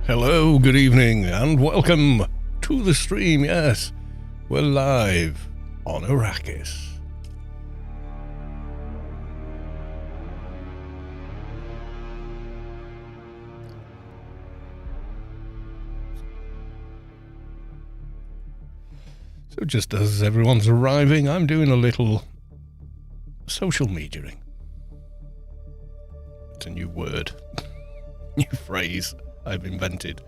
Hello, good evening, and welcome to the stream. Yes, we're live on Arrakis. So just as everyone's arriving, I'm doing a little social mediaing. It's a new word, new phrase I've invented.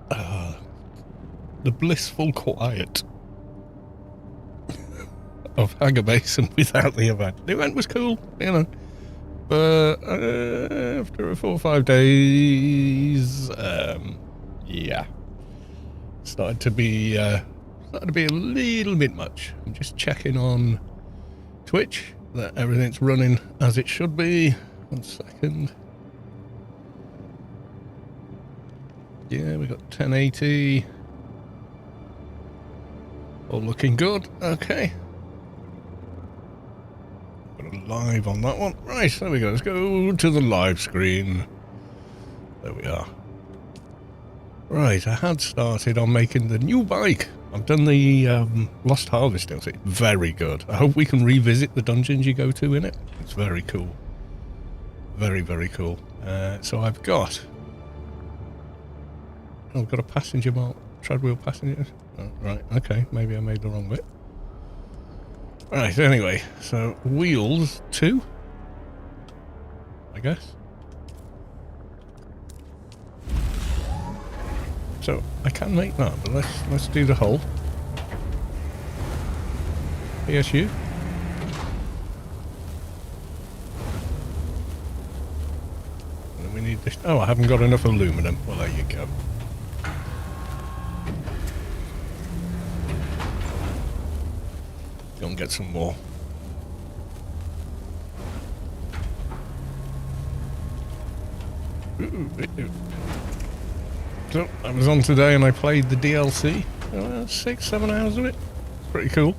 The blissful quiet of Hanger Basin without the event. The event was cool, you know, but after 4 or 5 days, yeah, started to be a little bit much. I'm just checking on Twitch that everything's running as it should be. 1 second. Yeah, we got 1080. All looking good. Okay. Got a live on that one. Right, there we go. Let's go to the live screen. There we are. Right, I had started on making the new bike. I've done the Lost Harvest DLC. Very good. I hope we can revisit the dungeons you go to in it. It's very cool. Very, very cool. So I've got a passenger mark. Treadwheel passengers. Oh, right, okay. Maybe I made the wrong bit. Right, anyway. So, wheels 2. I guess. So, I can make that, but let's do the hull. PSU. And then we need this. Oh, I haven't got enough aluminum. Well, there you go. Go and get some more. So I was on today and I played the DLC. 6-7 hours of it. It's pretty cool.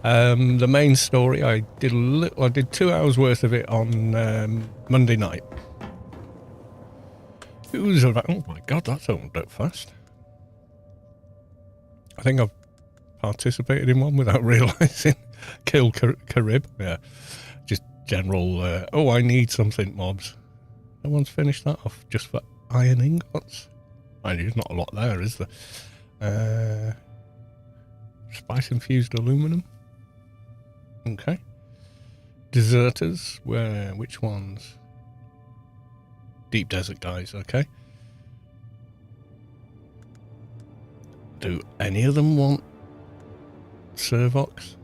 The main story I did 2 hours worth of it on Monday night. It was about, oh my god, that's opened up fast. I think I've participated in one without realising. Kill Carib. Yeah. Just general, oh, I need something mobs. No one's finished that off just for iron ingots. I mean, there's not a lot there, is there? Spice infused aluminum. Okay. Deserters. Which ones? Deep desert guys, okay. Do any of them want Servox?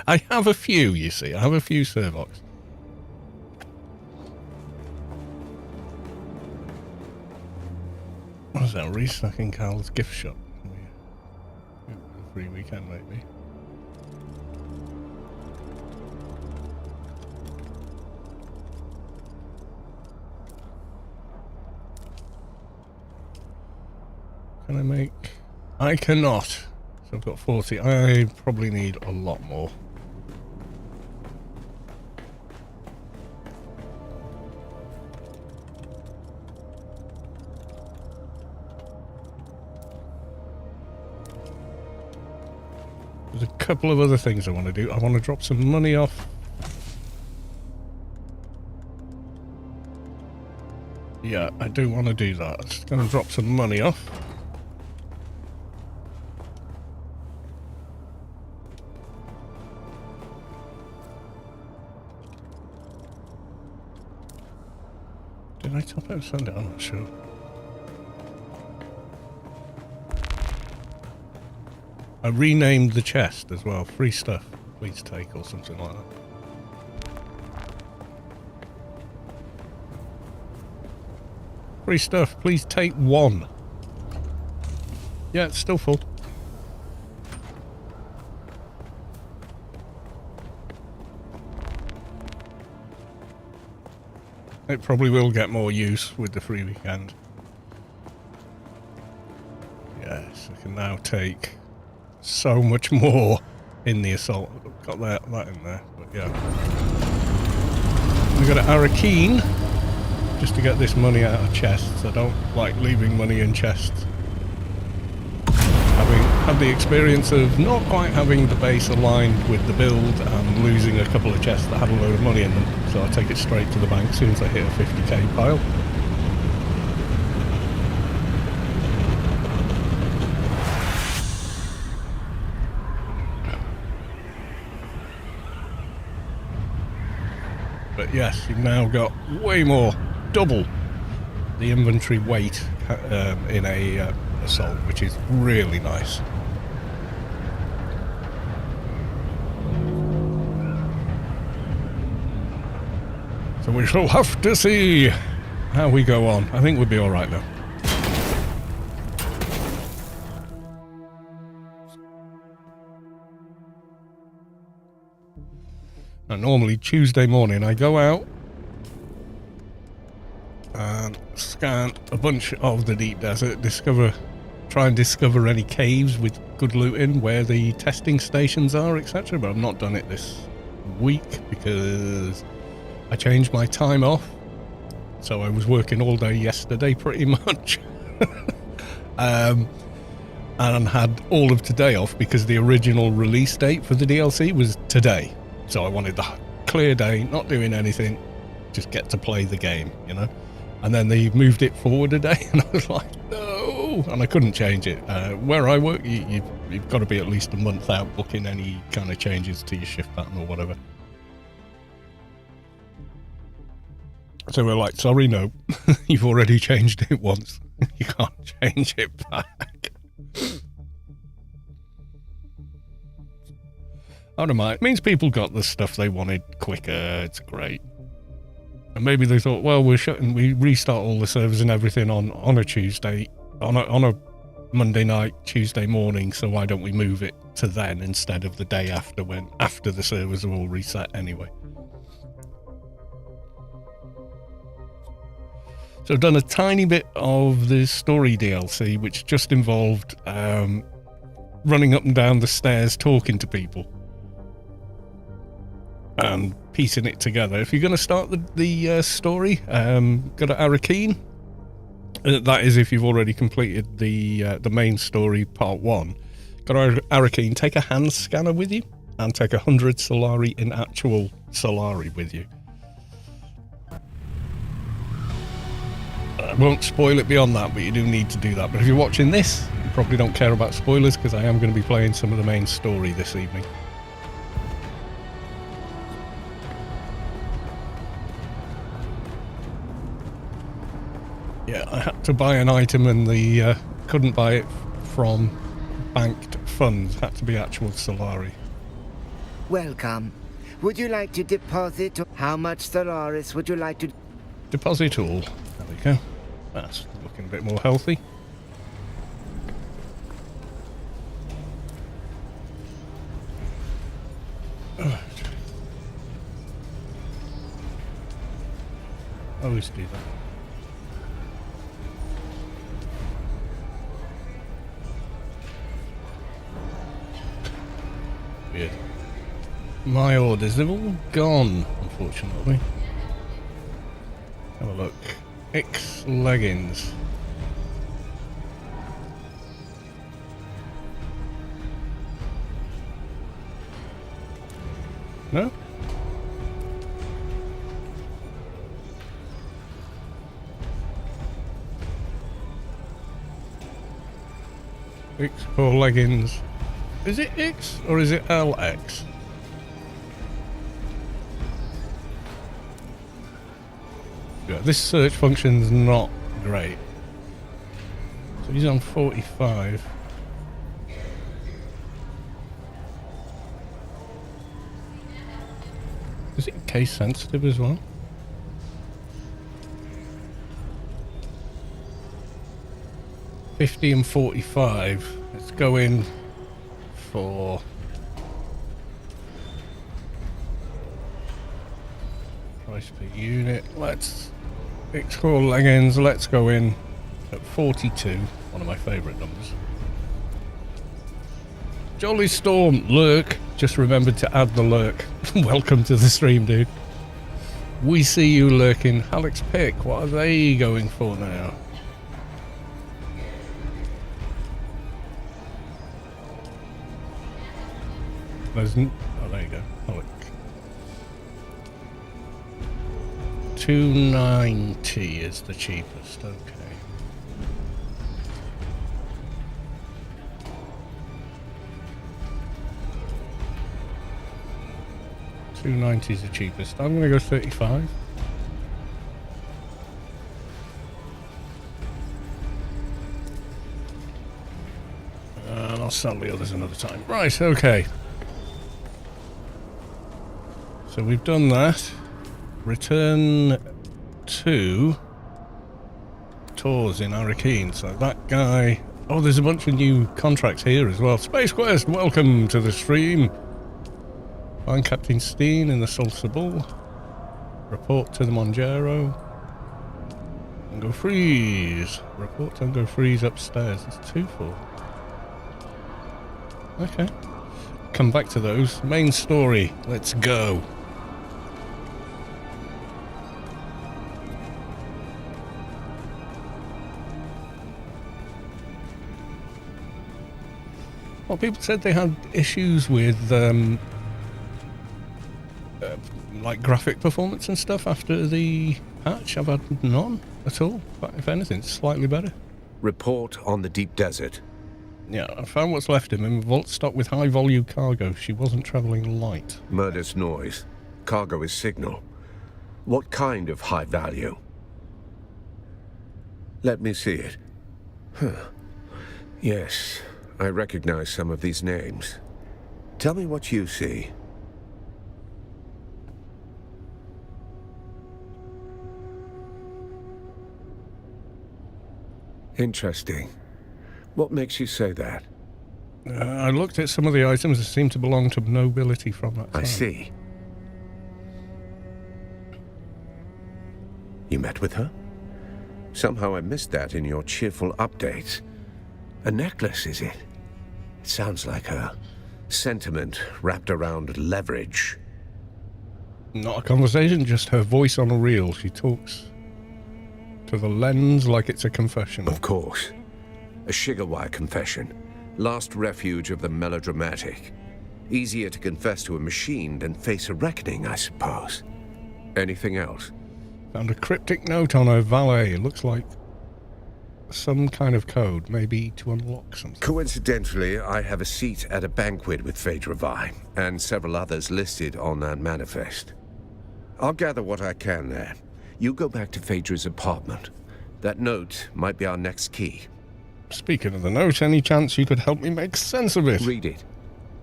I have a few, you see. I have a few Servox. What was that? Restocking Carl's gift shop. Free weekend, maybe. Can I make... I cannot. So I've got 40. I probably need a lot more. There's a couple of other things I want to do. I want to drop some money off. Yeah, I do want to do that. I'm just going to drop some money off. Did I top out Sunday? I'm not sure. I renamed the chest as well. Free stuff, please take, or something like that. Free stuff, please take 1. Yeah, it's still full. It probably will get more use with the free weekend. Yes, I can now take so much more in the assault. I've got that in there, but yeah. We got an Arakeen just to get this money out of chests. I don't like leaving money in chests. Having had the experience of not quite having the base aligned with the build and losing a couple of chests that had a load of money in them, so I take it straight to the bank as soon as I hit a 50k pile. But yes, you've now got way more, double the inventory weight in a assault, which is really nice. So we shall have to see how we go on. I think we'll be all right though. Now, normally Tuesday morning I go out and scan a bunch of the deep desert, try and discover any caves with good loot in where the testing stations are, etc. But I've not done it this week because I changed my time off, so I was working all day yesterday pretty much. And had all of today off because the original release date for the DLC was today. So I wanted the clear day, not doing anything, just get to play the game, you know? And then they moved it forward a day, and I was like, no! And I couldn't change it. Where I work, you've got to be at least a month out booking any kind of changes to your shift pattern or whatever. So we're like, sorry, no, you've already changed it once. You can't change it back. I don't mind. It means people got the stuff they wanted quicker. It's great. And maybe they thought, well, we restart all the servers and everything on a Tuesday, on a Monday night, Tuesday morning. So why don't we move it to then instead of the day after the servers are all reset anyway? So I've done a tiny bit of the story DLC, which just involved running up and down the stairs talking to people and piecing it together. If you're going to start the story, go to Arakeen. That is if you've already completed the main story part 1. Go to Arakeen, take a hand scanner with you, and take 100 Solari in actual Solari with you. I won't spoil it beyond that, but you do need to do that. But if you're watching this, you probably don't care about spoilers because I am going to be playing some of the main story this evening. Yeah, I had to buy an item and couldn't buy it from banked funds. Had to be actual Solari. Welcome. Would you like to deposit? How much Solaris would you like to deposit all? There we go. That's looking a bit more healthy. Always do that. Weird. My orders, they've all gone, unfortunately. Have a look. X leggings. No? X4 leggings. Is it X or is it LX? Yeah, this search function's not great. So he's on 45. Is it case sensitive as well? $50 and $45. Let's go in for price per unit. Let's X-Core leggings. Let's go in at 42. One of my favourite numbers. Jolly Storm, lurk. Just remembered to add the lurk. Welcome to the stream, dude. We see you lurking. Alex Pick, what are they going for now? There's oh, there you go. Alex. 290 is the cheapest, okay. $290 is the cheapest. I'm gonna go 35. And I'll sell the others another time. Right, okay. So we've done that. Return to tours in Arakeen. So that guy... Oh, there's a bunch of new contracts here as well. Space Quest, welcome to the stream. Find Captain Steen in the Sulcible. Report to the Monjaro. Tango Freeze. Report Tango Freeze upstairs. It's 2-4. Okay. Come back to those. Main story. Let's go. Well, people said they had issues with like graphic performance and stuff after the patch. I've had none at all. But if anything, it's slightly better. Report on the deep desert. Yeah, I found what's left of him in a vault stocked with high volume cargo. She wasn't travelling light. Murder's noise. Cargo is signal. What kind of high value? Let me see it. Huh. Yes, I recognize some of these names. Tell me what you see. Interesting. What makes you say that? I looked at some of the items that seem to belong to nobility from that time. I see. You met with her? Somehow I missed that in your cheerful updates. A necklace, is it? It sounds like a sentiment wrapped around leverage. Not a conversation, just her voice on a reel. She talks to the lens like it's a confession. Of course. A Shigawa confession. Last refuge of the melodramatic. Easier to confess to a machine than face a reckoning, I suppose. Anything else? Found a cryptic note on her valet. It looks like some kind of code, maybe to unlock something. Coincidentally, I have a seat at a banquet with Phaedra Vi, and several others listed on that manifest. I'll gather what I can there. You go back to Phaedra's apartment. That note might be our next key. Speaking of the note, any chance you could help me make sense of it? Read it.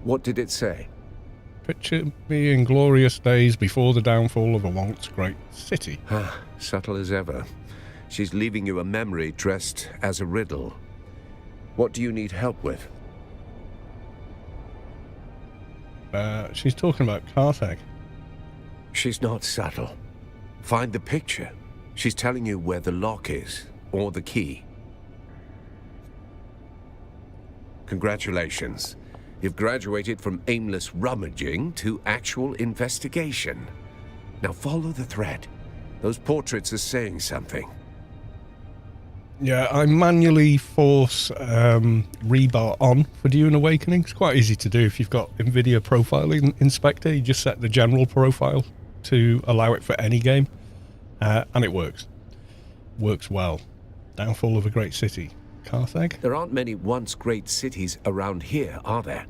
What did it say? Picture me in glorious days before the downfall of a once great city. Ah, subtle as ever. She's leaving you a memory dressed as a riddle. What do you need help with? She's talking about Carthag. She's not subtle. Find the picture. She's telling you where the lock is, or the key. Congratulations. You've graduated from aimless rummaging to actual investigation. Now follow the thread. Those portraits are saying something. Yeah, I manually force rebar on for DUNE Awakening. It's quite easy to do if you've got NVIDIA Profiling Inspector. You just set the general profile to allow it for any game, and it works. Works well. Downfall of a great city. Carthag? There aren't many once great cities around here, are there?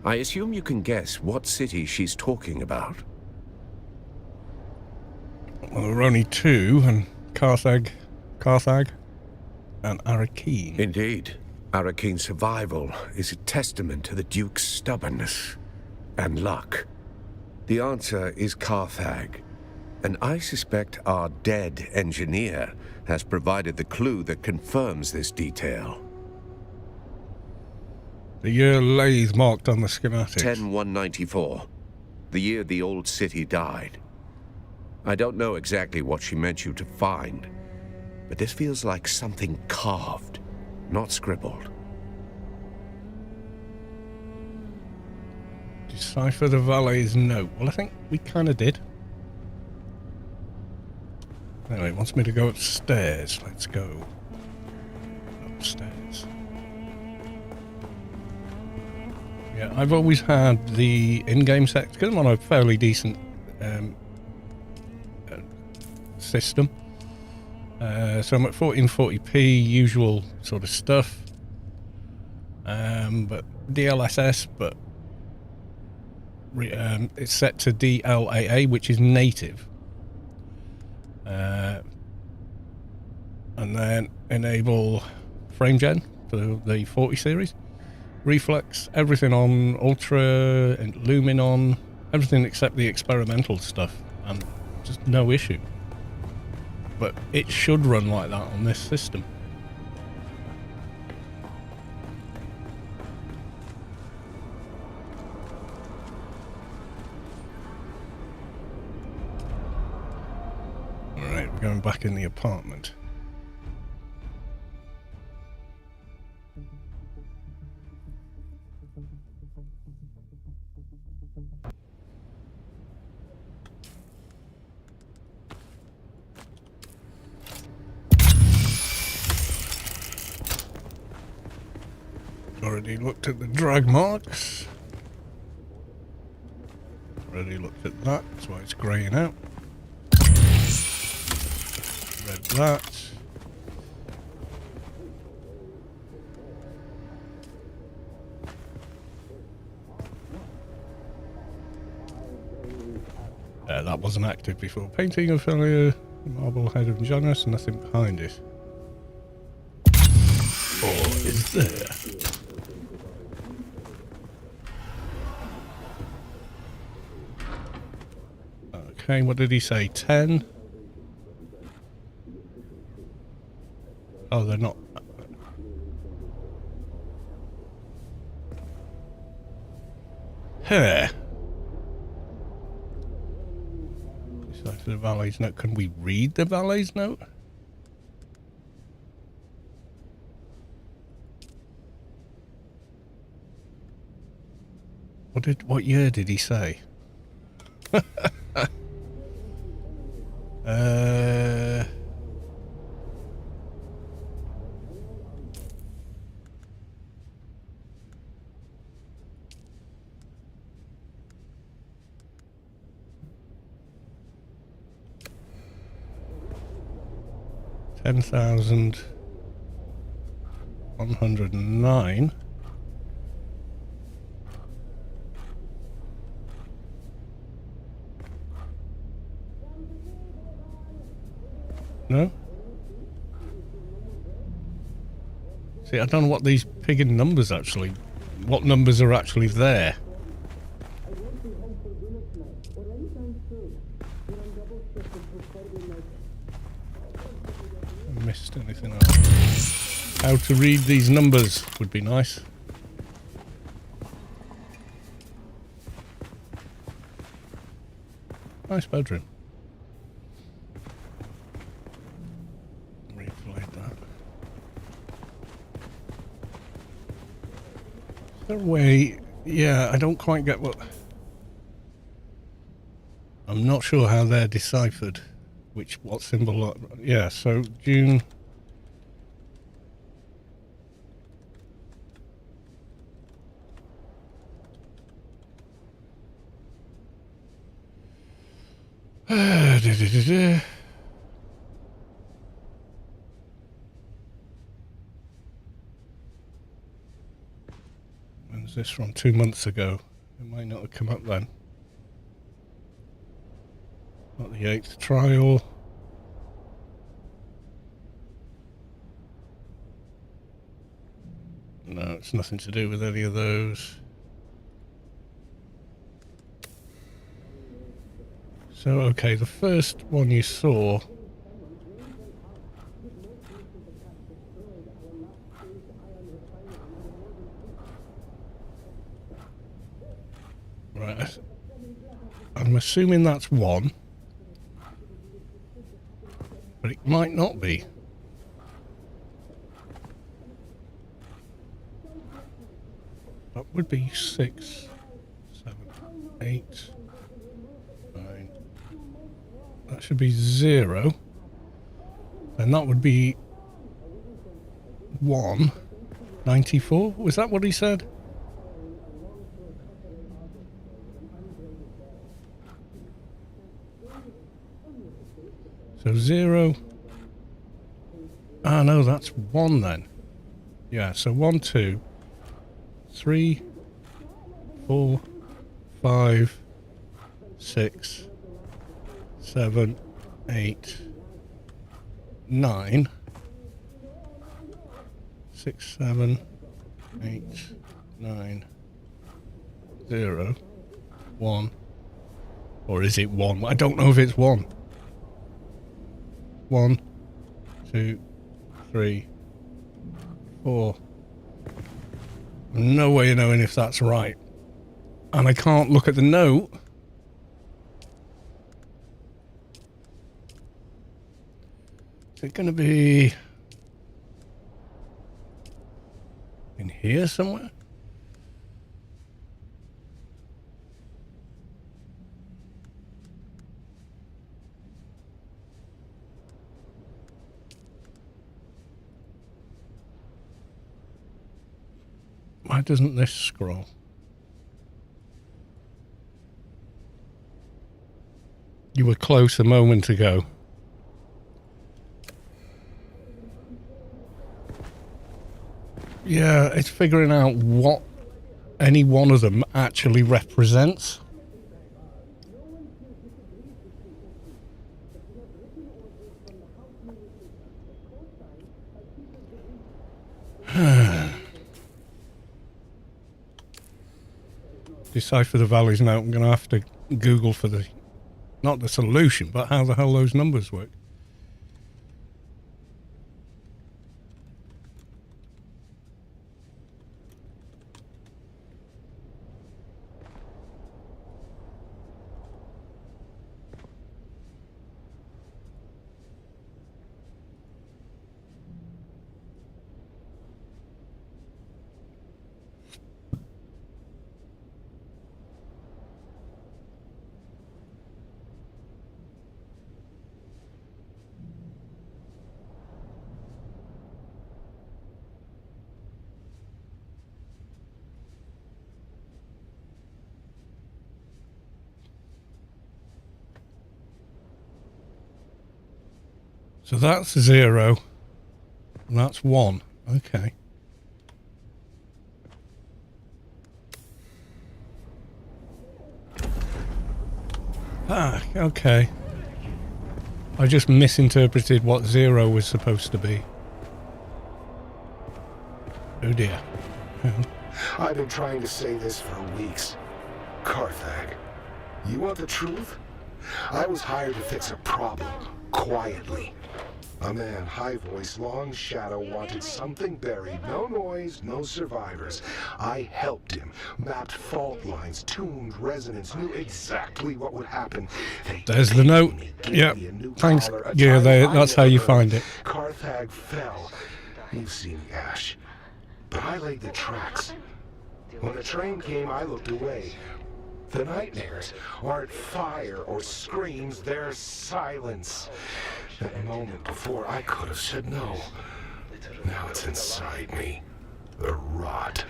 I assume you can guess what city she's talking about. Well, there are only two, and Carthag, and Arakeen. Indeed. Arakeen's survival is a testament to the Duke's stubbornness and luck. The answer is Carthag, and I suspect our dead engineer has provided the clue that confirms this detail. The year lathe marked on the schematics. 10194, the year the old city died. I don't know exactly what she meant you to find, but this feels like something carved, not scribbled. Decipher the valet's note. Well, I think we kind of did. Anyway, it wants me to go upstairs. Let's go upstairs. Yeah, I've always had the in-game settings because I'm on a fairly decent system. So I'm at 1440p, usual sort of stuff. But DLSS, but it's set to DLAA, which is native. And then enable frame gen for the 40 series. Reflex, everything on ultra and lumen on, everything except the experimental stuff, and just no issue. But it should run like that on this system. Alright, we're going back in the apartment. Already looked at the drag marks. Already looked at that, that's why it's greying out. Read that. That wasn't active before. Painting of failure, marble head of Janus, nothing behind it. Or is there? Okay, what did he say? 10? Oh, they're not. Huh. Decipher the valet's note. Can we read the valet's note? What year did he say? 10,109. No? See, I don't know what these pigging numbers actually... What numbers are actually there. I missed anything else. How to read these numbers would be nice. Nice bedroom. Replayed that. Is there a way? Yeah, I don't quite get what... I'm not sure how they're deciphered. What symbol... Yeah, so June... When's this from? 2 months ago. It might not have come up then. Not the 8th trial. No, it's nothing to do with any of those. So, okay, the first one you saw... Right, I'm assuming that's 1. But it might not be. That would be 6, 7, 8, 9. That should be 0. And that would be 1. 94? Was that what he said? So 0. Ah, no, that's 1 then. Yeah, so 1, 2, 3, 4, 5, 6, 7, 8, 9. 6, 7, 8, 9, 0, 1. Or is it 1? I don't know if it's 1. 1, 2, 3, 4. No way of knowing if that's right. And I can't look at the note. Is it going to be in here somewhere? Why doesn't this scroll? You were close a moment ago. Yeah, it's figuring out what any one of them actually represents. Decipher the values now. I'm going to have to Google for the, not the solution, but how the hell those numbers work. So that's 0. And that's 1. Okay. Ah, okay. I just misinterpreted what 0 was supposed to be. Oh dear. I've been trying to say this for weeks. Carthag, you want the truth? I was hired to fix a problem, quietly. A man, high voice, long shadow, wanted something buried. No noise, no survivors. I helped him, mapped fault lines, tuned resonance, knew exactly what would happen. There's the note. Yeah, thanks. Yeah, that's how you find it. Carthag fell. You've seen the ash. But I laid the tracks. When the train came, I looked away. The nightmares aren't fire or screams, they're silence. That moment before, I could have said no. Now it's inside me. The rot.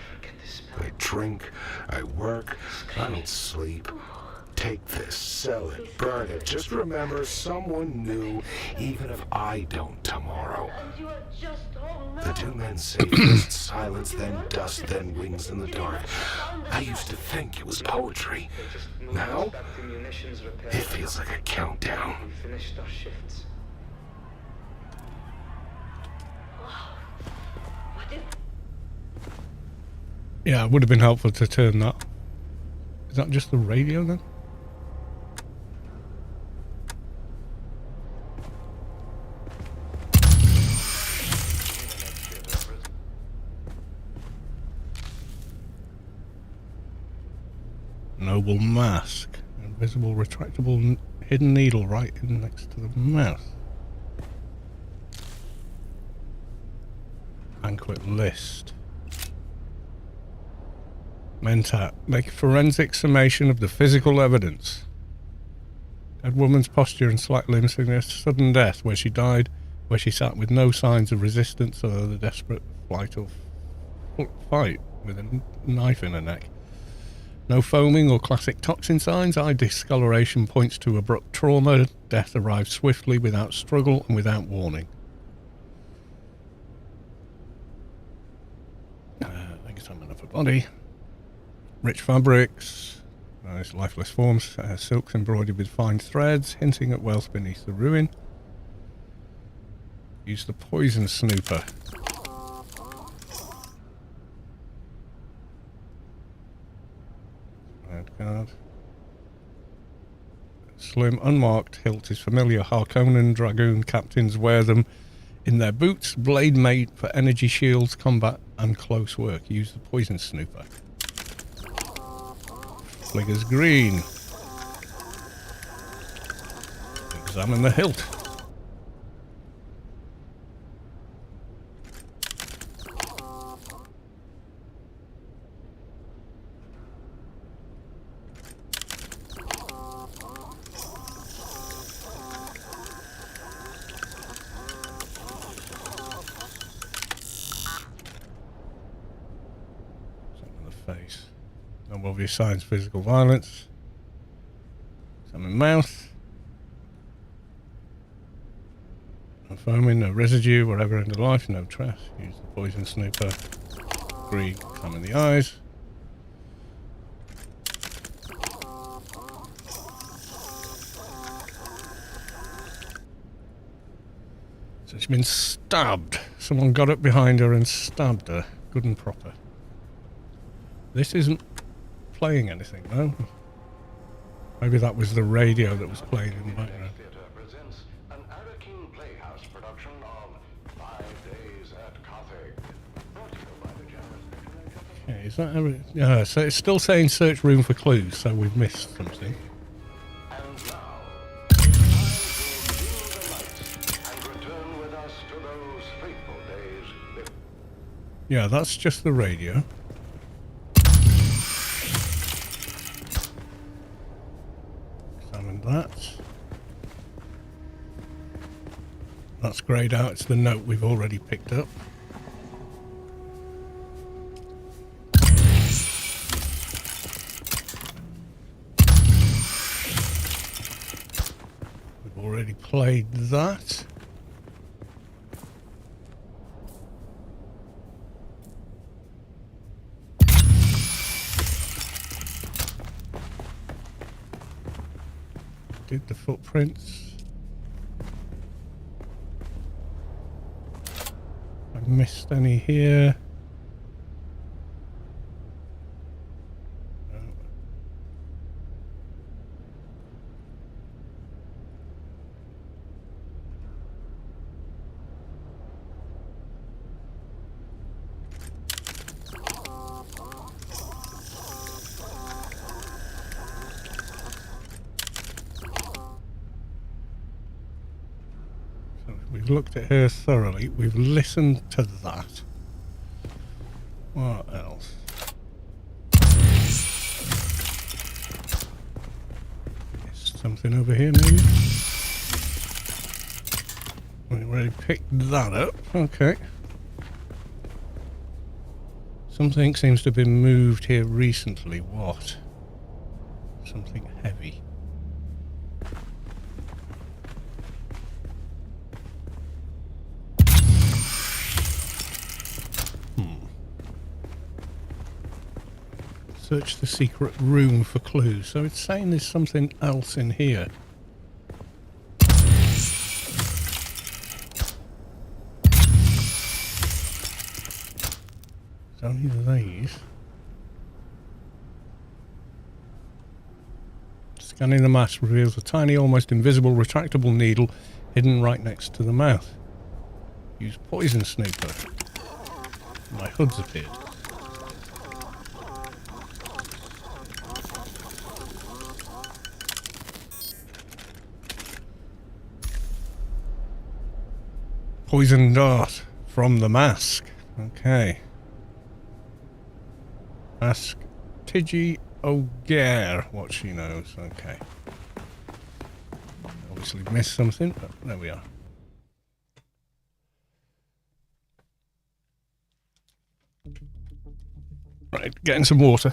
I drink, I work, I don't sleep. Take this, sell it, burn it. Just remember, someone knew, even if I don't tomorrow. The two men say first silence, then dust, then wings in the dark. I used to think it was poetry. Now, it feels like a countdown. Yeah, it would have been helpful to turn that. Is that just the radio then? Noble mask. Invisible, retractable, hidden needle right in next to the mouth. Banquet list. Mentat. Make a forensic summation of the physical evidence. Dead woman's posture and slight limbs suggest sudden death, where she died, where she sat with no signs of resistance or the desperate fight with a knife in her neck. No foaming or classic toxin signs. Eye discoloration points to abrupt trauma. Death arrives swiftly, without struggle and without warning. Examine of her body. Rich fabrics. Nice lifeless forms. Silks embroidered with fine threads, hinting at wealth beneath the ruin. Use the poison snooper. Red card. Slim, unmarked hilt is familiar. Harkonnen Dragoon captains wear them in their boots. Blade made for energy shields, combat, and close work. Use the poison snooper. Fliggers green. Examine the hilt. Face. No obvious signs of physical violence. Examine mouth. No foaming, no residue, whatever end of life, no trace. Use the poison snooper. Green, examine the eyes. So she's been stabbed. Someone got up behind her and stabbed her. Good and proper. This isn't playing anything, no? Maybe that was the radio that was playing in the background. Presents an Arakin Playhouse production of 5 Days at Carthage. Brought to you by the German. Okay, is that yeah, so it's still saying search room for clues, so we've missed something. And now, time to dim the lights and return with us to those fateful days. Yeah, that's just the radio. Examine that. That's greyed out. It's the note we've already picked up. We've already played that. Did the footprints. I missed any here. No. We've looked at her thoroughly. We've listened to that. What else? Is something over here, maybe? We already picked that up. Okay. Something seems to have been moved here recently. What? Something heavy. Search the secret room for clues. So it's saying there's something else in here. It's only these. Scanning the mask reveals a tiny, almost invisible, retractable needle hidden right next to the mouth. Use poison snooper. My HUD's appeared. Poison dart from the mask. Okay. Mask Tiggy O'Gare, what she knows. Okay. Obviously missed something, but there we are. Right, getting some water.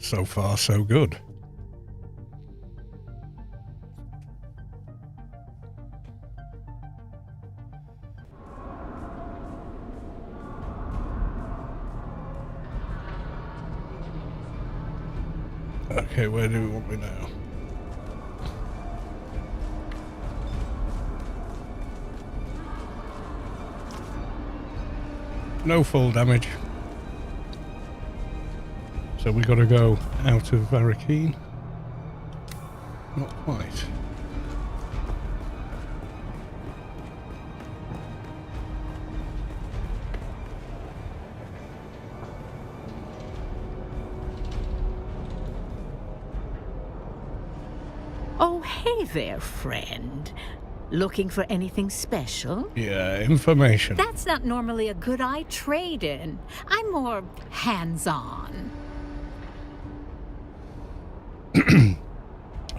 So far, so good. Okay, where do we want me now? No full damage. So we got to go out of Varakeen. Not quite. Oh, hey there, friend. Looking for anything special? Yeah, information. That's not normally a good eye trade-in. I'm more hands-on.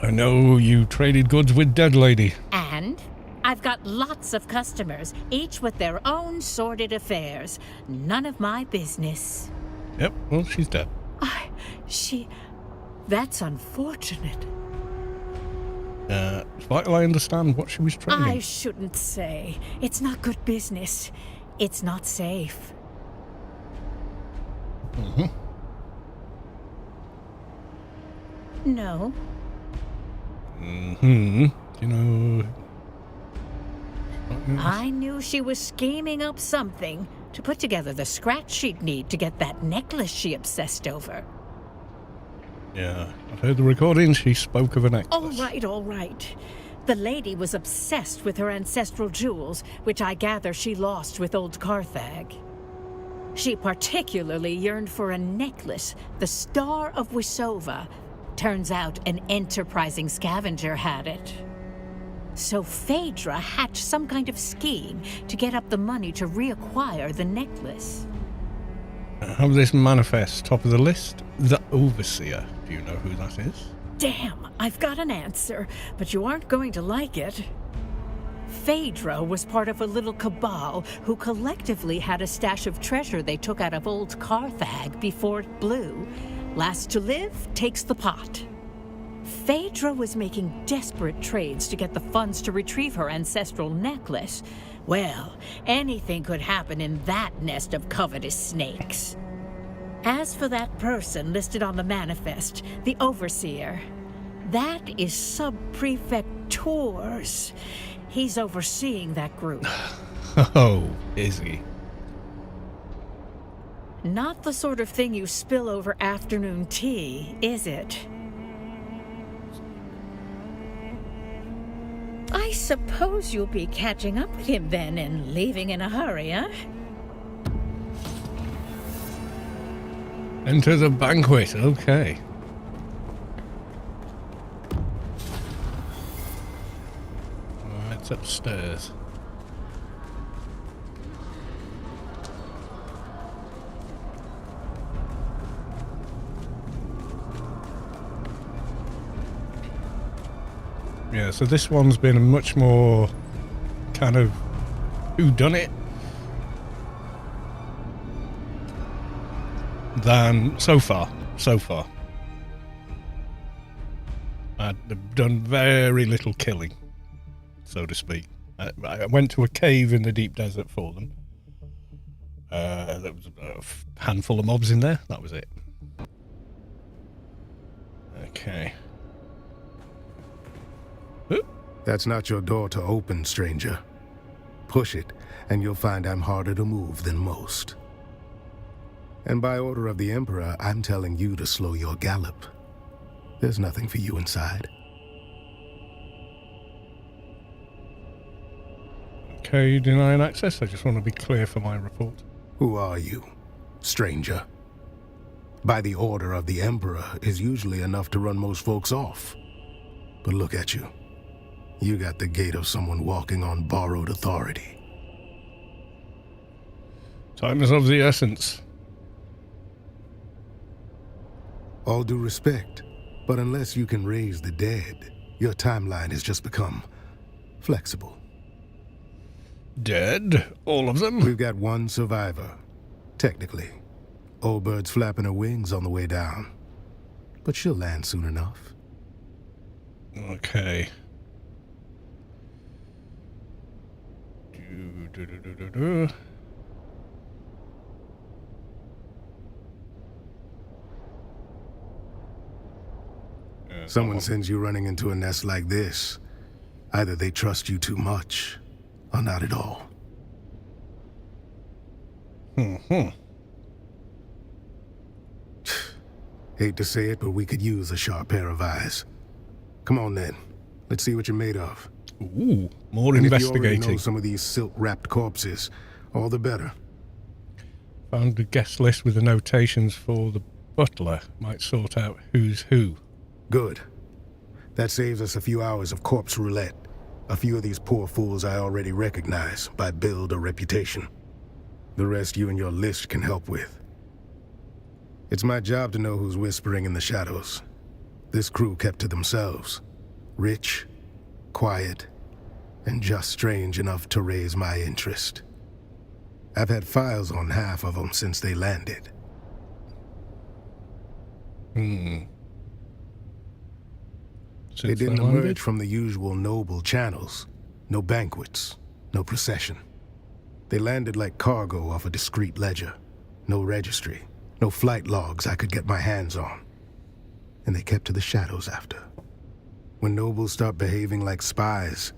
I know you traded goods with Dead Lady. And I've got lots of customers, each with their own sordid affairs. None of my business. Yep, well, she's dead. That's unfortunate. It's vital I understand what she was trading. I shouldn't say. It's not good business. It's not safe. Mm-hmm. No. Mm-hmm. You know... I knew she was scheming up something to put together the scratch she'd need to get that necklace she obsessed over. Yeah, I've heard the recording. She spoke of a necklace. All right. The lady was obsessed with her ancestral jewels, which I gather she lost with old Carthag. She particularly yearned for a necklace, the Star of Wisova. Turns out an enterprising scavenger had it. So Phaedra hatched some kind of scheme to get up the money to reacquire the necklace. Have this manifest top of the list? The Overseer. Do you know who that is? Damn, I've got an answer, but you aren't going to like it. Phaedra was part of a little cabal who collectively had a stash of treasure they took out of old Carthag before it blew. Last to live takes the pot. Phaedra was making desperate trades to get the funds to retrieve her ancestral necklace. Well, anything could happen in that nest of covetous snakes. As for that person listed on the manifest, the Overseer, that is Sub-Prefect Tours. He's overseeing that group. Oh, is he? Not the sort of thing you spill over afternoon tea, is it? I suppose you'll be catching up with him then and leaving in a hurry, huh? Enter the banquet, okay. It's upstairs. Yeah, so this one's been a much more kind of whodunit than so far. I've done very little killing, so to speak. I went to a cave in the deep desert for them. There was a handful of mobs in there. That was it. Okay. Oop. That's not your door to open, stranger. Push it, and you'll find I'm harder to move than most. And by order of the Emperor, I'm telling you to slow your gallop. There's nothing for you inside. Okay, denying access. I just want to be clear for my report. Who are you, stranger? By the order of the Emperor is usually enough to run most folks off. But look at you. You got the gait of someone walking on borrowed authority. Time is of the essence. All due respect, but unless you can raise the dead, your timeline has just become flexible. Dead? All of them? We've got one survivor, technically. Old bird's flapping her wings on the way down. But she'll land soon enough. Okay. Someone sends you running into a nest like this. Either they trust you too much, or not at all. Hate to say it, but we could use a sharp pair of eyes. Come on then, let's see what you're made of. Ooh, more And investigating. if you already know some of these silk-wrapped corpses, all the better. Found a guest list with the notations for the butler. Might sort out who's who. Good. That saves us a few hours of corpse roulette. A few of these poor fools I already recognize by build or reputation. The rest you and your list can help with. It's my job to know who's whispering in the shadows. This crew kept to themselves. Rich, quiet, and just strange enough to raise my interest. I've had files on half of them since they landed. They Since didn't they landed? emerge from the usual noble channels. No banquets, no procession. They landed like cargo off a discreet ledger. No registry, no flight logs I could get my hands on. And they kept to the shadows after. When nobles start behaving like spies,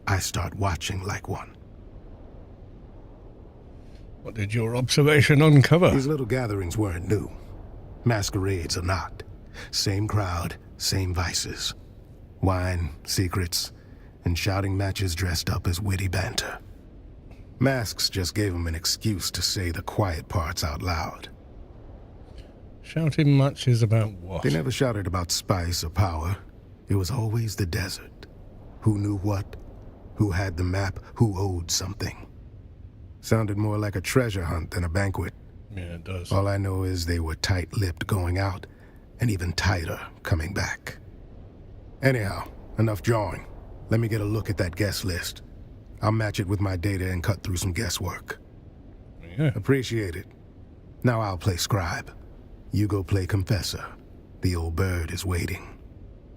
I start watching like one. What did your observation uncover? These little gatherings weren't new. Masquerades are not. Same crowd, same vices. Wine, secrets, and shouting matches dressed up as witty banter. Masks just gave them an excuse to say the quiet parts out loud. Shouting matches about what? They never shouted about spice or power. It was always the desert. Who knew what? Who had the map? Who owed something? Sounded more like a treasure hunt than a banquet. Yeah, it does. All I know is they were tight-lipped going out, and even tighter coming back. Anyhow, enough jawing. Let me get a look at that guest list. I'll match it with my data and cut through some guesswork. Yeah. Appreciate it. Now I'll play scribe. You go play confessor. The old bird is waiting.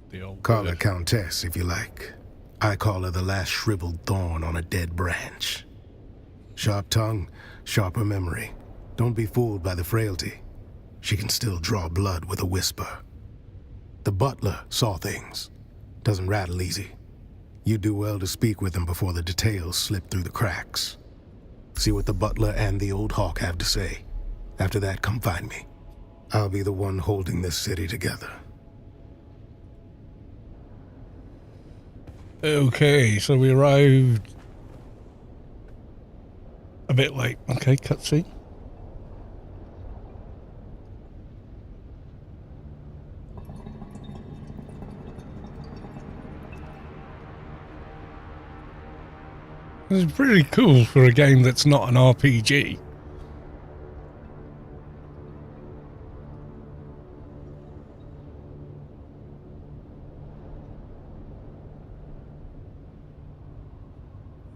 The old Call her bird. countess if you like. I call her the last shriveled thorn on a dead branch. Sharp tongue, sharper memory. Don't be fooled by the frailty. She can still draw blood with a whisper. The butler saw things. Doesn't rattle easy. You do well to speak with him before the details slip through the cracks. See what the butler and the old hawk have to say. After that, come find me. I'll be the one holding this city together. Okay, so we arrived a bit late. Okay, cutscene. This is pretty cool for a game that's not an RPG.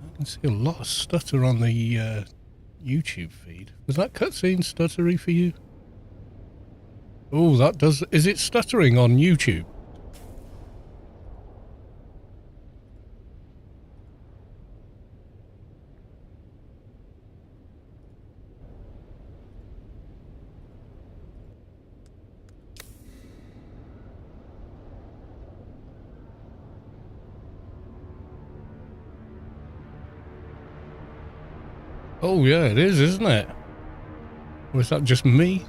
I can see a lot of stutter on the YouTube feed. Was that cutscene stuttery for you? Oh, that does. Is it stuttering on YouTube? Oh yeah, it is, isn't it? Was that just me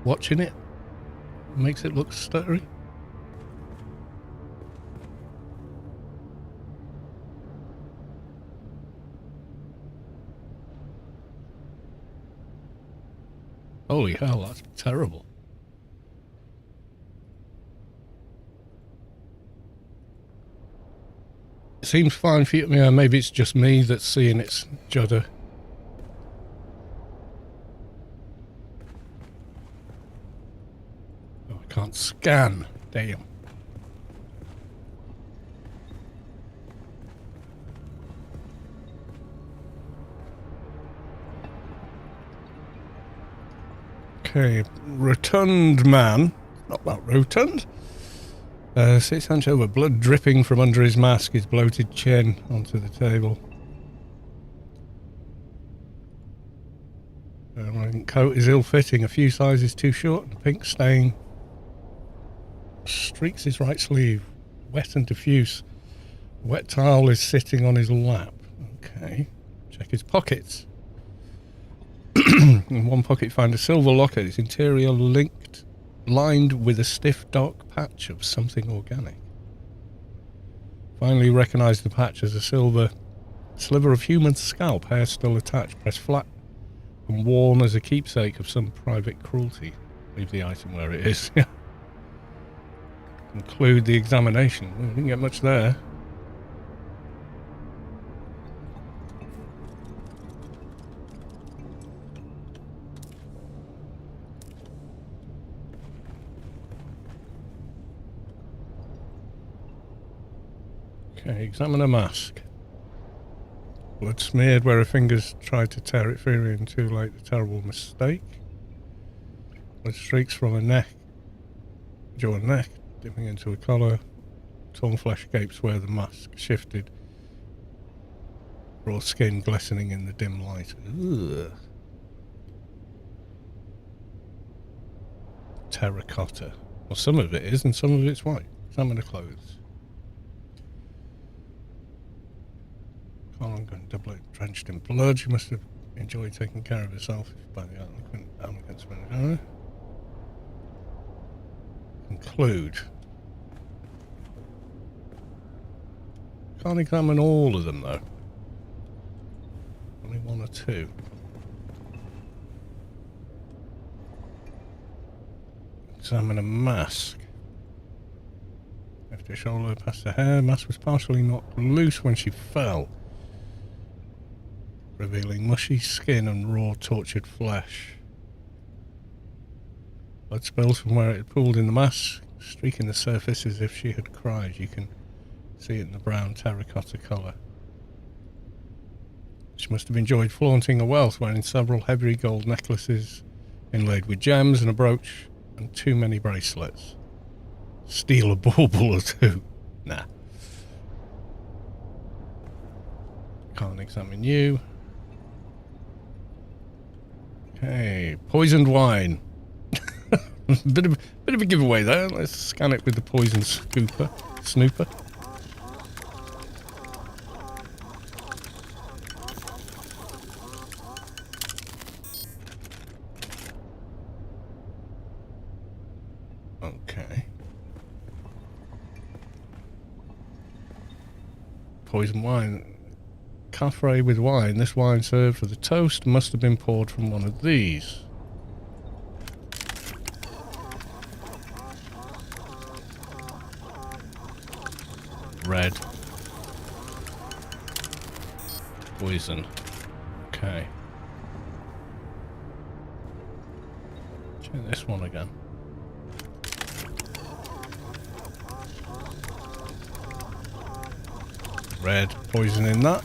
watching it? Makes it look stuttery. Holy hell, that's terrible. It seems fine for you. Yeah, maybe it's just me that's seeing its judder. Oh, I can't scan. Damn. Okay, rotund man. Not that rotund. Sits hunched over, blood dripping from under his mask, his bloated chin onto the table. Coat is ill-fitting, a few sizes too short, and pink stain streaks his right sleeve, wet and diffuse. A wet towel is sitting on his lap. Okay, check his pockets. In one pocket, find a silver locket, its interior lined with a stiff dark patch of something organic. Finally recognise the patch as a silver sliver of human scalp, hair still attached, pressed flat and worn as a keepsake of some private cruelty. Leave the item where it is. Conclude the examination. We didn't get much there. Okay, examine a mask. Blood smeared where her fingers tried to tear it free, and too late, a terrible mistake. Blood streaks from her neck, jaw and neck, dipping into her collar. Torn flesh gapes where the mask shifted. Raw skin glistening in the dim light. Ugh. Terracotta. Well, some of it is, and some of it's white. Examine the clothes. Colin got doubly drenched in blood. She must have enjoyed taking care of herself by the elegant spinner. Conclude. Can't examine all of them though. Only one or two. Examine a mask. Left her shoulder past the hair. Mask was partially knocked loose when she fell, revealing mushy skin and raw tortured flesh. Blood spills from where it had pooled in the mask, streaking the surface as if she had cried. You can see it in the brown terracotta colour. She must have enjoyed flaunting her wealth, wearing several heavy gold necklaces inlaid with gems and a brooch and too many bracelets. Steal a bauble or two? Nah. Can't examine you. Okay, poisoned wine. bit of a giveaway there. Let's scan it with the poison snooper. Okay. Poison wine. Cafe with wine. This wine served for the toast must have been poured from one of these. Red. Poison. Okay. Check this one again. Red. Poison in that.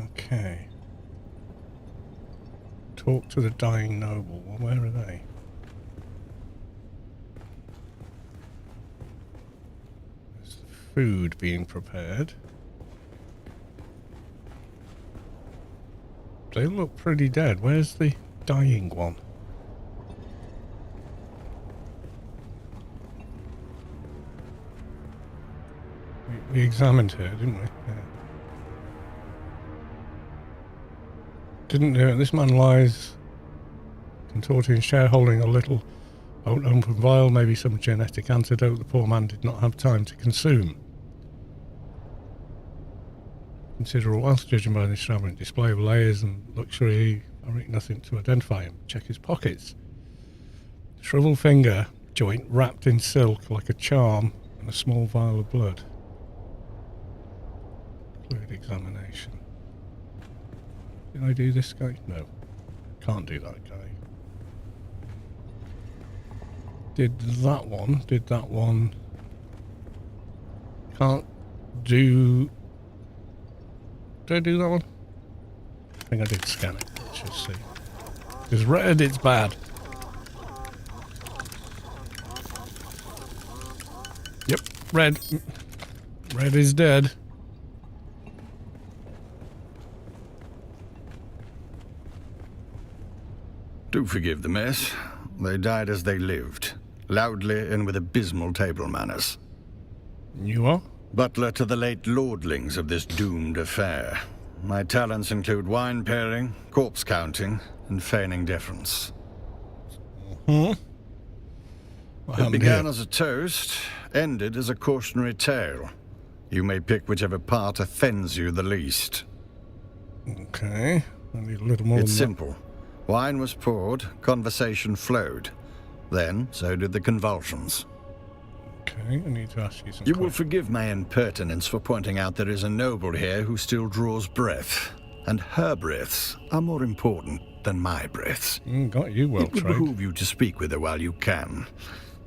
Okay. Talk to the dying noble. Well, where are they? There's the food being prepared. They look pretty dead. Where's the dying one? We examined her, didn't we? Yeah. Didn't do it. This man lies contorting shareholding a little open vial, maybe some genetic antidote the poor man did not have time to consume. Considerable wealth, judging by the extravagant display of layers and luxury. I read nothing to identify him. Check his pockets. Shriveled finger joint wrapped in silk like a charm and a small vial of blood. Conclude examination. Did I do this guy? No. Can't do that guy. Did that one. Did that one. Can't do... Did I do that one? I think I did scan it. Let's just see. Because red, it's bad. Yep, red. Red is dead. Do forgive the mess. They died as they lived, loudly and with abysmal table manners. You are? Butler to the late lordlings of this doomed affair. My talents include wine pairing, corpse counting, and feigning deference. What It began as a toast, ended as a cautionary tale. You may pick whichever part offends you the least. Okay. I need a little more It's than simple. Wine was poured, conversation flowed. Then, so did the convulsions. that. Okay, I need to ask you some You will questions. forgive my impertinence for pointing out there is a noble here who still draws breath. And her breaths are more important than my breaths. Got you well It would trained. behoove you to speak with her while you can.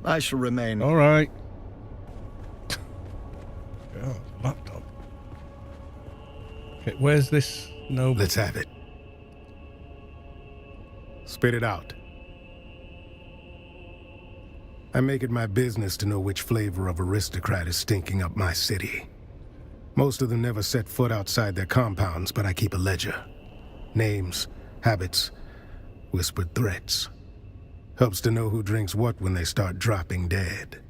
I shall remain... All right. God, laptop. Okay, where's this noble? Let's have it. Spit it out. I make it my business to know which flavor of aristocrat is stinking up my city. Most of them never set foot outside their compounds, but I keep a ledger. Names, habits, whispered threats. Helps to know who drinks what when they start dropping dead.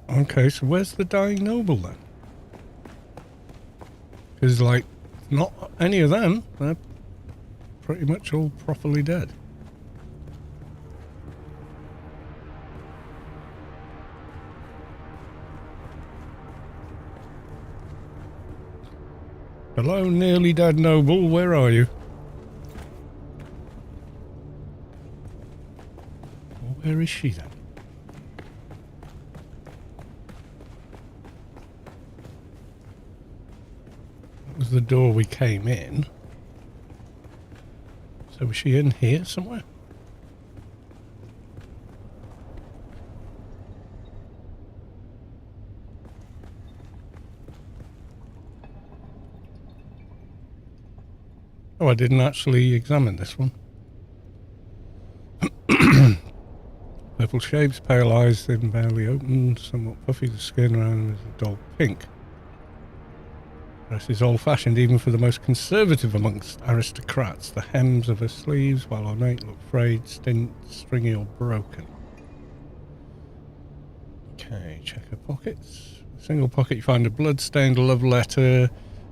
Okay, so where's the dying noble then? Because, like, not any of them. They're pretty much all properly dead. Hello, nearly dead noble. Where are you? Well, where is she then? That was the door we came in. So was she in here somewhere? Oh, I didn't actually examine this one. Purple shapes, pale eyes, thin, barely opened, somewhat puffy, the skin around is a dull pink. Dress is old-fashioned even for the most conservative amongst aristocrats. The hems of her sleeves, while ornate, look frayed, stringy or broken. Okay, check her pockets. In a single pocket you find a blood-stained love letter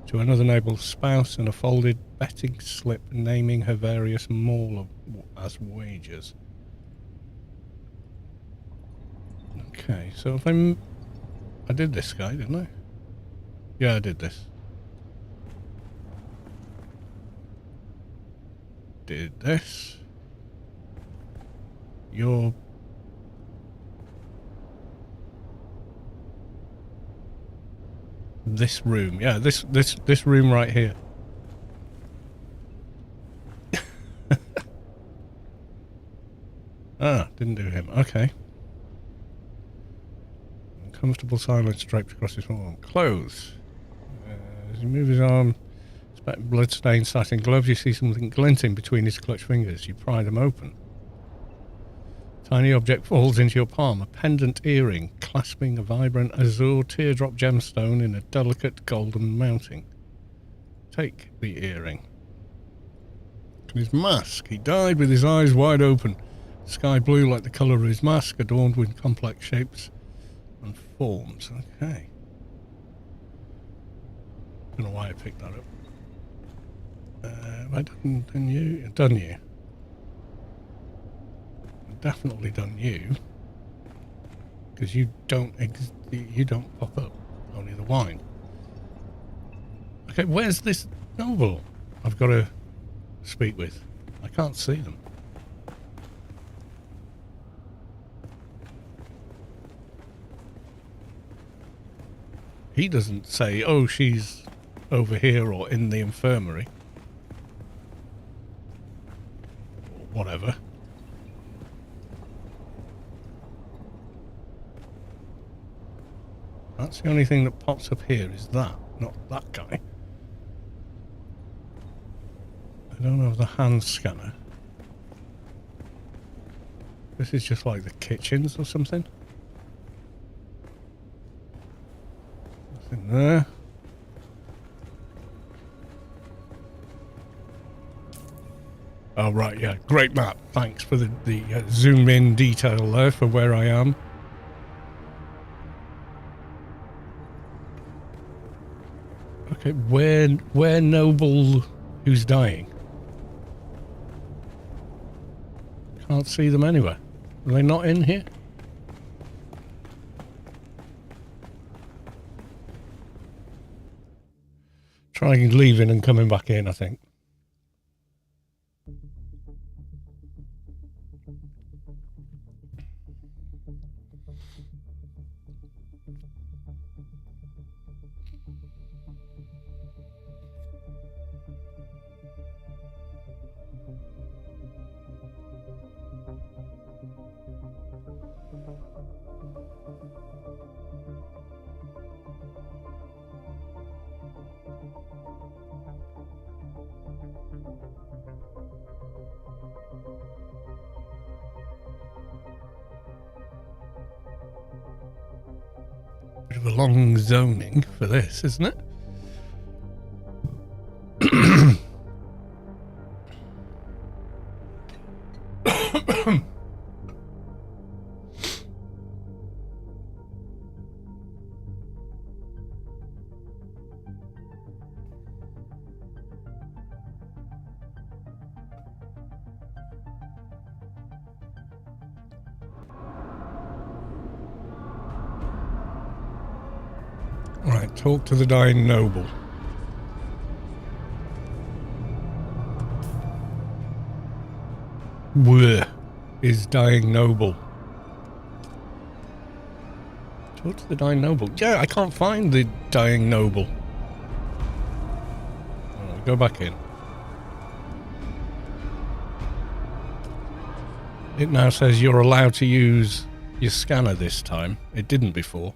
to another noble's spouse and a folded betting slip naming her various maul as wages. Okay, so if I did this guy, didn't I? Yeah, I did this. Did this. You're... This room. Yeah, this room right here. Ah, didn't do him. Okay. Uncomfortable silence draped across his form. Clothes. As he moves his arm, blood-stained satin gloves, you see something glinting between his clutched fingers. You pry them open. Tiny object falls into your palm. A pendant earring clasping a vibrant azure teardrop gemstone in a delicate golden mounting. Take the earring. His mask. He died with his eyes wide open. Sky blue like the colour of his mask, adorned with complex shapes and forms. Okay. Don't know why I picked that up. Have I done you? Done you. Definitely done you. Because you don't pop up. Only the wine. Okay, where's this noble I've got to speak with? I can't see them. He doesn't say, oh, she's over here or in the infirmary. Or whatever. That's the only thing that pops up here is that, not that guy. I don't have the hand scanner. This is just like the kitchens or something. Nothing there. Oh, right, yeah. Great map. Thanks for the zoom in detail there for where I am. Okay, where noble who's dying? Can't see them anywhere. Are they not in here? Trying leaving and coming back in, I think. Bit of a long zoning for this, isn't it? Right, talk to the dying noble. Where is dying noble? Talk to the dying noble. Yeah, I can't find the dying noble. Oh, go back in. It now says you're allowed to use your scanner this time. It didn't before.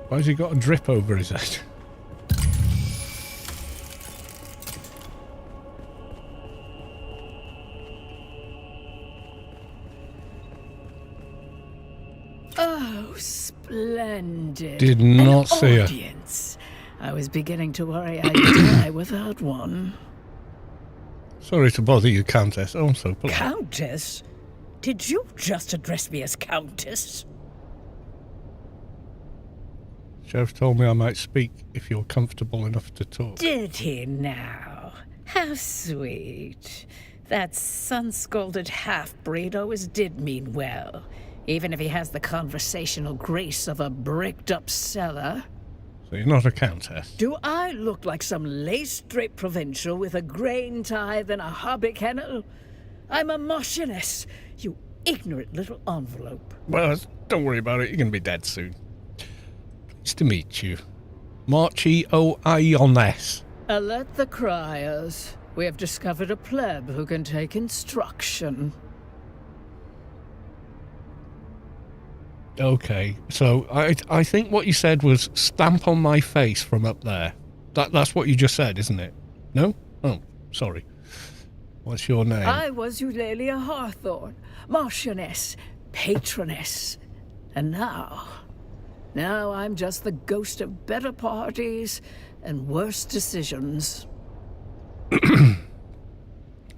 Why has he got a drip over his head? Oh, splendid. Did not see her. Audience. I was beginning to worry I'd die without one. Sorry to bother you, Countess. Oh, I'm so polite. Countess? Did you just address me as Countess? Sheriff told me I might speak if you're comfortable enough to talk. Did he now? How sweet. That sun-scalded half-breed always did mean well, even if he has the conversational grace of a bricked-up cellar. So you're not a countess? Do I look like some lace-draped provincial with a grain tithe and a hobby kennel? I'm a marchioness, you ignorant little envelope. Well, don't worry about it. You're going to be dead soon. Nice to meet you. Marchioness. Alert the criers. We have discovered a pleb who can take instruction. Okay, so I think what you said was stamp on my face from up there. That's what you just said, isn't it? No? Oh, sorry. What's your name? I was Eulalia Hawthorne, Marchioness, Patroness. And now I'm just the ghost of better parties and worse decisions.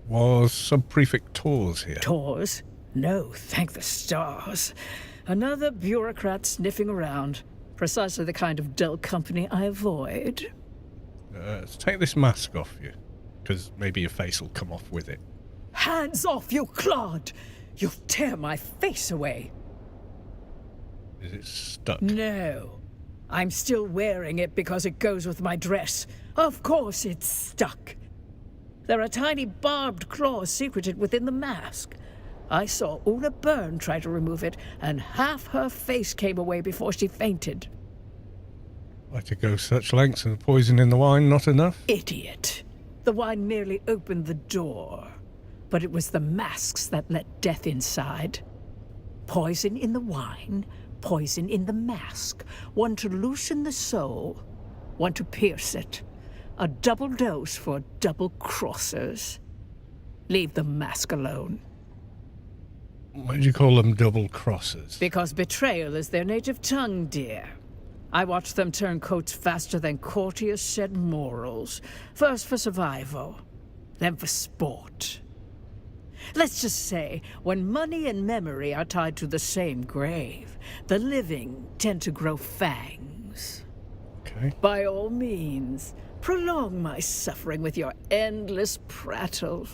Was Sub-Prefect Tours here? Tours? No, thank the stars. Another bureaucrat sniffing around. Precisely the kind of dull company I avoid. Let's take this mask off you, because maybe your face will come off with it. Hands off, you clod! You'll tear my face away. Is it stuck? No. I'm still wearing it because it goes with my dress. Of course it's stuck. There are tiny barbed claws secreted within the mask. I saw Una Byrne try to remove it, and half her face came away before she fainted. Why to go such lengths and the poison in the wine not enough? Idiot. The wine merely opened the door, but it was the masks that let death inside. Poison in the wine, poison in the mask. One to loosen the soul, one to pierce it. A double dose for double crossers. Leave the mask alone. Why do you call them double crossers? Because betrayal is their native tongue, dear. I watched them turn coats faster than courtiers shed morals. First for survival, then for sport. Let's just say, when money and memory are tied to the same grave, the living tend to grow fangs. Okay. By all means, prolong my suffering with your endless prattle.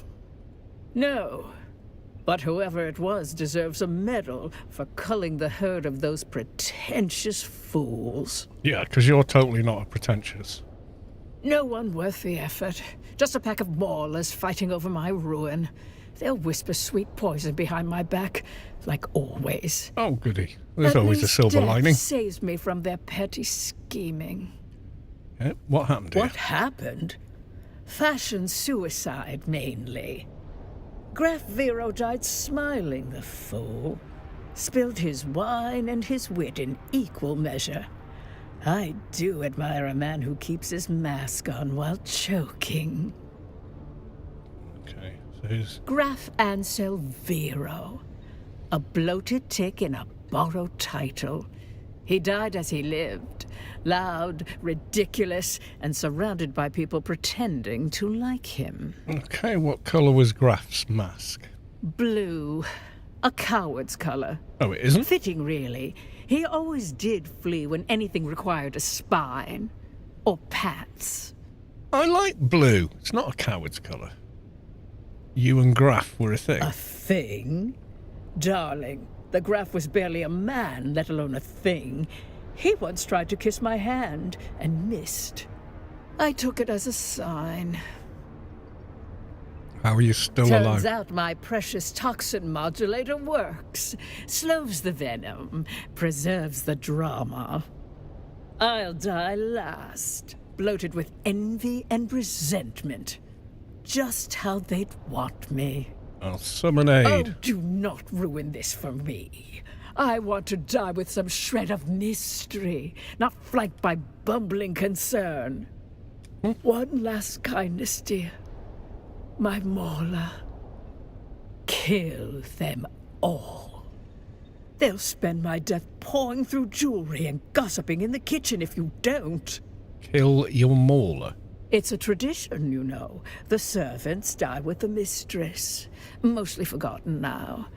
No. But whoever it was deserves a medal for culling the herd of those pretentious fools. Yeah, because you're totally not pretentious. No one worth the effort. Just a pack of maulers fighting over my ruin. They'll whisper sweet poison behind my back, like always. Oh, goody. There's At always a least silver death lining. saves me from their petty scheming. What happened here? What happened? Fashion suicide, mainly. Graf Vero died smiling, the fool. Spilled his wine and his wit in equal measure. I do admire a man who keeps his mask on while choking. Okay, so who's... Graf Ansel Vero. A bloated tick in a borrowed title. He died as he lived. Loud, ridiculous, and surrounded by people pretending to like him. Okay, what colour was Graf's mask? Blue. A coward's color. Oh, it isn't? Fitting, really. He always did flee when anything required a spine. Or pats. I like blue. It's not a coward's colour. You and Graf were a thing. A thing? Darling, the Graf was barely a man, let alone a thing. He once tried to kiss my hand and missed. I took it as a sign. How are you still Turns alive? out my precious toxin modulator works. Slows the venom, preserves the drama. I'll die last, bloated with envy and resentment. Just how they'd want me. I'll summon aid. Oh, do not ruin this for me. I want to die with some shred of mystery, not flanked by bumbling concern. One last kindness, dear. My Mauler. Kill them all. They'll spend my death pawing through jewelry and gossiping in the kitchen if you don't. Kill your mauler. It's a tradition, you know. The servants die with the mistress. Mostly forgotten now.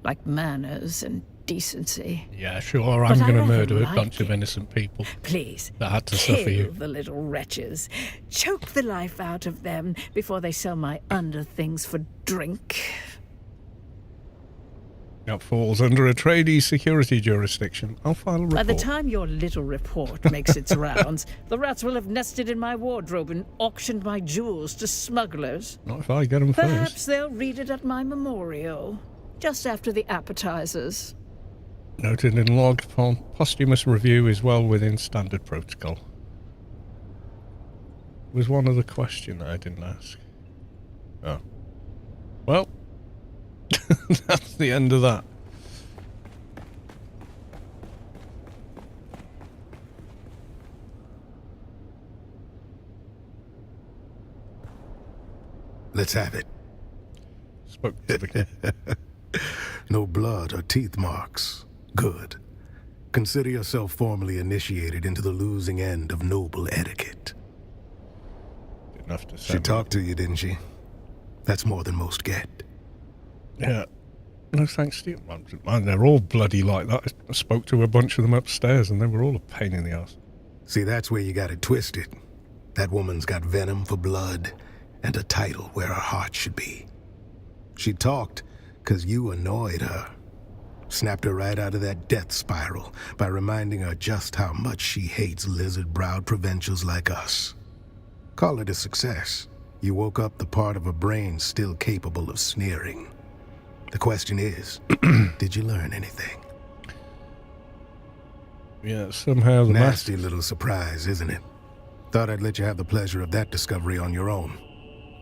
Like manners and decency. Yeah, sure, I'm But I going to rather murder a like bunch of it. innocent people Please, that had to suffer kill you. the little wretches. Choke the life out of them before they sell my underthings for drink. That falls under a tradie security jurisdiction. I'll file a report. By the time your little report makes its rounds, the rats will have nested in my wardrobe and auctioned my jewels to smugglers. Not if I get them Perhaps first. they'll read it at my memorial, just after the appetizers. Noted in log, posthumous review is well within standard protocol. Was one other question that I didn't ask. Oh. Well, that's the end of that. Let's have it. spoke to the... No blood or teeth marks. Good. Consider yourself formally initiated into the losing end of noble etiquette. Didn't have to say She talked to you, didn't she? That's more than most get. Yeah. No thanks to you. Man, they're all bloody like that. I spoke to a bunch of them upstairs and they were all a pain in the ass. See, that's where you got it twisted. That woman's got venom for blood and a title where her heart should be. She talked because you annoyed her. Snapped her right out of that death spiral by reminding her just how much she hates lizard-browed provincials like us. Call it a success. You woke up the part of her brain still capable of sneering. The question is, did you learn anything? Yeah, somehow the Nasty little surprise, isn't it? Thought I'd let you have the pleasure of that discovery on your own.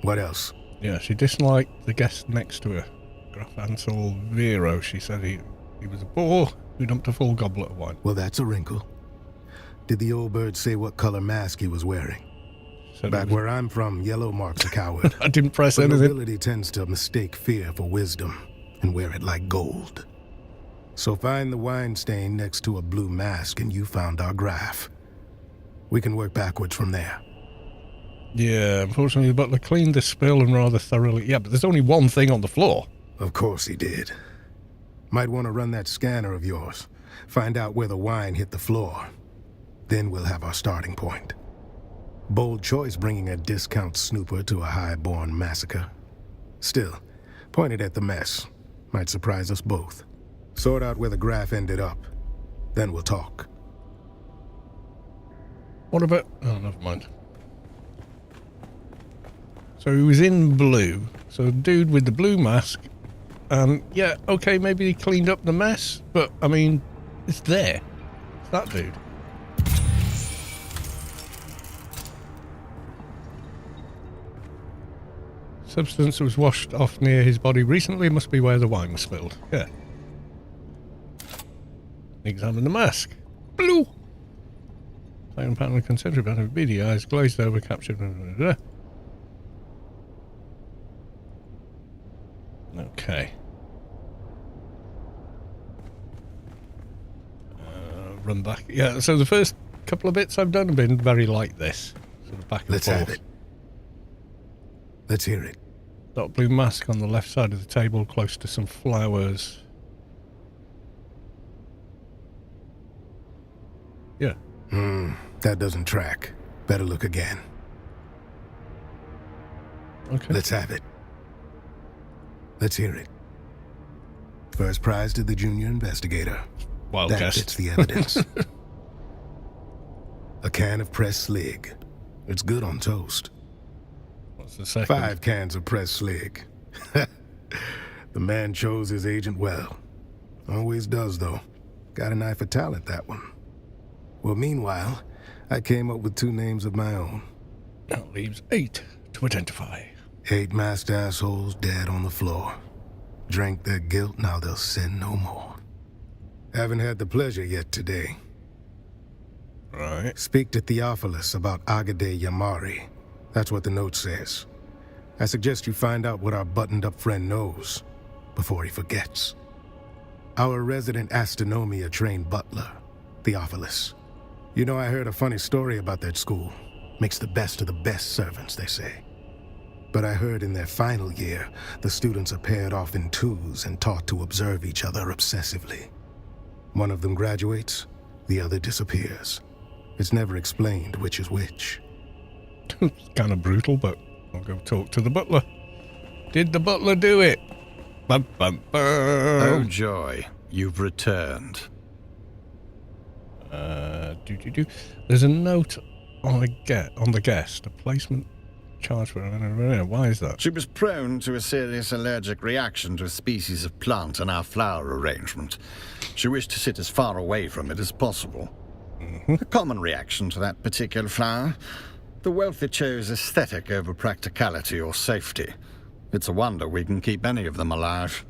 What else? Yeah, she disliked the guest next to her. Graf Ansel Vero. She said he was a bore who dumped a full goblet of wine. Well, that's a wrinkle. Did the old bird say what color mask he was wearing? Back where I'm from, yellow marks a coward. I didn't press but anything. Nobility tends to mistake fear for wisdom and wear it like gold. So find the wine stain next to a blue mask and you found our graph. We can work backwards from there. Yeah, unfortunately the butler cleaned the spill and rather thoroughly. Yeah, but there's only one thing on the floor. Of course he did. Might want to run that scanner of yours. Find out where the wine hit the floor. Then we'll have our starting point. Bold choice bringing a discount snooper to a high-born massacre. Still, pointed at the mess. Might surprise us both. Sort out where the graph ended up. Then we'll talk. What about... Oh, never mind. So he was in blue. So the dude with the blue mask. And yeah, okay, maybe he cleaned up the mess. But, I mean, it's there. It's that dude. Substance was washed off near his body recently. Must be where the wine was spilled. Yeah. Examine the mask. Blue. Second pattern of concentric pattern of beady eyes, glazed over, captured. Okay. Run back. Yeah, so the first couple of bits I've done have been very like this. Sort of back and Let's forth. have it. Let's hear it. Dark blue mask on the left side of the table, close to some flowers. Yeah. That doesn't track. Better look again. Okay. Let's have it. Let's hear it. First prize to the junior investigator. Wild That guess. fits the evidence. A can of pressed slig. It's good on toast. What's the second? 5 cans of pressed slig. The man chose his agent well. Always does, though. Got an eye for talent, that one. Well, meanwhile, I came up with 2 names of my own. That leaves 8 to identify. 8 masked assholes dead on the floor. Drank their guilt, now they'll sin no more. Haven't had the pleasure yet today. Right. Speak to Theophilus about Agade Yamari. That's what the note says. I suggest you find out what our buttoned-up friend knows before he forgets. Our resident astronomia-trained butler, Theophilus. You know, I heard a funny story about that school. Makes the best of the best servants, they say. But I heard in their final year, the students are paired off in twos and taught to observe each other obsessively. One of them graduates, the other disappears. It's never explained which is which. Kind of brutal, but I'll go talk to the butler. Did the butler do it? Bum, bum, bum. Oh, joy. You've returned. There's a note on the guest. A placement charge for... Why is that? She was prone to a serious allergic reaction to a species of plant in our flower arrangement. She wished to sit as far away from it as possible. A common reaction to that particular flower. The wealthy chose aesthetic over practicality or safety. It's a wonder we can keep any of them alive.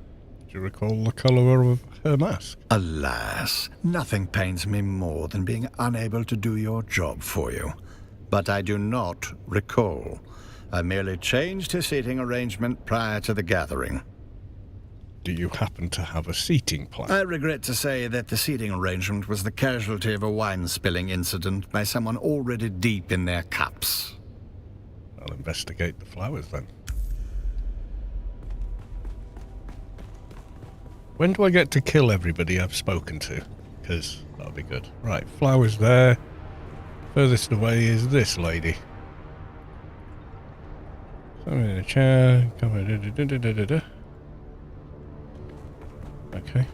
Do you recall the colour of her mask? Alas, nothing pains me more than being unable to do your job for you. But I do not recall. I merely changed her seating arrangement prior to the gathering. do you happen to have a seating plan? I regret to say that the seating arrangement was the casualty of a wine spilling incident by someone already deep in their cups. I'll investigate the flowers then. When do I get to kill everybody I've spoken to? Because that'll be good. Right, flowers there. Furthest away is this lady. So I'm in a chair. Come on. Okay.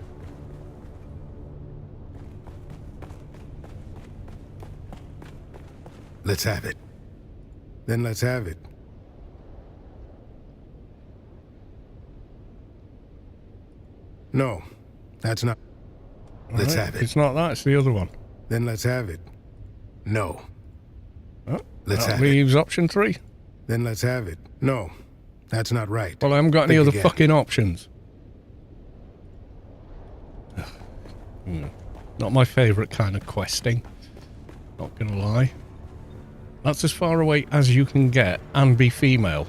Let's have it. Then let's have it. No, that's not. Let's have it. It's not that, it's the other one. Then let's have it. No. Oh, Let's that have it. leaves option 3. Then let's have it. No, that's not right. Well, I haven't got any Think other again. fucking options. Not my favourite kind of questing. Not gonna lie. That's as far away as you can get and be female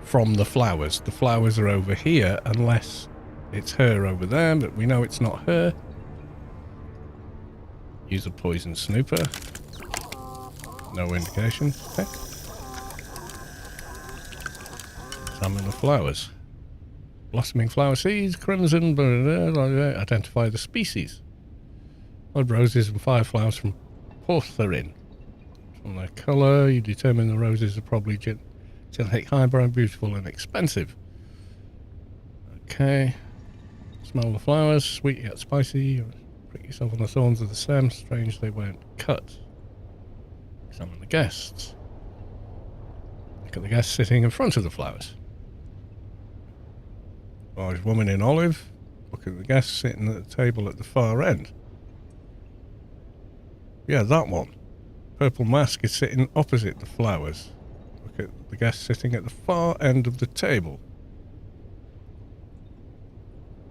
from the flowers. The flowers are over here unless it's her over there, but we know it's not her. Use a poison snooper. No indication. Okay. Examine the flowers. Blossoming flower seeds, crimson, blah, blah, blah, blah. Identify the species. Blood roses and fireflowers from porphyrin. From their colour, you determine the roses are probably genetic hybrid, beautiful and expensive. Okay. Smell the flowers, sweet yet spicy. Prick yourself on the thorns of the stem. Strange they weren't cut. Examine the guests. Look at the guests sitting in front of the flowers. Large woman in olive. Look at the guests sitting at the table at the far end. Yeah, that one. Purple mask is sitting opposite the flowers. Look at the guest sitting at the far end of the table.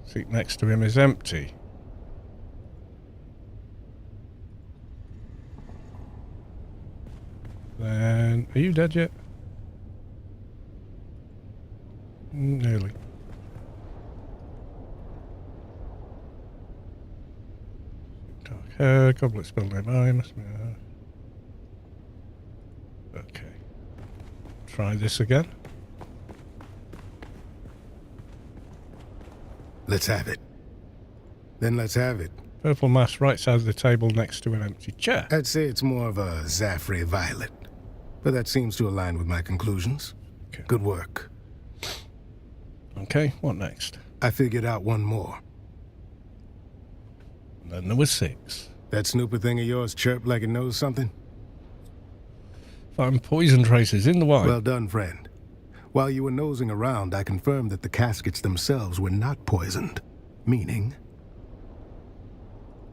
Seat next to him is empty. Then, are you dead yet? Nearly. Dark hair, goblet spilled nearby. Must be. Okay. Try this again. Let's have it. Then let's have it. Purple mass right side of the table next to an empty chair. I'd say it's more of a Zaffrey violet. But that seems to align with my conclusions. Okay. Good work. Okay, what next? I figured out one more. And then there was 6. That snooper thing of yours chirped like it knows something? Found poison traces in the wine. Well done, friend. While you were nosing around, I confirmed that the caskets themselves were not poisoned. Meaning...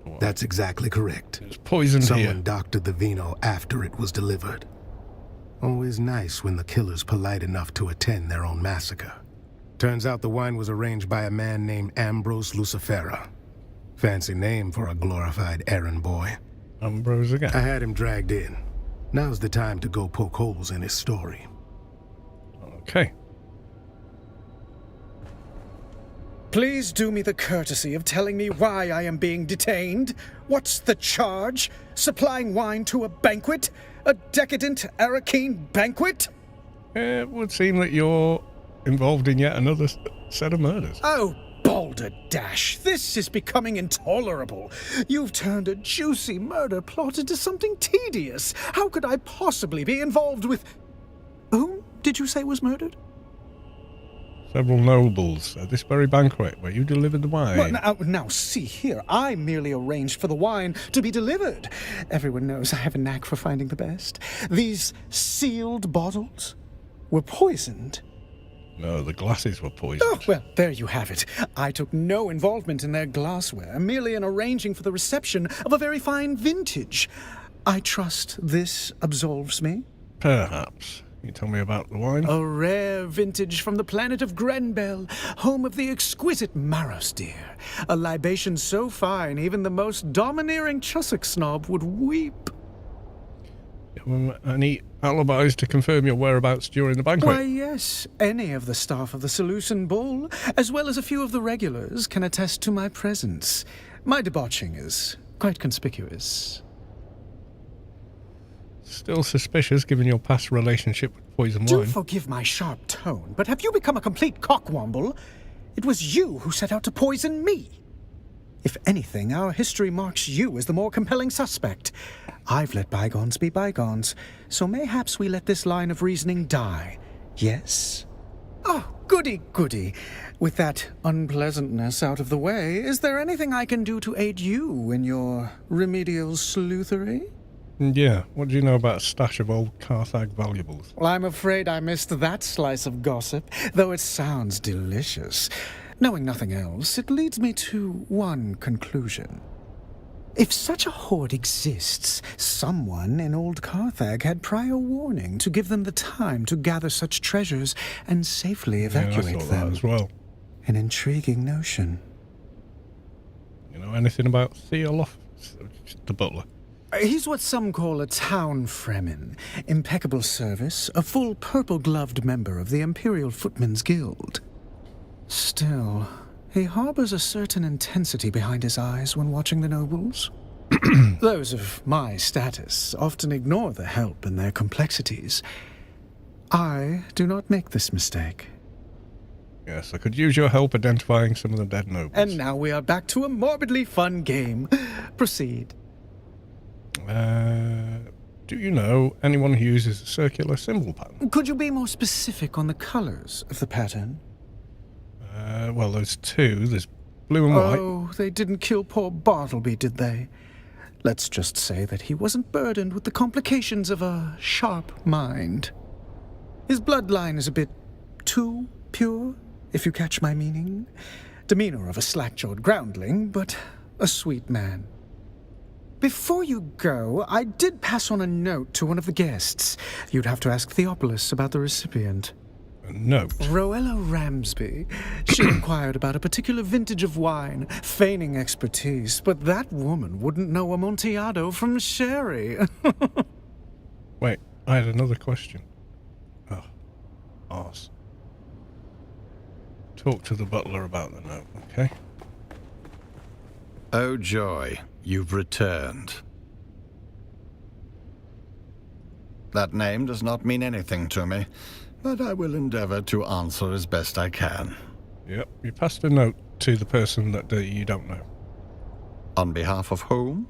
What? That's exactly correct. It was poisoned Someone here. doctored the vino after it was delivered. Always nice when the killer's polite enough to attend their own massacre. Turns out the wine was arranged by a man named Ambrose Lucifera. Fancy name for a glorified errand boy. Ambrose again. I had him dragged in. Now's the time to go poke holes in his story. Okay. Please do me the courtesy of telling me why I am being detained. What's the charge? Supplying wine to a banquet? A decadent Arakeen banquet? It would seem that you're involved in yet another set of murders. Oh, balderdash, this is becoming intolerable. You've turned a juicy murder plot into something tedious. How could I possibly be involved with... Whom did you say was murdered? Several nobles at this very banquet where you delivered the wine. Well, now, see here. I merely arranged for the wine to be delivered. Everyone knows I have a knack for finding the best. These sealed bottles were poisoned. No, the glasses were poisoned. Oh, well, there you have it. I took no involvement in their glassware, merely in arranging for the reception of a very fine vintage. I trust this absolves me. Perhaps. You tell me about the wine? A rare vintage from the planet of Grenbel, home of the exquisite Maros deer. A libation so fine, even the most domineering Chussock snob would weep. Any alibis to confirm your whereabouts during the banquet? Why, yes. Any of the staff of the Seleucid Ball, as well as a few of the regulars, can attest to my presence. My debauching is quite conspicuous. Still suspicious, given your past relationship with poison Do wine. forgive my sharp tone, but have you become a complete cockwomble? It was you who set out to poison me. If anything, our history marks you as the more compelling suspect. I've let bygones be bygones, so mayhaps we let this line of reasoning die. Yes? Oh, goody, goody. With that unpleasantness out of the way, is there anything I can do to aid you in your remedial sleuthery? Yeah, what do you know about a stash of old Carthag valuables? Well, I'm afraid I missed that slice of gossip, though it sounds delicious. Knowing nothing else, it leads me to one conclusion. If such a hoard exists, someone in old Carthag had prior warning to give them the time to gather such treasures and safely evacuate I thought them. that as well. An intriguing notion. You know anything about Theolof, the butler? He's what some call a town fremen. Impeccable service, a full purple-gloved member of the Imperial Footmen's Guild. Still, he harbors a certain intensity behind his eyes when watching the nobles. Those of my status often ignore the help in their complexities. I do not make this mistake. Yes, I could use your help identifying some of the dead nobles. And now we are back to a morbidly fun game. Proceed. Do you know anyone who uses a circular symbol pattern? Could you be more specific on the colors of the pattern? Well, there's two. There's blue and white. Oh, they didn't kill poor Bartleby, did they? Let's just say that he wasn't burdened with the complications of a sharp mind. His bloodline is a bit too pure, if you catch my meaning. Demeanor of a slack-jawed groundling, but a sweet man. Before you go, I did pass on a note to one of the guests. You'd have to ask Theopolis about the recipient. A note? Roella Ramsby. She inquired about a particular vintage of wine, feigning expertise, but that woman wouldn't know Amontillado from sherry. Wait, I had another question. Oh, arse. Talk to the butler about the note, okay? Oh, joy. You've returned. That name does not mean anything to me, but I will endeavor to answer as best I can. Yep, you passed a note to the person that you don't know. On behalf of whom?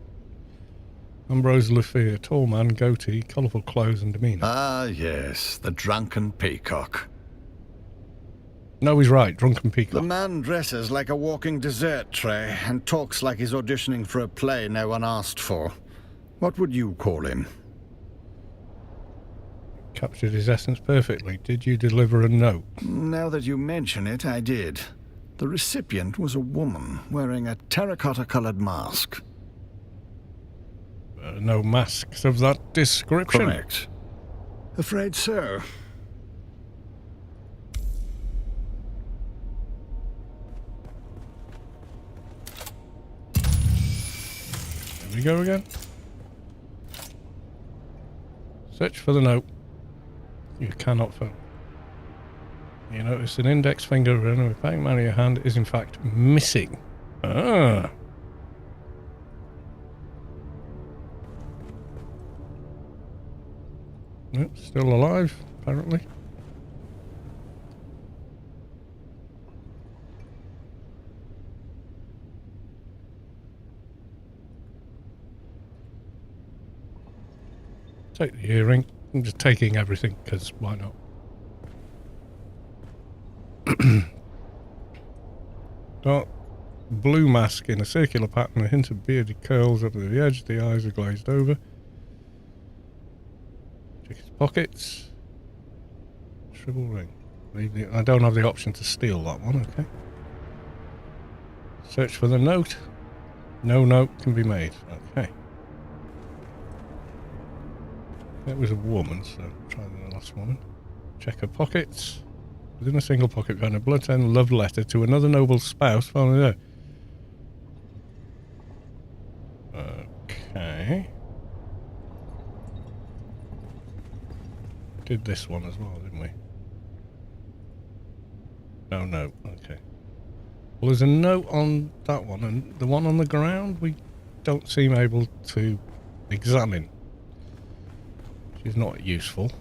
Ambrose Lufia, tall man, goatee, colourful clothes and demeanour. Ah, yes, the drunken peacock. No, he's right, drunken peacock. The man dresses like a walking dessert tray and talks like he's auditioning for a play no one asked for. What would you call him? Captured his essence perfectly. Did you deliver a note? Now that you mention it, I did. The recipient was a woman wearing a terracotta-colored mask. No masks of that description. Correct. Afraid so. Here we go again. Search for the note. You cannot find. You notice an index finger and a bang man of your hand is in fact missing. Ah. Yep, still alive, apparently. Take the earring. I'm just taking everything, because why not? Dark blue mask in a circular pattern, a hint of bearded curls over the edge, the eyes are glazed over. Check his pockets. Shrivel ring. I don't have the option to steal that one, okay. Search for the note. No note can be made, okay. It was a woman, so try the last woman. Check her pockets. Within a single pocket found a blood-stained love letter to another noble's spouse found there. Okay. did this one as well, didn't we? No, no. Okay. Well, there's a note on that one, and the one on the ground we don't seem able to examine. Which is not useful.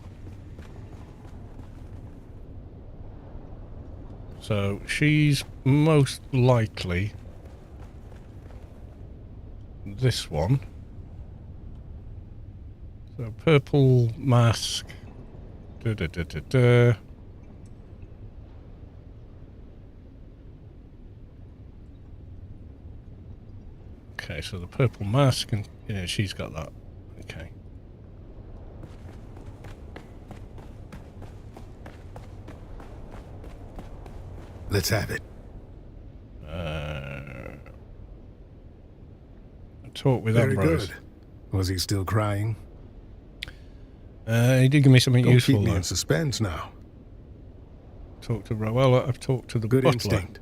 So she's most likely this one. So purple mask. Da, da, da, da, da. Okay, so the purple mask, and yeah, she's got that. Okay. Let's have it. Talk with Very Ambrose. good. Was he still crying? He did give me something Don't useful. keep me though. in suspense now. Talked to Rowella. I've talked to the Good butler. instinct.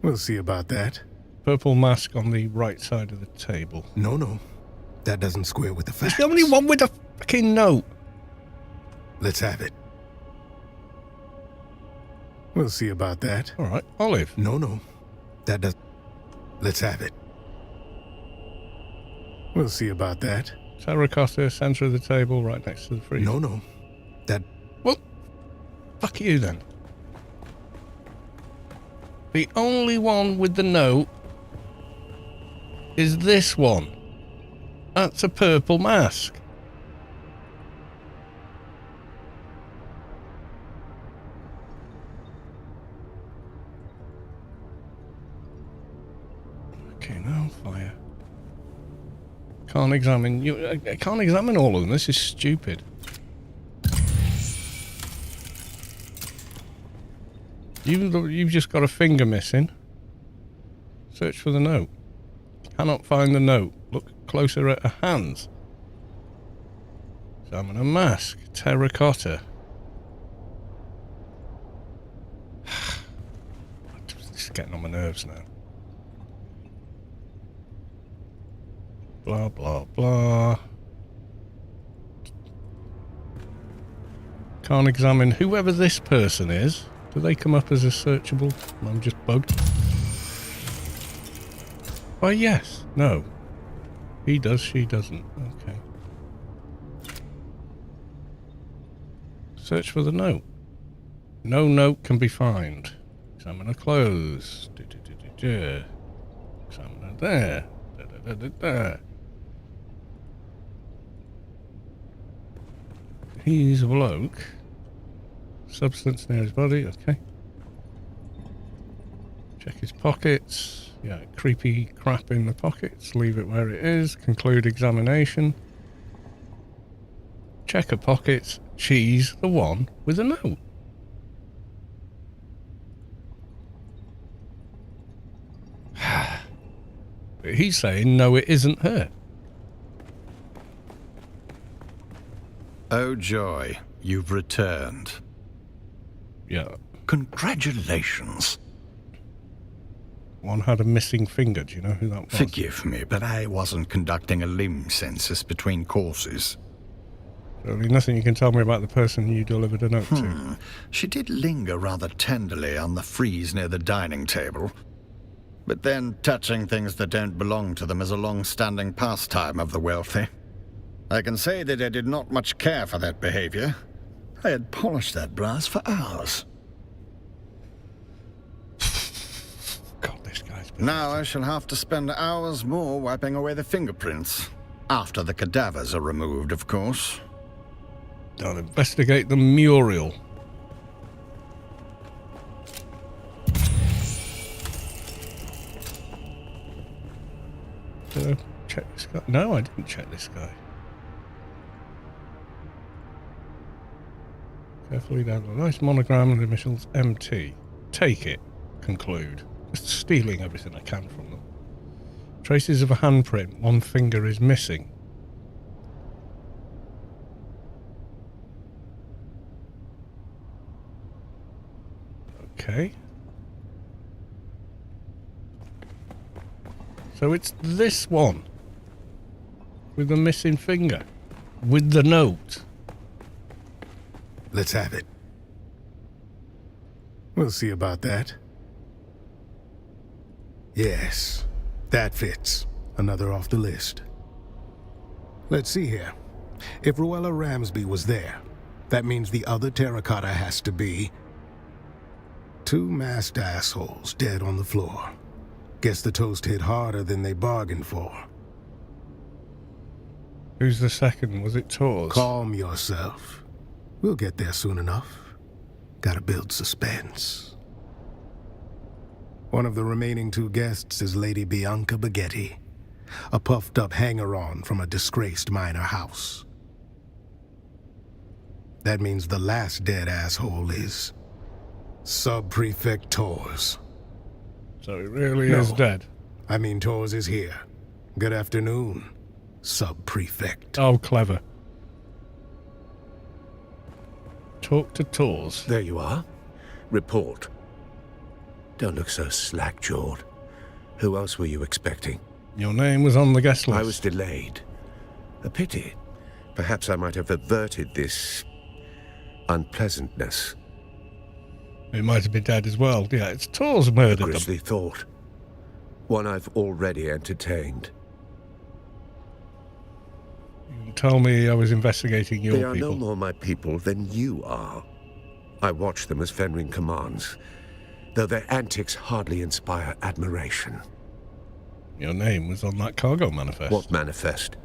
We'll see about that. Purple mask on the right side of the table. No. That doesn't square with the facts. It's the only one with a fucking note. Let's have it. We'll see about that. All right, Olive. No. That does. Let's have it. We'll see about that. Terracotta, center of the table, right next to the freezer. No. That. Well, fuck you then. The only one with the note is this one. That's a purple mask. Okay, now fire. Can't examine you. I can't examine all of them. This is stupid. You've just got a finger missing. Search for the note. Cannot find the note. Look closer at her hands. Examine a mask. Terracotta. This is getting on my nerves now. Blah, blah, blah. Can't examine whoever this person is. Do they come up as a searchable? I'm just bugged. Why, yes. No. He does, she doesn't. Okay. Search for the note. No note can be found. Examiner closed. Examiner there. There. He's a bloke. Substance near his body, okay. Check his pockets. Yeah, creepy crap in the pockets. Leave it where it is. Conclude examination. Check her pockets. She's the one with a note. But he's saying no, it isn't her. Oh joy, you've returned. Yeah. Congratulations. One had a missing finger. Do you know who that was? Forgive me, but I wasn't conducting a limb census between courses. Certainly nothing you can tell me about the person you delivered a note to. She did linger rather tenderly on the frieze near the dining table. But then touching things that don't belong to them is a long-standing pastime of the wealthy. I can say that I did not much care for that behavior. I had polished that brass for hours. God, this guy's... Now I shall have to spend hours more wiping away the fingerprints. After the cadavers are removed, of course. I'll investigate the mural. Did I check this guy? No, I didn't check this guy. Carefully down the nice monogram and initials MT. Take it. Conclude. Just stealing everything I can from them. Traces of a handprint. One finger is missing. Okay. So it's this one. With the missing finger. With the note. Let's have it. We'll see about that. Yes, that fits. Another off the list. Let's see here. If Ruella Ramsby was there, that means the other terracotta has to be 2 masked assholes dead on the floor. Guess the toast hit harder than they bargained for. Who's the second? Was it Tors? Calm yourself. We'll get there soon enough. Gotta build suspense. One of the remaining 2 guests is Lady Bianca Baghetti, a puffed-up hanger-on from a disgraced minor house. That means the last dead asshole is Sub-Prefect Tors. So he really is dead. I mean, Tors is here. Good afternoon, Sub-Prefect. Oh, clever. Talk to Tors. There you are. Report. Don't look so slack-jawed. Who else were you expecting? Your name was on the guest list. I was delayed. A pity. Perhaps I might have averted this unpleasantness. He might have been dead as well. Yeah, it's Tors murdered them. Grisly thought. One I've already entertained. You tell me I was investigating your They people. are no more my people than you are. I watch them as Fenring commands, though their antics hardly inspire admiration. Your name was on that cargo manifest. What manifest?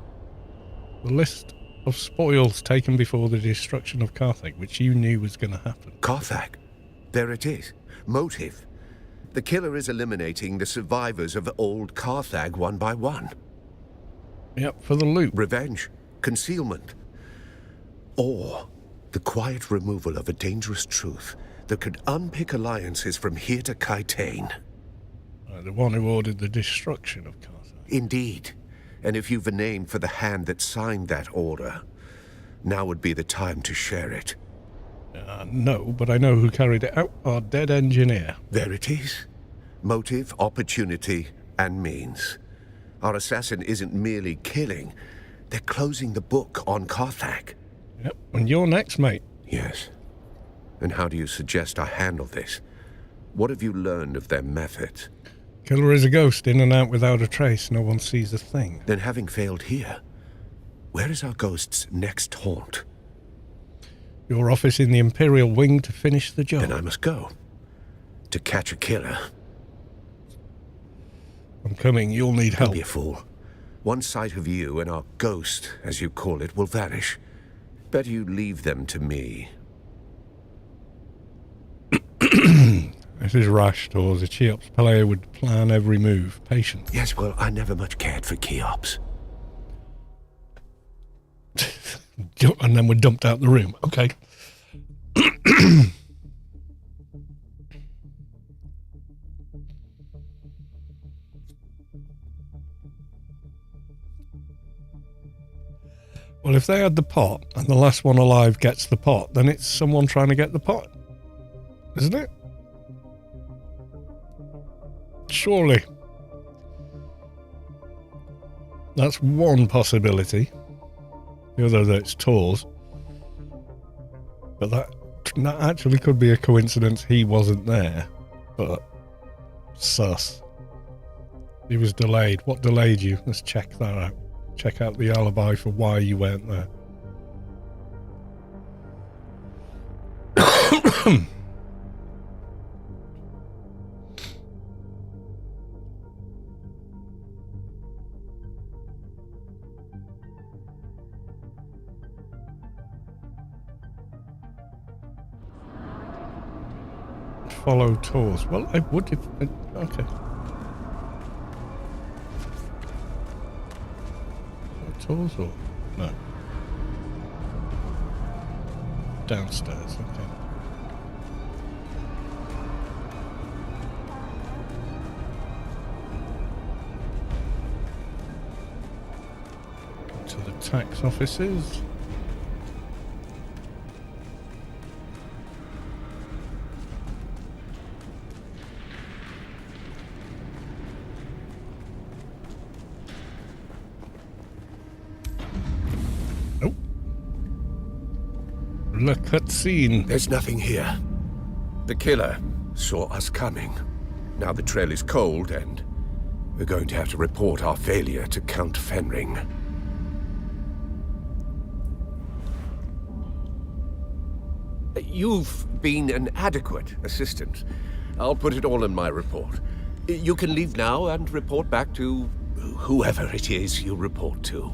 The list of spoils taken before the destruction of Carthage, which you knew was going to happen. Carthage. There it is. Motive. The killer is eliminating the survivors of old Carthage one by one. Yep, for the loot. Revenge. Concealment. Or the quiet removal of a dangerous truth that could unpick alliances from here to Kaitane. The one who ordered the destruction of Carthage. Indeed. And if you've a name for the hand that signed that order, now would be the time to share it. No, but I know who carried it out. Our dead engineer. There it is. Motive, opportunity, and means. Our assassin isn't merely killing. They're closing the book on Carthage. Yep, and you're next, mate. Yes. And how do you suggest I handle this? What have you learned of their methods? Killer is a ghost, in and out without a trace. No one sees a thing. Then having failed here, where is our ghost's next haunt? Your office in the Imperial Wing to finish the job. Then I must go. To catch a killer. I'm coming. You'll need Don't help. be a fool. One sight of you and our ghost, as you call it, will vanish. Better you leave them to me. This is rash, Tors. A Cheops player would plan every move. Patient. Yes, well, I never much cared for Cheops. And then we're dumped out the room. Okay. Well, if they had the pot and the last one alive gets the pot, then it's someone trying to get the pot. Isn't it? Surely. That's one possibility. The other that it's Tors. But that actually could be a coincidence he wasn't there. But sus. He was delayed. What delayed you? Let's check that out. Check out the alibi for why you weren't there. Follow Tors. Well, I would if... Okay. Tors or... No. Downstairs, okay. To the tax offices. Le cutscene. There's nothing here. The killer saw us coming. Now the trail is cold, and we're going to have to report our failure to Count Fenring. You've been an adequate assistant. I'll put it all in my report. You can leave now and report back to whoever it is you report to.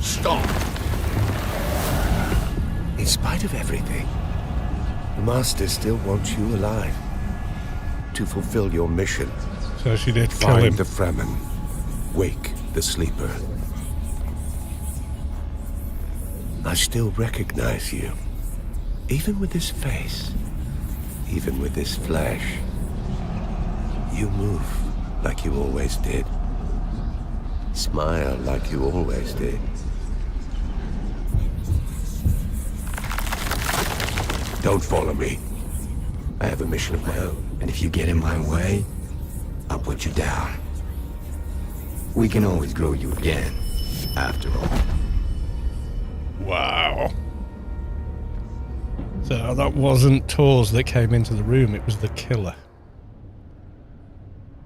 Stop! In spite of everything, the Master still wants you alive. To fulfill your mission. So she did kill him. Find the Fremen. Wake the sleeper. I still recognize you. Even with this face. Even with this flesh. You move like you always did. Smile like you always did. Don't follow me. I have a mission of my own. And if you get in my way, I'll put you down. We can always grow you again, after all. Wow. So that wasn't Tors that came into the room, it was the killer.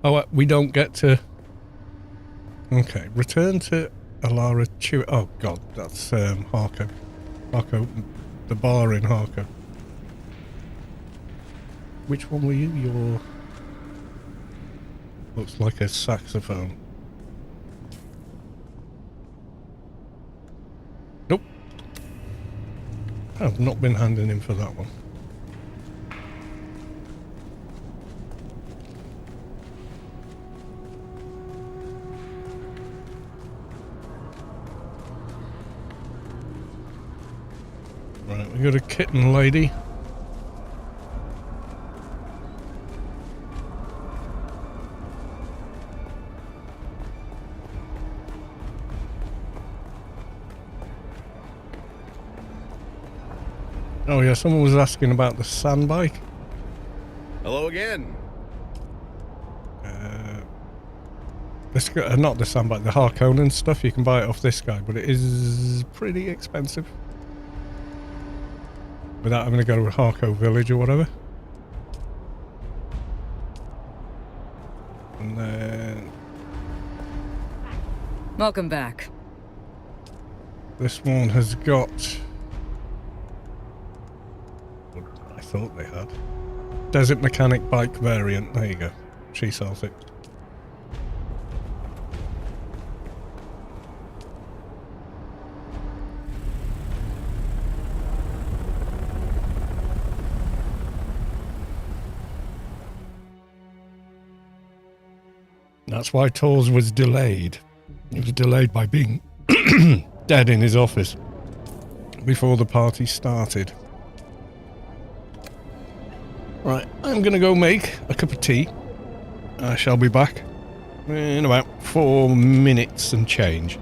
Oh, we don't get to... Okay, return to Alara Chew... Oh god, that's Harko. Harko, the bar in Harko. Which one were you? Your... Looks like a saxophone. Nope. I've not been handing in for that one. Right, we got a kitten lady. Oh yeah, someone was asking about the sand bike. Hello again. This guy, not the sand bike, the Harkonnen stuff. You can buy it off this guy, but it is pretty expensive. Without having to go to Harko village or whatever. And then... Welcome back. This one has got... what I thought they had. Desert Mechanic bike variant. There you go. She sells it. That's why Tors was delayed. He was delayed by being dead in his office before the party started. Right, I'm gonna go make a cup of tea. I shall be back in about 4 minutes and change.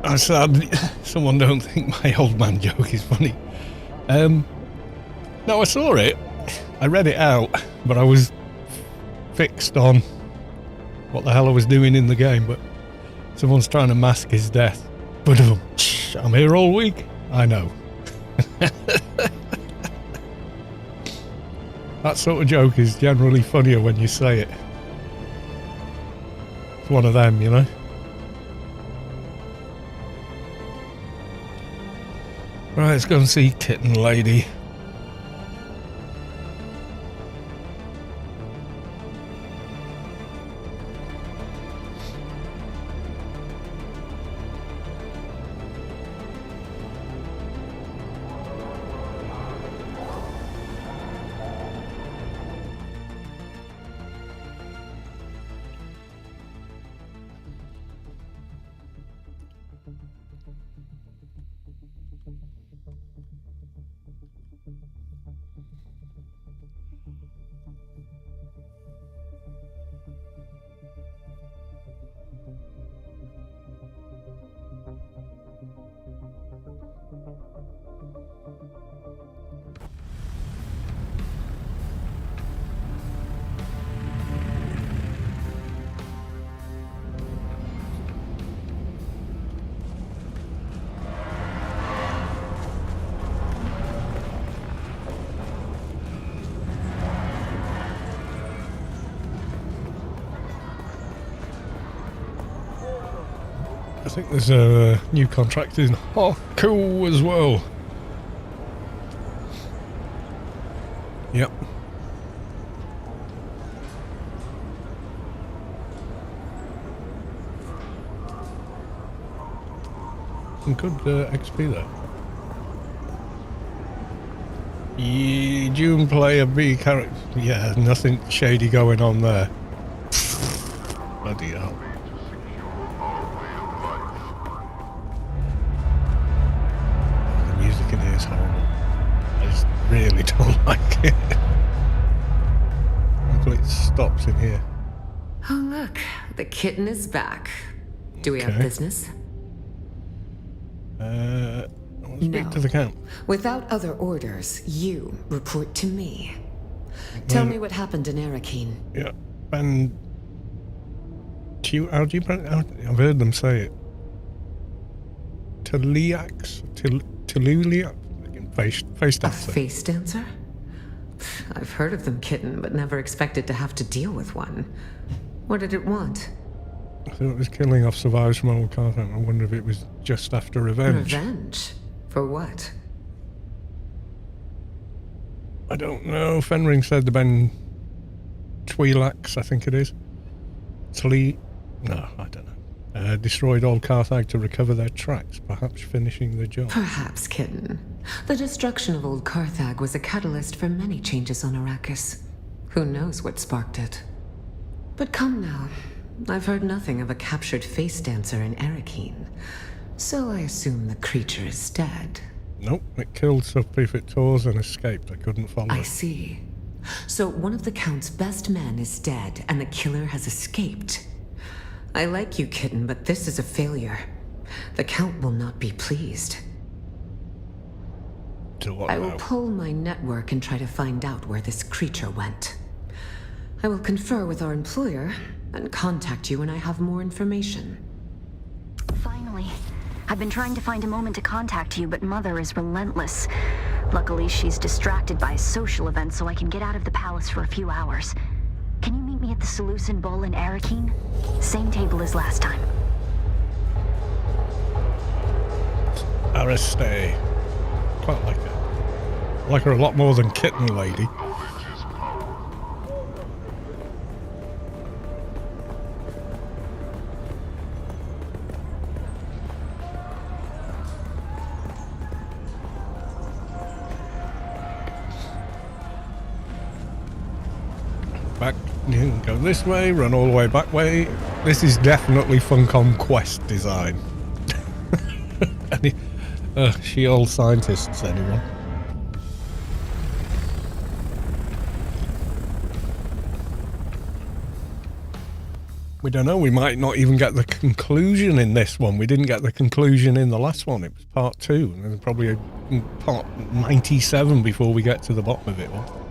I'm sad someone don't think my old man joke is funny. No, I saw it. I read it out, but I was fixed on what the hell I was doing in the game. But someone's trying to mask his death. But I'm here all week. I know. That sort of joke is generally funnier when you say it. It's one of them, you know. Right, let's go and see Kitten Lady. I think there's a new contract in Haku as well. Yep. Some good XP there. Dune player B character. Yeah, nothing shady going on there. Bloody hell. Is horrible. I just really don't like it. Until it stops in here. Oh look, the kitten is back. Do we have business? I'll speak to the count. Without other orders, you report to me. Tell me what happened in Arakeen. Yeah, and how do you pronounce it? I've heard them say it. Teluliax? Face dancer. A face dancer? I've heard of them, kitten, but never expected to have to deal with one. What did it want? I thought it was killing off survivors from old Carthage. I wonder if it was just after revenge. Revenge? For what? I don't know. Fenring said the Ben Twi'leks, I think it is. No, I don't know. Destroyed old Carthage to recover their tracks, perhaps finishing the job. Perhaps, kitten. The destruction of old Carthage was a catalyst for many changes on Arrakis. Who knows what sparked it? But come now. I've heard nothing of a captured face dancer in Arakeen, so I assume the creature is dead. Nope, it killed sub-prefect Tors and escaped. I couldn't follow. I see. So one of the Count's best men is dead, and the killer has escaped. I like you, kitten, but this is a failure. The Count will not be pleased. I will pull my network and try to find out where this creature went. I will confer with our employer and contact you when I have more information. Finally. I've been trying to find a moment to contact you, but Mother is relentless. Luckily, she's distracted by a social event, so I can get out of the palace for a few hours. Can you meet me at the Seleucid Bowl in Arakeen? Same table as last time. Ariste. Quite like her. I like her a lot more than Kitten Lady. Back, you can go this way, run all the way back way. This is definitely Funcom Quest design. She old scientists, anyone? We don't know. We might not even get the conclusion in this one. We didn't get the conclusion in the last one. It was part 2. And there's probably a part 97 before we get to the bottom of it all.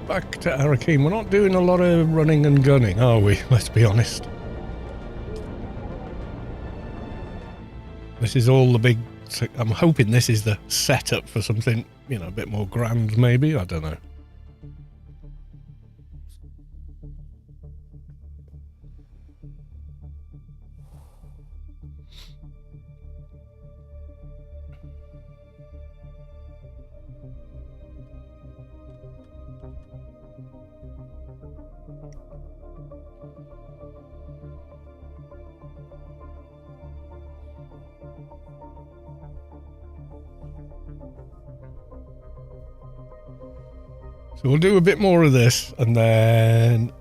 Back to Arakeen. We're not doing a lot of running and gunning, are we? Let's be honest. This is all the big... I'm hoping this is the setup for something, you know, a bit more grand, maybe. I don't know. So we'll do a bit more of this, and then...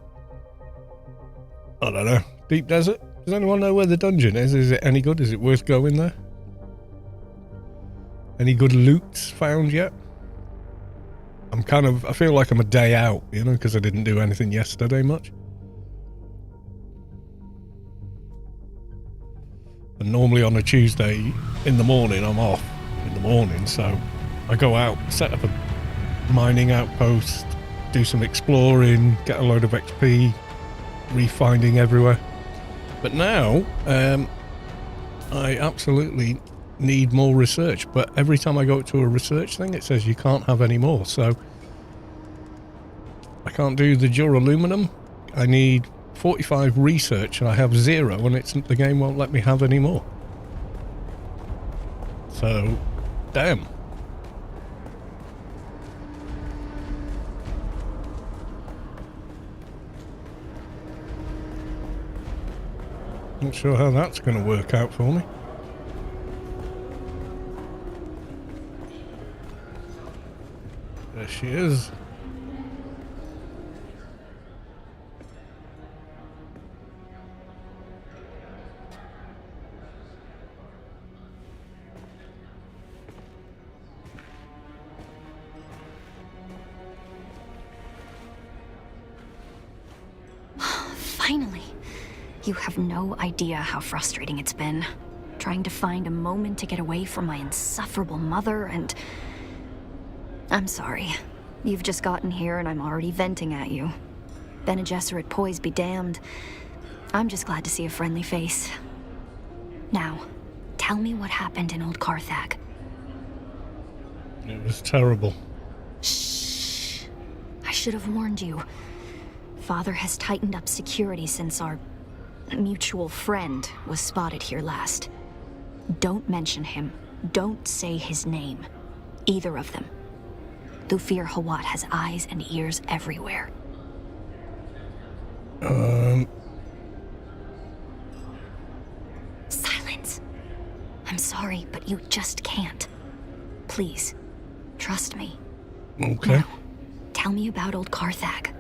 I don't know. Deep Desert? Does anyone know where the dungeon is? Is it any good? Is it worth going there? Any good loots found yet? I feel like I'm a day out, you know, because I didn't do anything yesterday much. And normally on a Tuesday in the morning, I'm off in the morning, so I go out, set up a mining outpost, do some exploring, get a load of XP, refinding everywhere. But now, I absolutely need more research, but every time I go to a research thing, it says you can't have any more, so I can't do the duraluminum. I need 45 research, and I have 0, and the game won't let me have any more. So, damn. Not sure how that's going to work out for me. There she is. Finally. You have no idea how frustrating it's been. Trying to find a moment to get away from my insufferable mother and... I'm sorry. You've just gotten here and I'm already venting at you. Bene Gesserit poise be damned. I'm just glad to see a friendly face. Now, tell me what happened in Old Carthag. It was terrible. Shh. I should have warned you. Father has tightened up security since our mutual friend was spotted here last. Don't mention him. Don't say his name. Either of them. Thufir Hawat has eyes and ears everywhere. Silence. I'm sorry, but you just can't. Please, trust me. Okay. Now, tell me about Old Carthag.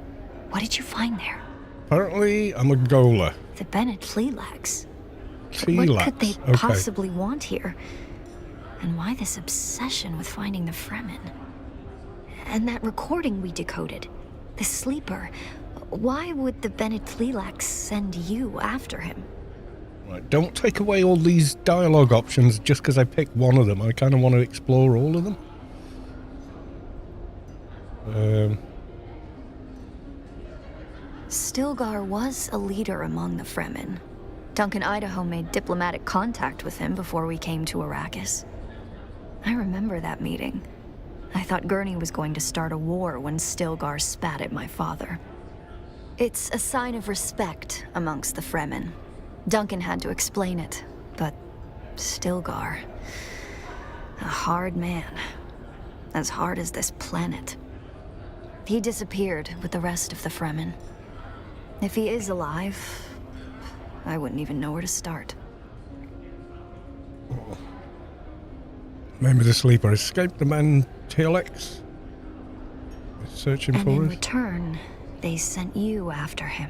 What did you find there? Apparently, I'm a Gola. The Bene Tleilax. Tleilax. What could they Okay. possibly want here? And why this obsession with finding the Fremen? And that recording we decoded. The sleeper. Why would the Bene Tleilax send you after him? Right, don't take away all these dialogue options just because I picked one of them. I kind of want to explore all of them. Stilgar was a leader among the Fremen. Duncan Idaho made diplomatic contact with him before we came to Arrakis. I remember that meeting. I thought Gurney was going to start a war when Stilgar spat at my father. It's a sign of respect amongst the Fremen. Duncan had to explain it, but Stilgar. A hard man. As hard as this planet. He disappeared with the rest of the Fremen. If he is alive, I wouldn't even know where to start. Maybe the sleeper escaped the man Telex. Searching And for in us. return, they sent you after him.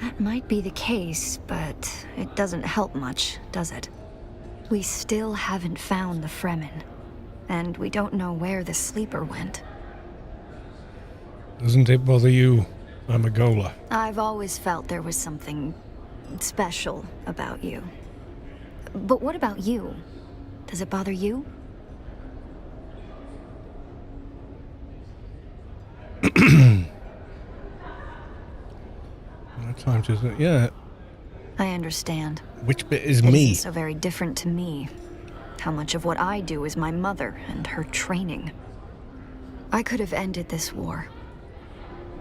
That might be the case, but it doesn't help much, does it? We still haven't found the Fremen, and we don't know where the sleeper went. Doesn't it bother you? I'm a Gola. I've always felt there was something special about you. But what about you? Does it bother you? No time to... Yeah. I understand. Which bit is It me? isn't so very different to me. How much of what I do is my mother and her training. I could have ended this war.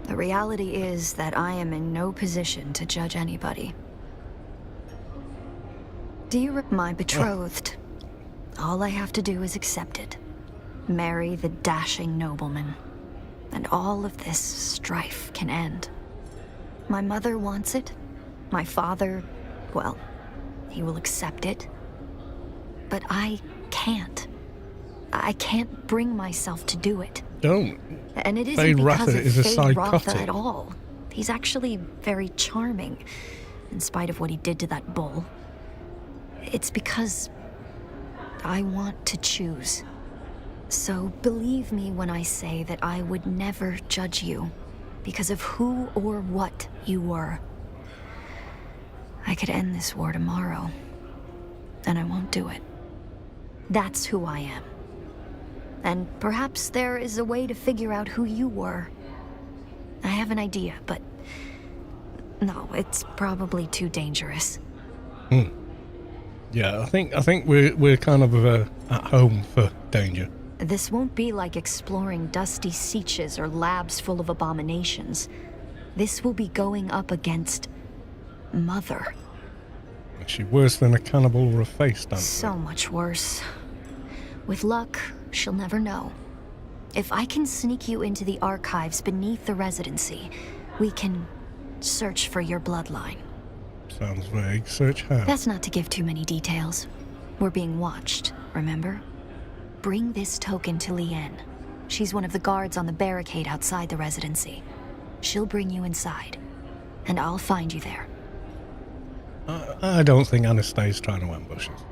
The reality is that I am in no position to judge anybody. Do you my betrothed? All I have to do is accept it. Marry the dashing nobleman. And all of this strife can end. My mother wants it. My father, well, he will accept it. But I can't. I can't bring myself to do it. Don't. And it isn't Fade because Ratha of is a Fade Ratha psychotic. at all. He's actually very charming, in spite of what he did to that bull. It's because I want to choose. So believe me when I say that I would never judge you because of who or what you were. I could end this war tomorrow, and I won't do it. That's who I am. And perhaps there is a way to figure out who you were. I have an idea, but no, it's probably too dangerous. Yeah, I think we're kind of at home for danger. This won't be like exploring dusty seaches or labs full of abominations. This will be going up against Mother. Is she worse than a cannibal or a face dancer? So much worse. With luck, she'll never know. If I can sneak you into the archives beneath the residency, we can search for your bloodline. Sounds vague. Search how? That's not to give too many details. We're being watched, remember? Bring this token to Lien. She's one of the guards on the barricade outside the residency. She'll bring you inside, and I'll find you there. I don't think Anastasia's trying to ambush us.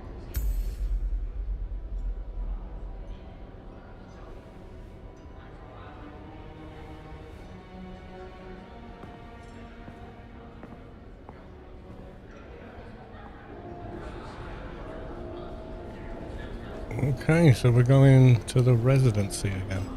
Okay, so we're going to the residency again.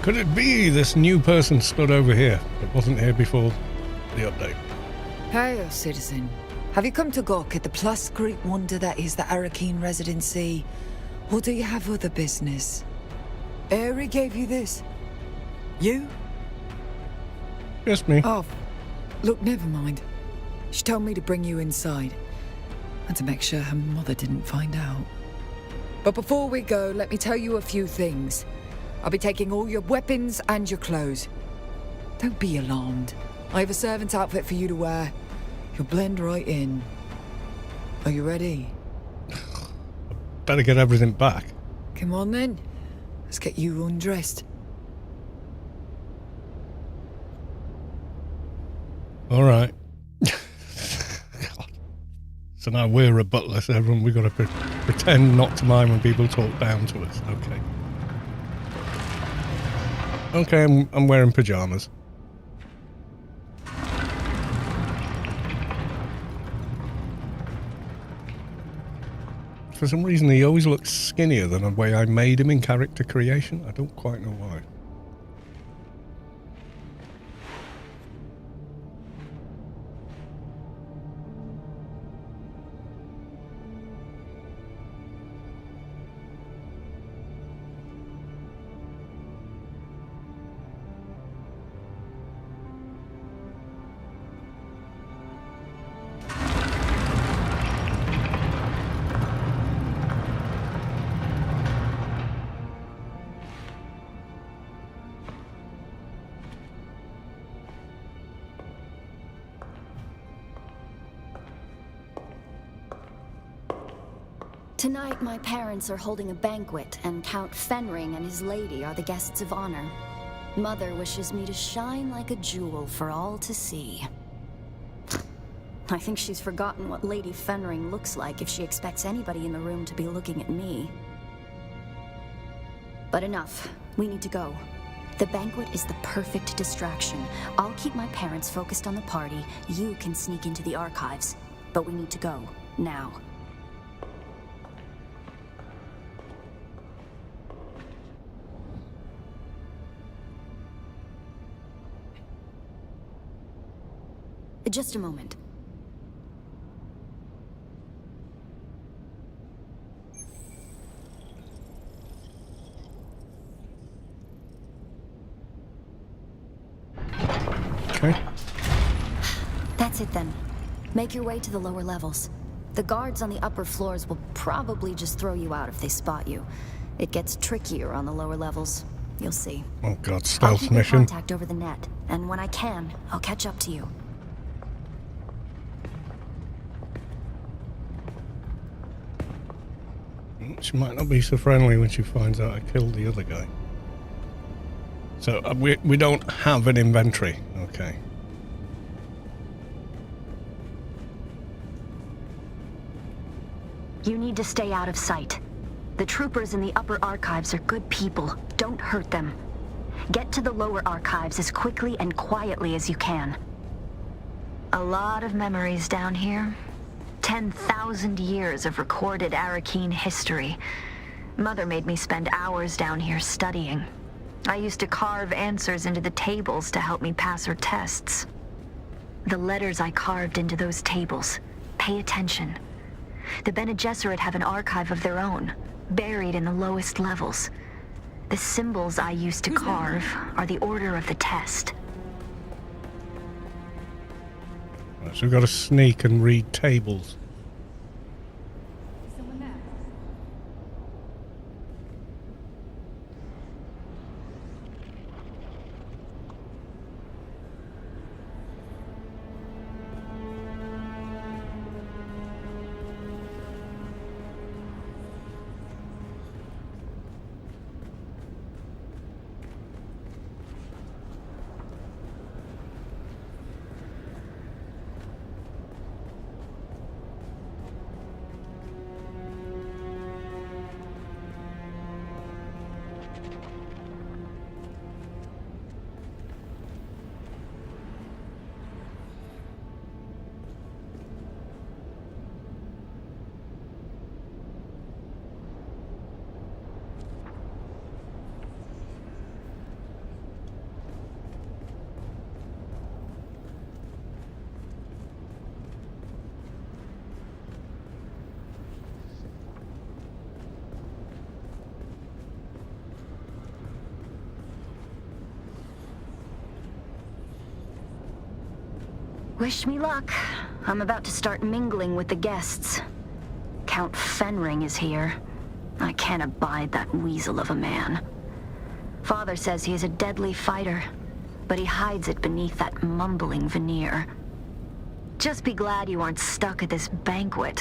Could it be this new person stood over here that wasn't here before the update? Hail, citizen. Have you come to gawk at the plus great wonder that is the Arakeen residency? Or do you have other business? Aerie gave you this? You? Just me. Oh, look, never mind. She told me to bring you inside. And to make sure her mother didn't find out. But before we go, let me tell you a few things. I'll be taking all your weapons and your clothes. Don't be alarmed. I have a servant's outfit for you to wear. You'll blend right in. Are you ready? Better get everything back. Come on then. Let's get you undressed. All right. So now we're a butler, so everyone, we've got to pretend not to mind when people talk down to us. Okay. Okay, I'm wearing pajamas. For some reason, he always looks skinnier than the way I made him in character creation. I don't quite know why. Tonight, my parents are holding a banquet, and Count Fenring and his lady are the guests of honor. Mother wishes me to shine like a jewel for all to see. I think she's forgotten what Lady Fenring looks like if she expects anybody in the room to be looking at me. But enough. We need to go. The banquet is the perfect distraction. I'll keep my parents focused on the party. You can sneak into the archives. But we need to go. Now. Just a moment. Okay. That's it then. Make your way to the lower levels. The guards on the upper floors will probably just throw you out if they spot you. It gets trickier on the lower levels. You'll see. Oh god, I'll stealth keep in mission. contact over the net, and when I can, I'll catch up to you. She might not be so friendly when she finds out I killed the other guy. So we don't have an inventory. Okay. You need to stay out of sight. The troopers in the upper archives are good people. Don't hurt them. Get to the lower archives as quickly and quietly as you can. A lot of memories down here. 10,000 years of recorded Arakeen history. Mother made me spend hours down here studying. I used to carve answers into the tables to help me pass her tests. The letters I carved into those tables. Pay attention. The Bene Gesserit have an archive of their own, buried in the lowest levels. The symbols I used to carve are the order of the test. Right, so we've got to sneak and read tables. Wish me luck. I'm about to start mingling with the guests. Count Fenring is here. I can't abide that weasel of a man. Father says he is a deadly fighter, but he hides it beneath that mumbling veneer. Just be glad you aren't stuck at this banquet.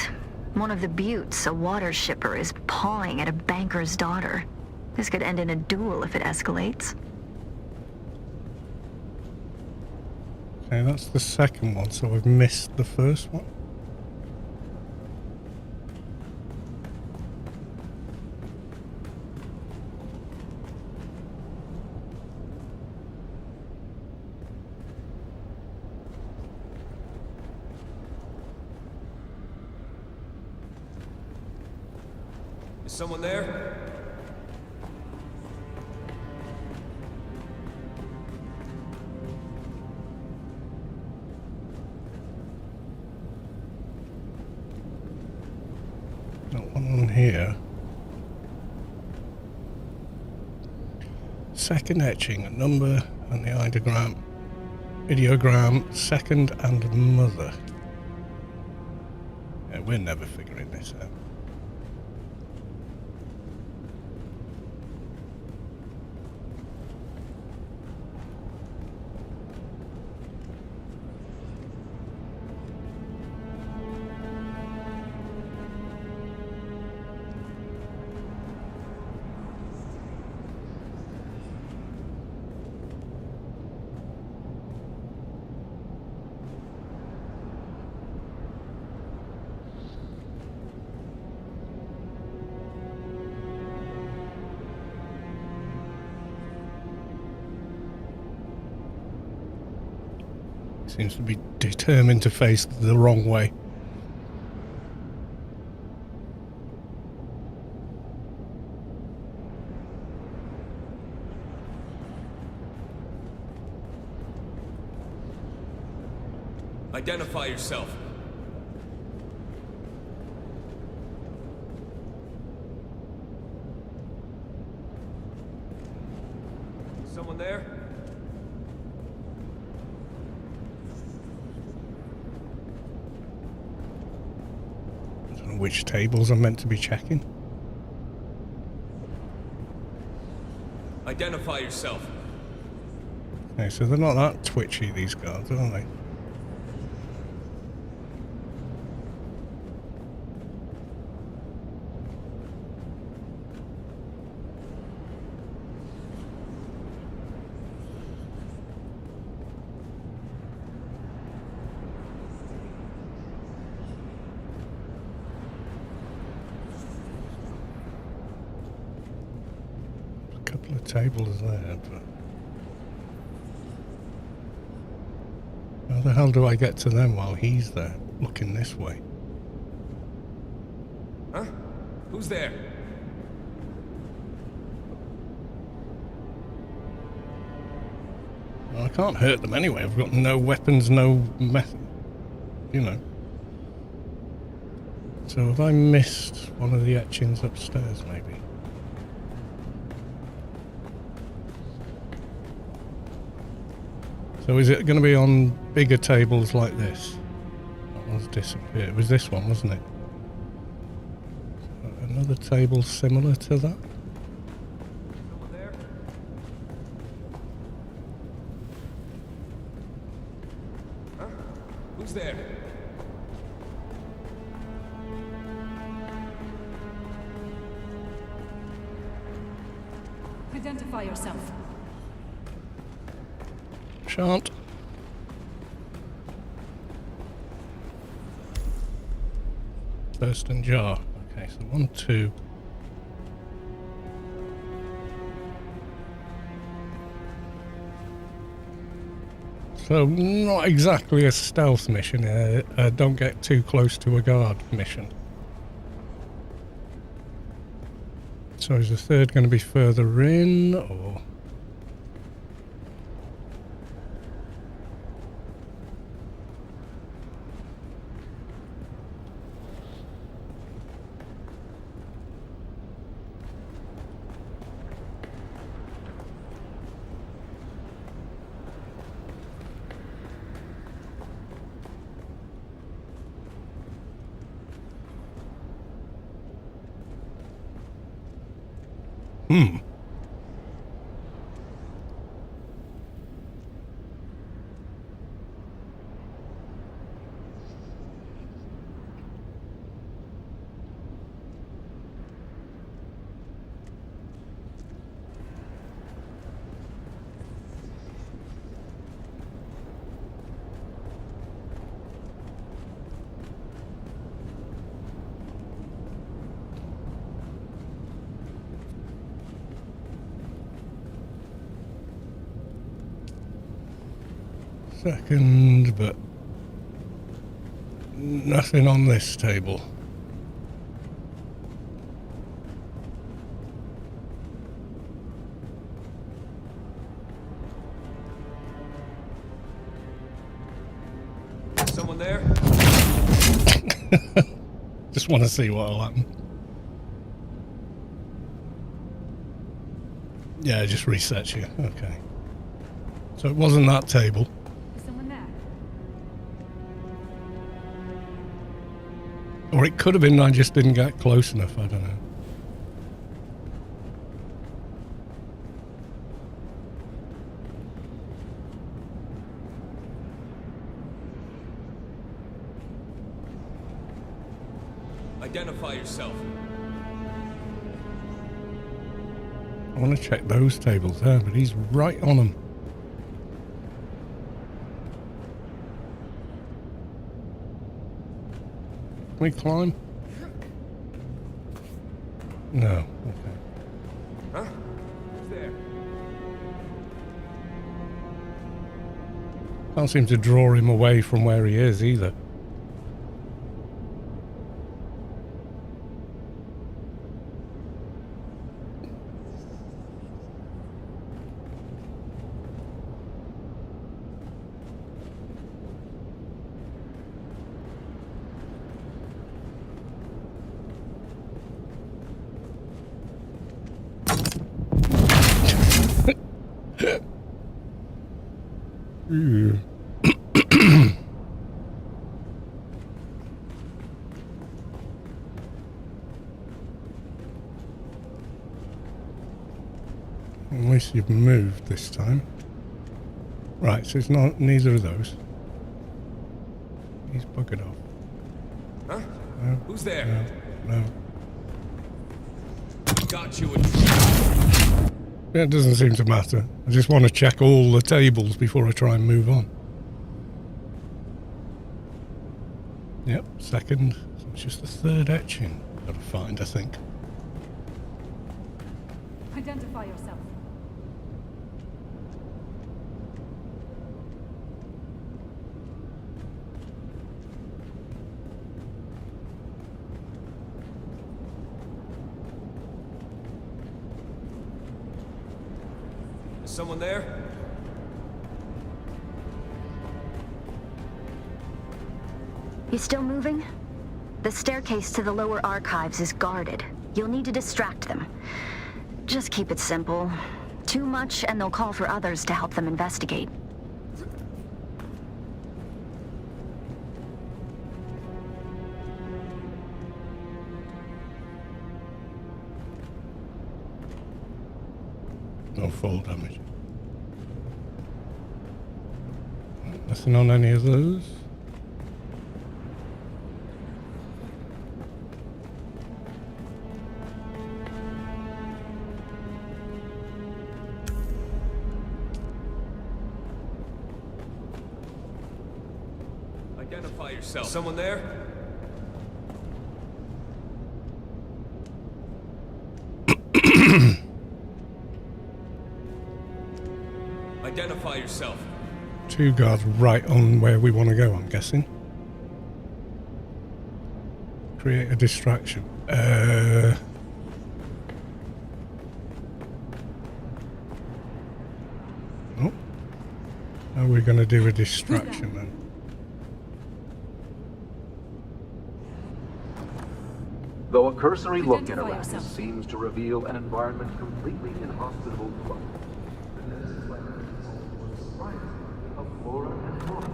One of the buttes, a water shipper, is pawing at a banker's daughter. This could end in a duel if it escalates. Okay, that's the second one, so we've missed the first one. Is someone there? Got one on here. Second etching, a number and the ideogram. Ideogram, second and mother. Yeah, we're never figuring this out. Seems to be determined to face the wrong way. Identify yourself. Someone there? I don't know which tables I'm meant to be checking. Identify yourself. Okay, so they're not that twitchy, these guards, are they? Tables there, but how the hell do I get to them while he's there, looking this way? Huh? Who's there? Well, I can't hurt them anyway. I've got no weapons, no method, you know. So have I missed one of the etchings upstairs, maybe? So is it going to be on bigger tables like this? That one's disappeared. It was this one, wasn't it? So another table similar to that? Someone there? Huh? Who's there? Identify yourself. Shan't. Burst and jar. Okay, so 1, 2. So not exactly a stealth mission. Don't get too close to a guard mission. So is the third going to be further in, or? Hmm. second, but nothing on this table. Someone there? Just want to see what'll happen. Yeah, it just resets you. Okay. So it wasn't that table. Is someone there? Or it could have been I just didn't get close enough, I don't know. Identify yourself. I want to check those tables there, but he's right on them. Can we climb? No. Okay. Huh? Who's there? Can't seem to draw him away from where he is either. At least you've moved this time. Right, so it's not neither of those. He's buggered off. Huh? No, Who's there? no. Got you. Yeah, it doesn't seem to matter. I just want to check all the tables before I try and move on. Yep, second. So it's just the third etching I've got to find, I think. Identify yourself. Is someone there? You still moving? The staircase to the lower archives is guarded. You'll need to distract them. Just keep it simple. Too much and they'll call for others to help them investigate. No fall damage. Nothing on any of those. Identify yourself. Someone there? Identify yourself. Two guards right on where we want to go, I'm guessing. Create a distraction. Oh. How are we going to do a distraction then? Though a cursory look at Arrakis seems to reveal an environment completely inhospitable to life, of flora and fauna.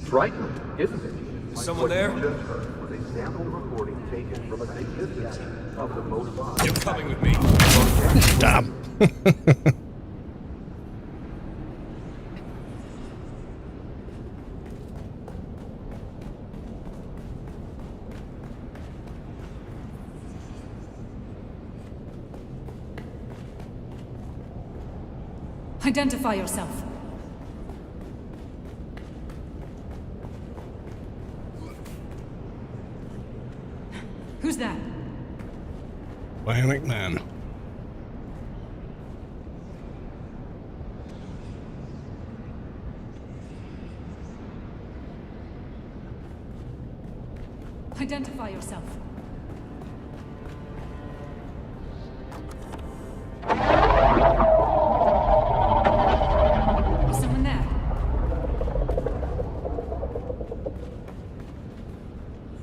Frightening, isn't it? Is someone there? What you just heard was a sample recording taken from a safe distance of the most. You're coming with me. Damn. Identify yourself. Who's Who's that? Bionic Man. Identify yourself. Is someone there?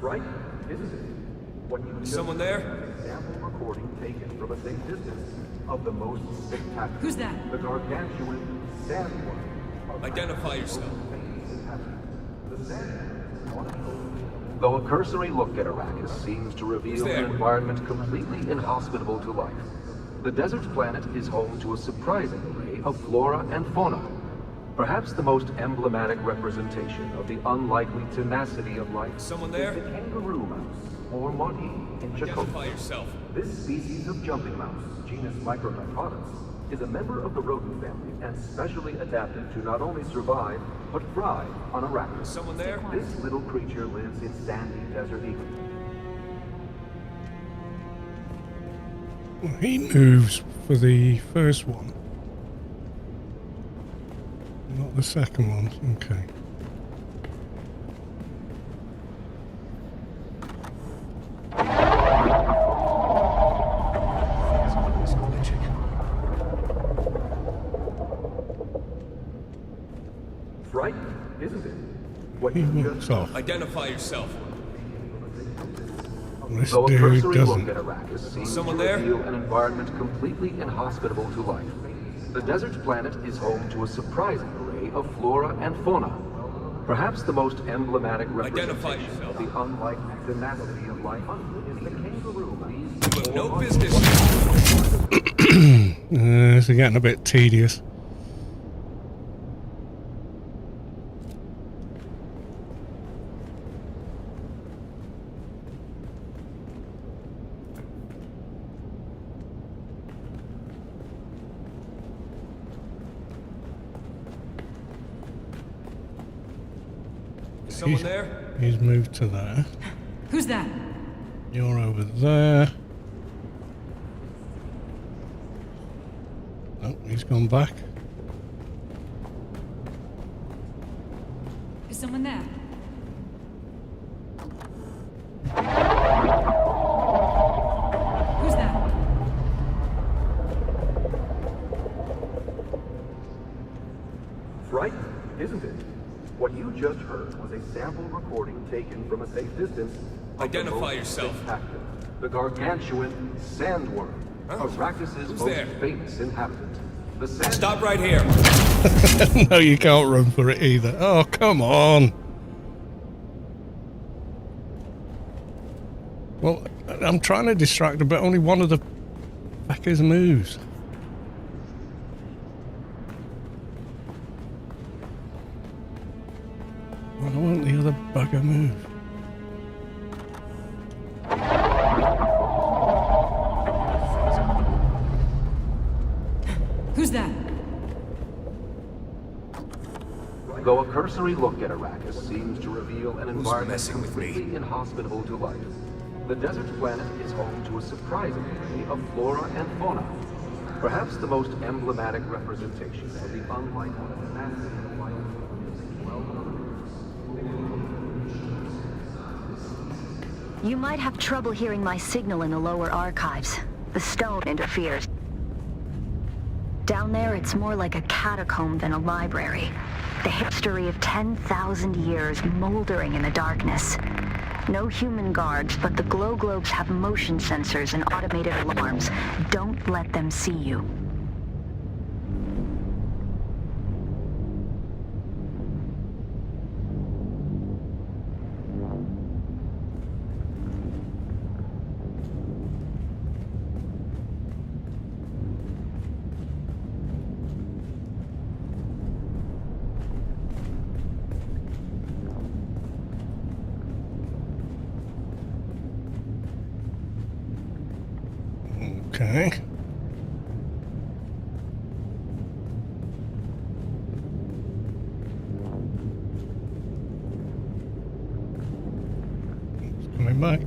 Right? Isn't it? What you Is someone there? Sample recording taken from a safe distance of the most spectacular. Who's that? The gargantuan sandworm. Identify yourself. Though a cursory look at Arrakis seems to reveal an environment completely inhospitable to life, the desert planet is home to a surprising array of flora and fauna. Perhaps the most emblematic representation of the unlikely tenacity of life Someone there? is the kangaroo mouse, or Monty in Identify Chakotay. yourself. This species of jumping mouse, genus Microdipodus, is a member of the rodent family and specially adapted to not only survive, but thrive on Arrakis. Someone there? This little creature lives in sandy desert ecosystem. Well, he moves for the first one. Not the second one. Okay. Frightened, isn't it? What He you moves just off. Identify yourself. This Though a dude cursory doesn't. look at Arrakis seems Someone to there? reveal an environment completely inhospitable to life. The desert planet is home to a surprising array of flora and fauna. Perhaps the most emblematic Identify representation yourself. of the unlikely tenacity of life is the kangaroo. You have no business. This is getting a bit tedious. Someone there? He's moved to there. Who's that? You're over there. Oh, he's gone back. Is someone there? Who's that? Frightened, isn't it? What you just heard was a sample recording taken from a safe distance. of Identify the most yourself. spectacular, the gargantuan sandworm, Arrakis' most there? famous inhabitant. The sand. Stop right here. No, you can't run for it either. Oh, come on. Well, I'm trying to distract him, but only one of the fuckers moves. Why won't the other bugger move? Who's that? Though a cursory look at Arrakis seems to reveal an environment messing with me? completely inhospitable to life, the desert planet is home to a surprising array of flora and fauna. Perhaps the most emblematic representation of the unlikely tenacity of life. You might have trouble hearing my signal in the lower archives. The stone interferes. Down there, it's more like a catacomb than a library. The history of 10,000 years moldering in the darkness. No human guards, but the glow globes have motion sensors and automated alarms. Don't let them see you. Okay. It's coming back.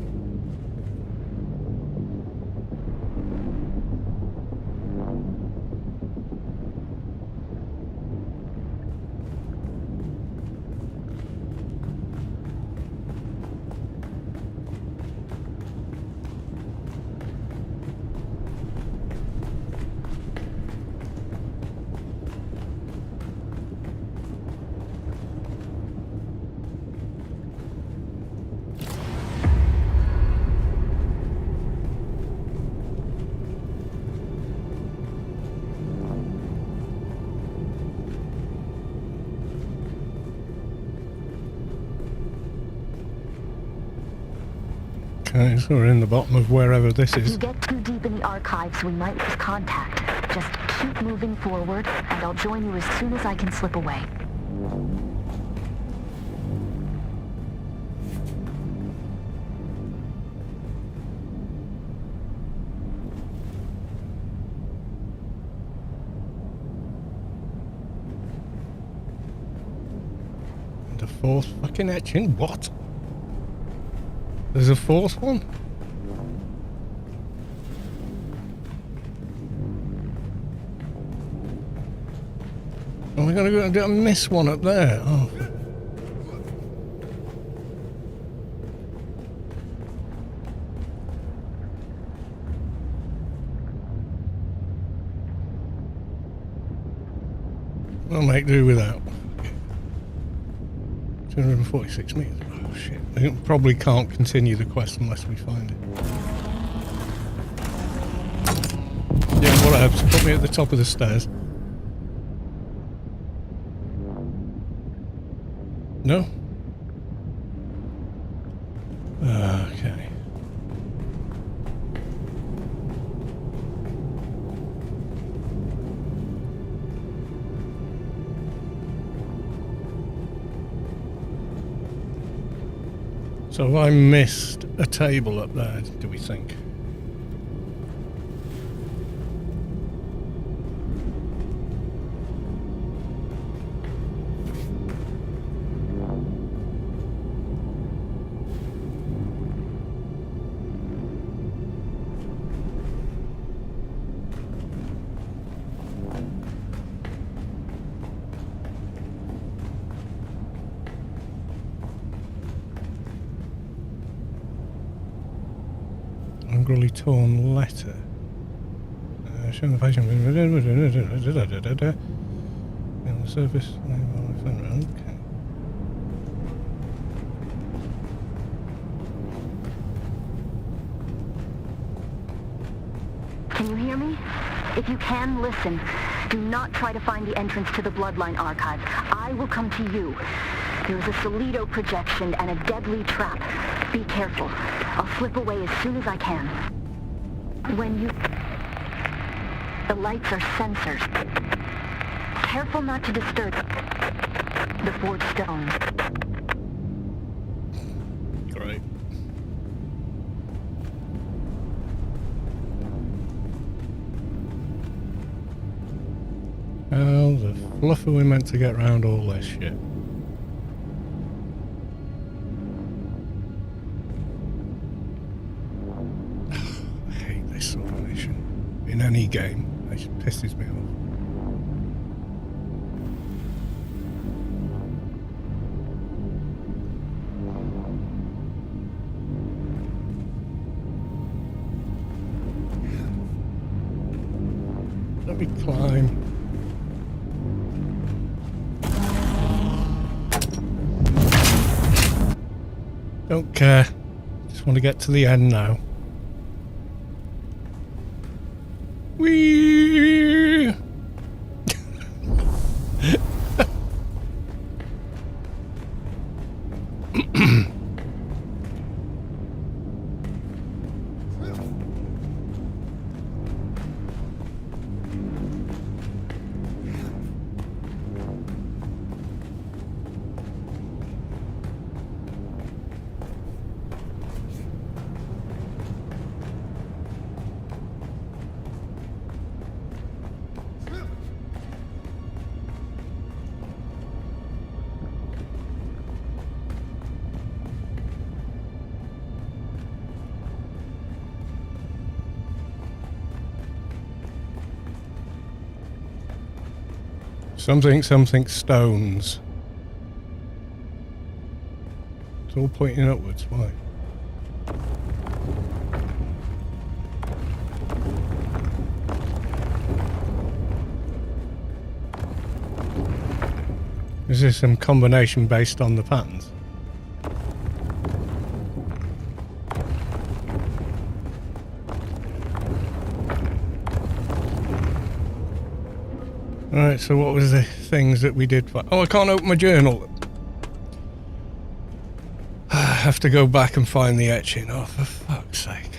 Okay, so we're in the bottom of wherever this If is. you get too deep in the archives, we might lose contact. Just keep moving forward, and I'll join you as soon as I can slip away. And a fourth fucking etching? What? There's a fourth one? Am I gonna go? Did I miss one up there? Oh. I'll make do with that. 246 meters. Oh shit. We probably can't continue the quest unless we find it. Yeah, whatever. Just put me at the top of the stairs. No? Okay. So have I missed a table up there, do we think? Angrily torn letter. Showing the patient on the surface. Okay. Can you hear me? If you can, listen. Do not try to find the entrance to the Bloodline Archive. I will come to you. There is a Solido projection and a deadly trap. Be careful. I'll slip away as soon as I can. When you... The lights are sensors. Careful not to disturb the forged stones. Great. How the fluff are we meant to get around all this shit? I hate this sort of mission. In any game, it just pisses me off. Let me climb. Don't care. Just want to get to the end now. Whee! Something stones. It's all pointing upwards. Why? Is this some combination based on the patterns? Alright, so what was the things that we did? Oh, I can't open my journal. have to go back and find the etching. Oh, for fuck's sake.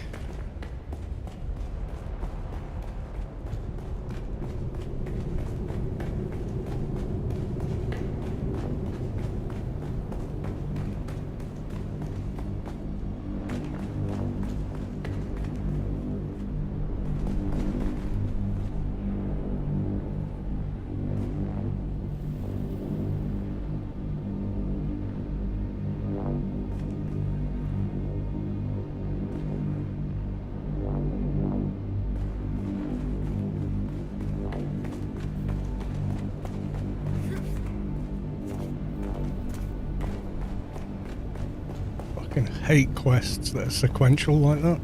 Hate quests that are sequential like that.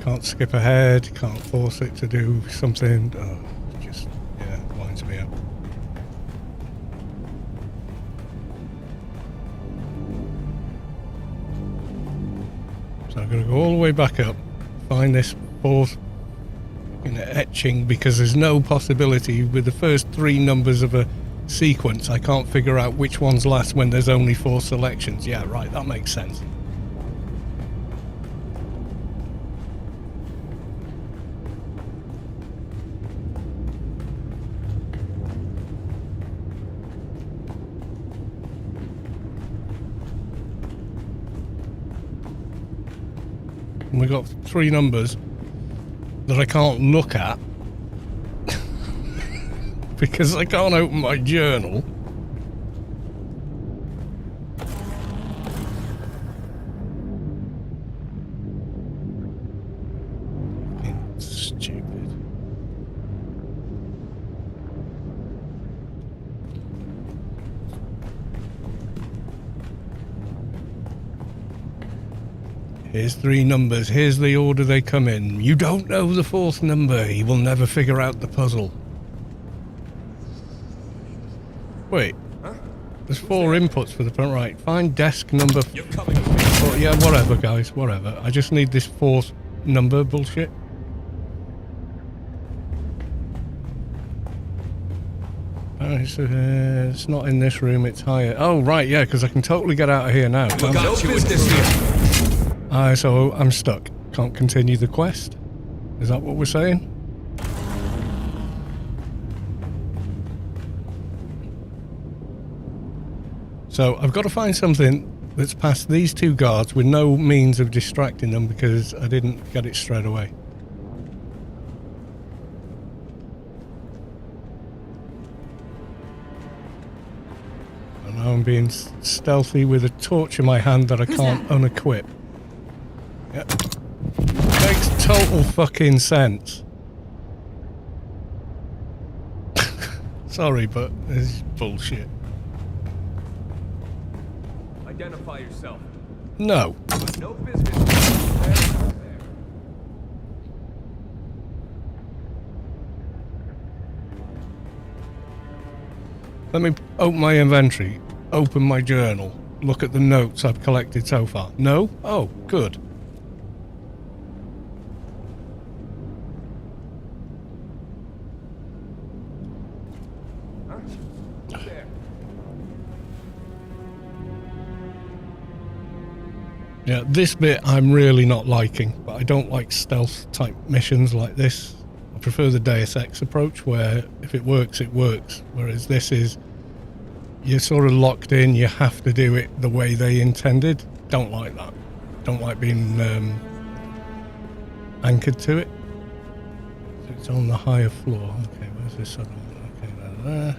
Can't skip ahead, can't force it to do something. Oh, just, yeah, winds me up. So I'm going to go all the way back up, find this fourth etching, because there's no possibility with the first 3 numbers of a sequence I can't figure out which one's last when there's only 4 selections. Yeah, right, that makes sense. And we got 3 numbers that I can't look at because I can't open my journal. Stupid. Here's 3 numbers. Here's the order they come in. You don't know the 4th number. He will never figure out the puzzle. Wait, there's 4 inputs for the front. Right, find desk number. Oh, yeah, whatever, guys, whatever. I just need this 4th number bullshit. Oh, it's not in this room. It's higher. Oh, right, yeah, because I can totally get out of here now. No business here. So I'm stuck. Can't continue the quest. Is that what we're saying? So I've got to find something that's past these 2 guards with no means of distracting them because I didn't get it straight away. And now I'm being stealthy with a torch in my hand that I can't unequip. Yep. Makes total fucking sense. Sorry, but this is bullshit. Identify yourself. No. No business. Let me open my inventory, open my journal, look at the notes I've collected so far. No? Oh, good. Yeah, this bit I'm really not liking, but I don't like stealth type missions like this. I prefer the Deus Ex approach where if it works, it works. Whereas this is, you're sort of locked in, you have to do it the way they intended. Don't like that. Don't like being anchored to it. So it's on the higher floor. Okay, where's this other one? Okay, there.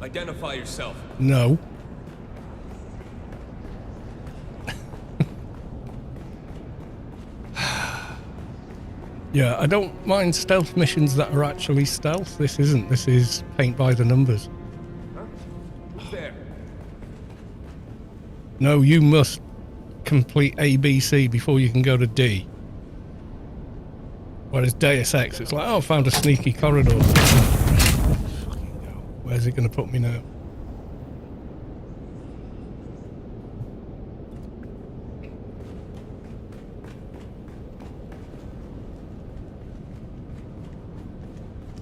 Identify yourself. No. Yeah, I don't mind stealth missions that are actually stealth. This isn't. This is paint by the numbers. There. No, you must complete A, B, C before you can go to D. Whereas Deus Ex, it's like, oh, I found a sneaky corridor. Where's it going to put me now?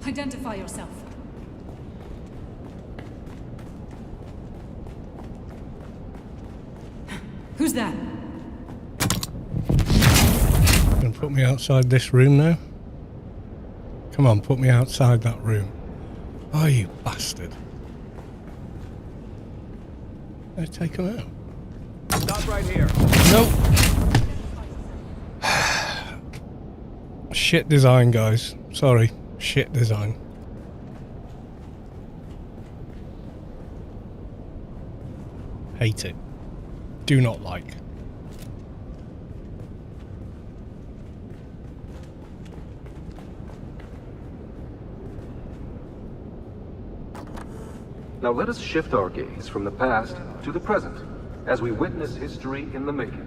Identify yourself. Who's that? Gonna put me outside this room now? Come on, put me outside that room. Oh, you bastard. Let's take him out. Stop right here. Nope. Shit design, guys. Sorry. Shit design. Hate it. Do not like. Now let us shift our gaze from the past to the present, as we witness history in the making.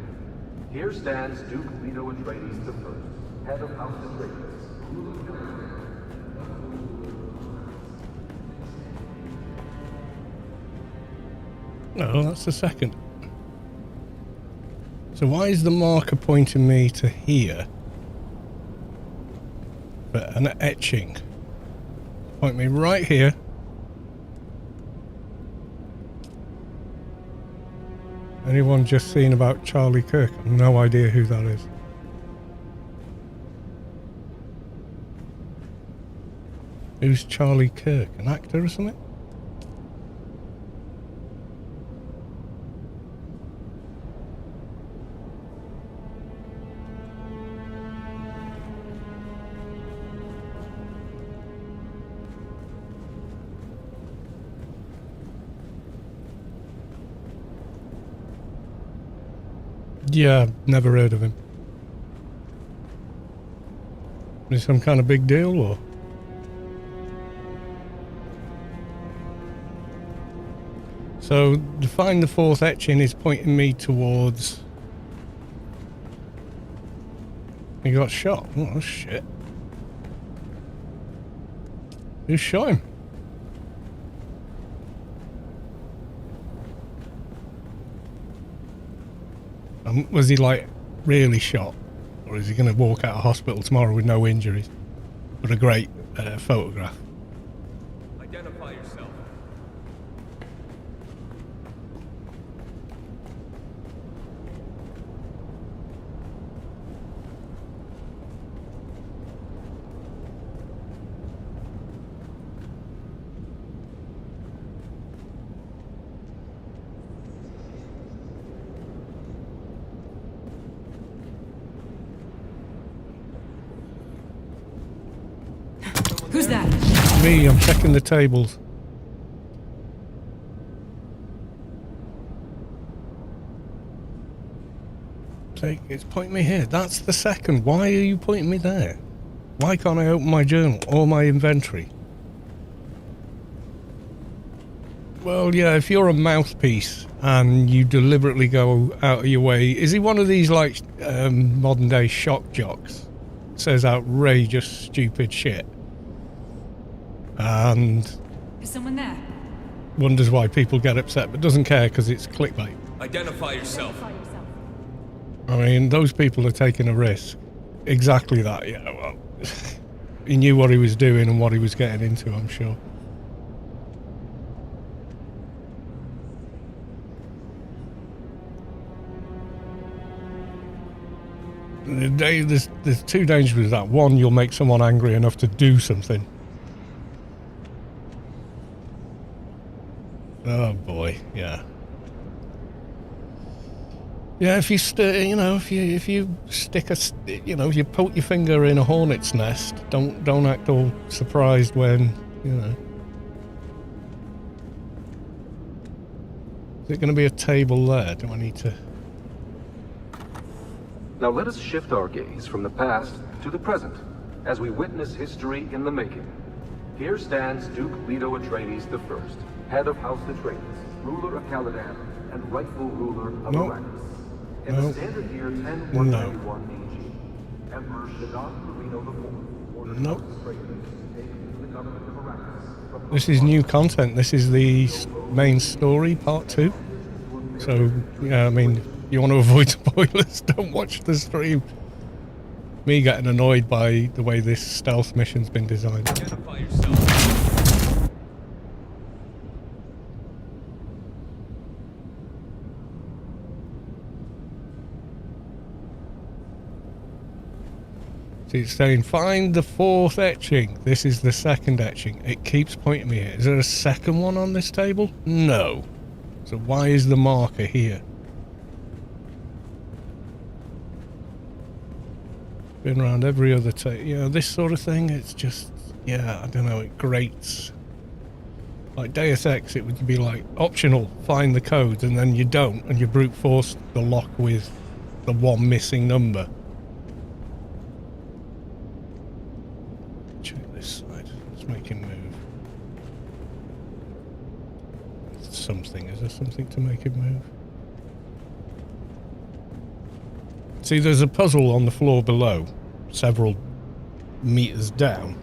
Here stands Duke Leto Atreides I, head of House Atreides. No, that's the second. So why is the marker pointing me to here? But an etching. Point me right here. Anyone just seen about Charlie Kirk? I've no idea who that is. Who's Charlie Kirk? An actor or something? Yeah, never heard of him. Is some kind of big deal, or? So, to find the fourth etching is pointing me towards... He got shot. Oh, shit. Who shot him? Was he, like, really shot? Or is he going to walk out of hospital tomorrow with no injuries? But a great photograph. Identify yourself. Who's that? Me, I'm checking the tables. It's pointing me here. That's the second. Why are you pointing me there? Why can't I open my journal or my inventory? Well, yeah, if you're a mouthpiece and you deliberately go out of your way... Is he one of these, like, modern-day shock jocks? Says outrageous, stupid shit. And Is someone there? wonders why people get upset, but doesn't care because it's clickbait. Identify yourself. I mean, those people are taking a risk. Exactly that, yeah. Well, he knew what he was doing and what he was getting into, I'm sure. There's two dangers with that. One, you'll make someone angry enough to do something. Oh boy, yeah. Yeah, if you if you stick if you poke your finger in a hornet's nest, don't act all surprised when, Is it going to be a table there? Do I need to? Now let us shift our gaze from the past to the present, as we witness history in the making. Here stands Duke Leto Atreides I, head of House Atreides, ruler of Caladan, and rightful ruler of Arrakis. In the standard year 10191 AG, Emperor Shaddam Marino IV ordered House Atreides to take the government of Arrakis from... This is new content. This is the main story, part 2. So, yeah, I mean, you want to avoid spoilers, don't watch the stream. Me getting annoyed by the way this stealth mission's been designed. Identify yourself. It's saying find the fourth etching. This is the second etching. It keeps pointing me here. Is there a second one on this table? No. So why is the marker here? Been around every other table. You know, this sort of thing, it's just, yeah, I don't know, it grates. Like Deus Ex, it would be like, optional, find the code, and then you don't, and you brute force the lock with the one missing number. Check this side. Let's make him move. Something. Is there something to make him move? See, there's a puzzle on the floor below, several meters down,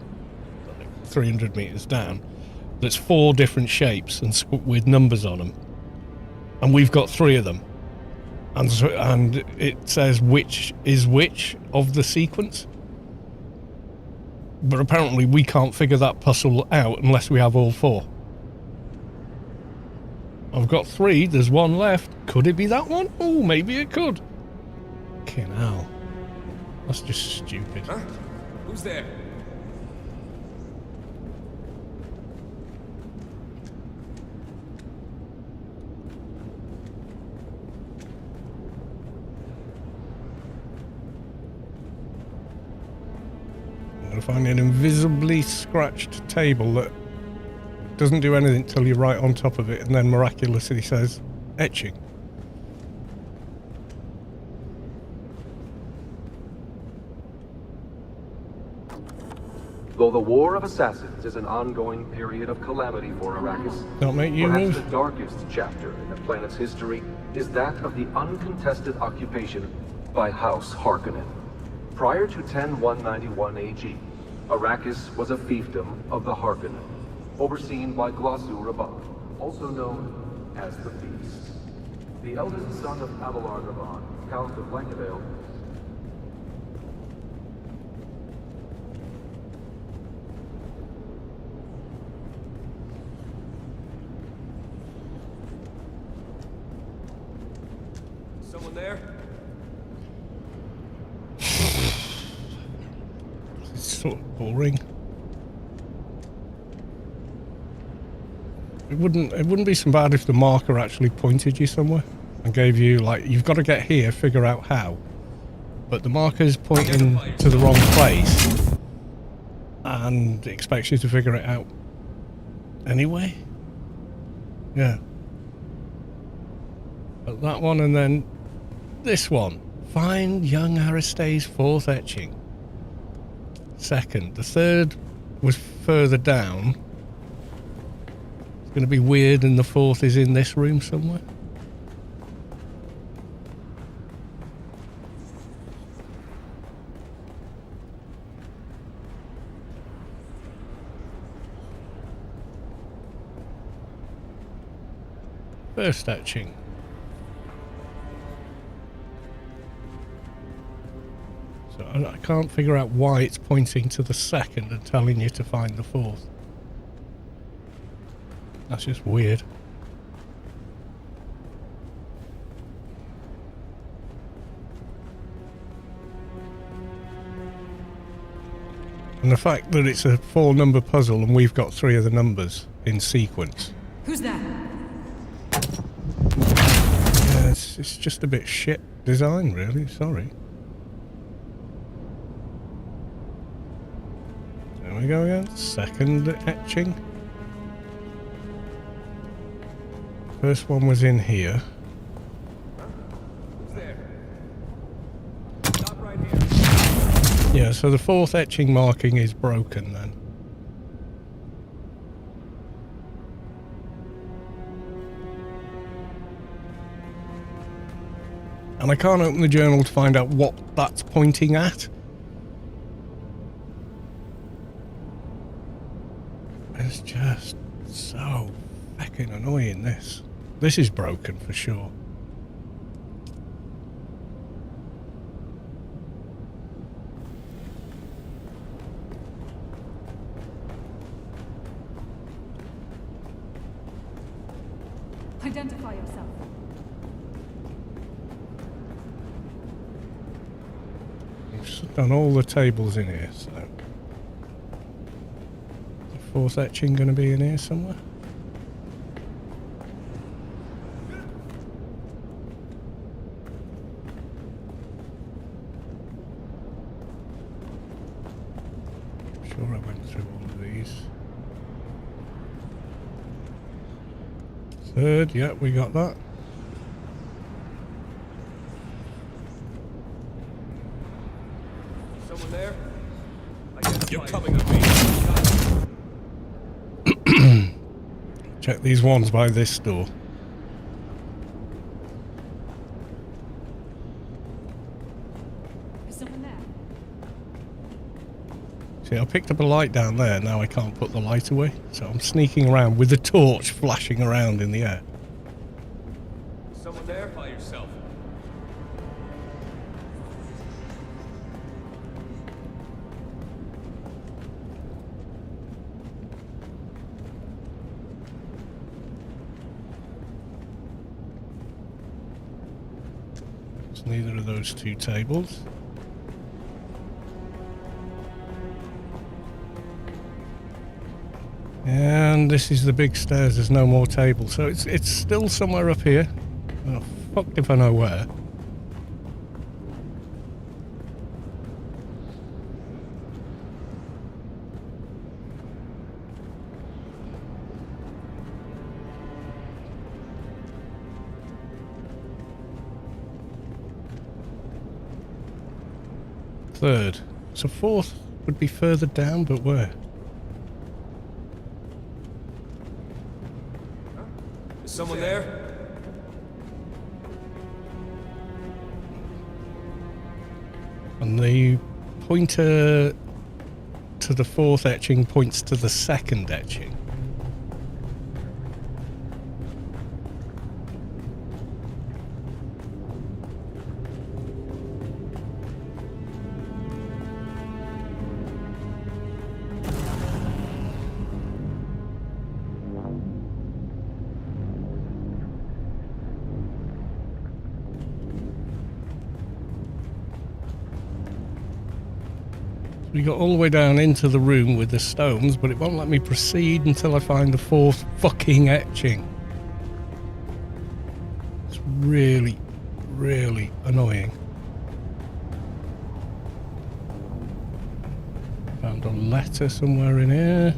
like 300 meters down. That's 4 different shapes and with numbers on them, and we've got 3 of them. And it says which is which of the sequence. But apparently we can't figure that puzzle out unless we have all 4. I've got 3, there's 1 left. Could it be that one? Oh, maybe it could. Fucking hell. That's just stupid. Huh? Who's there? I'm going to find an invisibly scratched table that doesn't do anything till you're right on top of it, and then miraculously says etching. Though the War of Assassins is an ongoing period of calamity for Arrakis, Don't make you perhaps move. the darkest chapter in the planet's history is that of the uncontested occupation by House Harkonnen. Prior to 10191 AG, Arrakis was a fiefdom of the Harkonnen, overseen by Glossu Rabban, also known as the Beast. The eldest son of Avalar Rabban, Count of Langevale, Someone there? It's sort of boring. It wouldn't be so bad if the marker actually pointed you somewhere and gave you, like, you've got to get here, figure out how. But the marker's pointing to the wrong place and expects you to figure it out anyway. Yeah. But that one, and then this one. Find young Aristay's 4th etching. Second. The 3rd was further down. It's going to be weird, and the 4th is in this room somewhere. First etching. So I can't figure out why it's pointing to the 2nd and telling you to find the 4th. That's just weird. And the fact that it's a 4-number puzzle and we've got 3 of the numbers in sequence. Who's that? Yeah, it's just a bit shit design, really. Sorry. There we go again. 2nd etching. First one was in here. Who's there? Stop right here. Yeah, so the 4th etching marking is broken then. And I can't open the journal to find out what that's pointing at. It's just so fucking annoying, this. This is broken for sure. Identify yourself. done all the tables in here, so... The fourth etching going to be in here somewhere? Sure I went through all of these. Third, yeah, we got that. Someone there? You're coming with me. Check these ones by this door. Is someone there? See, I picked up a light down there, now I can't put the light away. So I'm sneaking around with the torch flashing around in the air. Someone there? By yourself. It's neither of those two tables. And this is the big stairs, there's no more tables. So it's still somewhere up here. Oh, fucked if I know where. Third. So fourth would be further down, but where? Is someone there? And the pointer to the fourth etching points to the second etching. We got all the way down into the room with the stones, but it won't let me proceed until I find the fourth fucking etching. It's really, really annoying. Found a letter somewhere in here.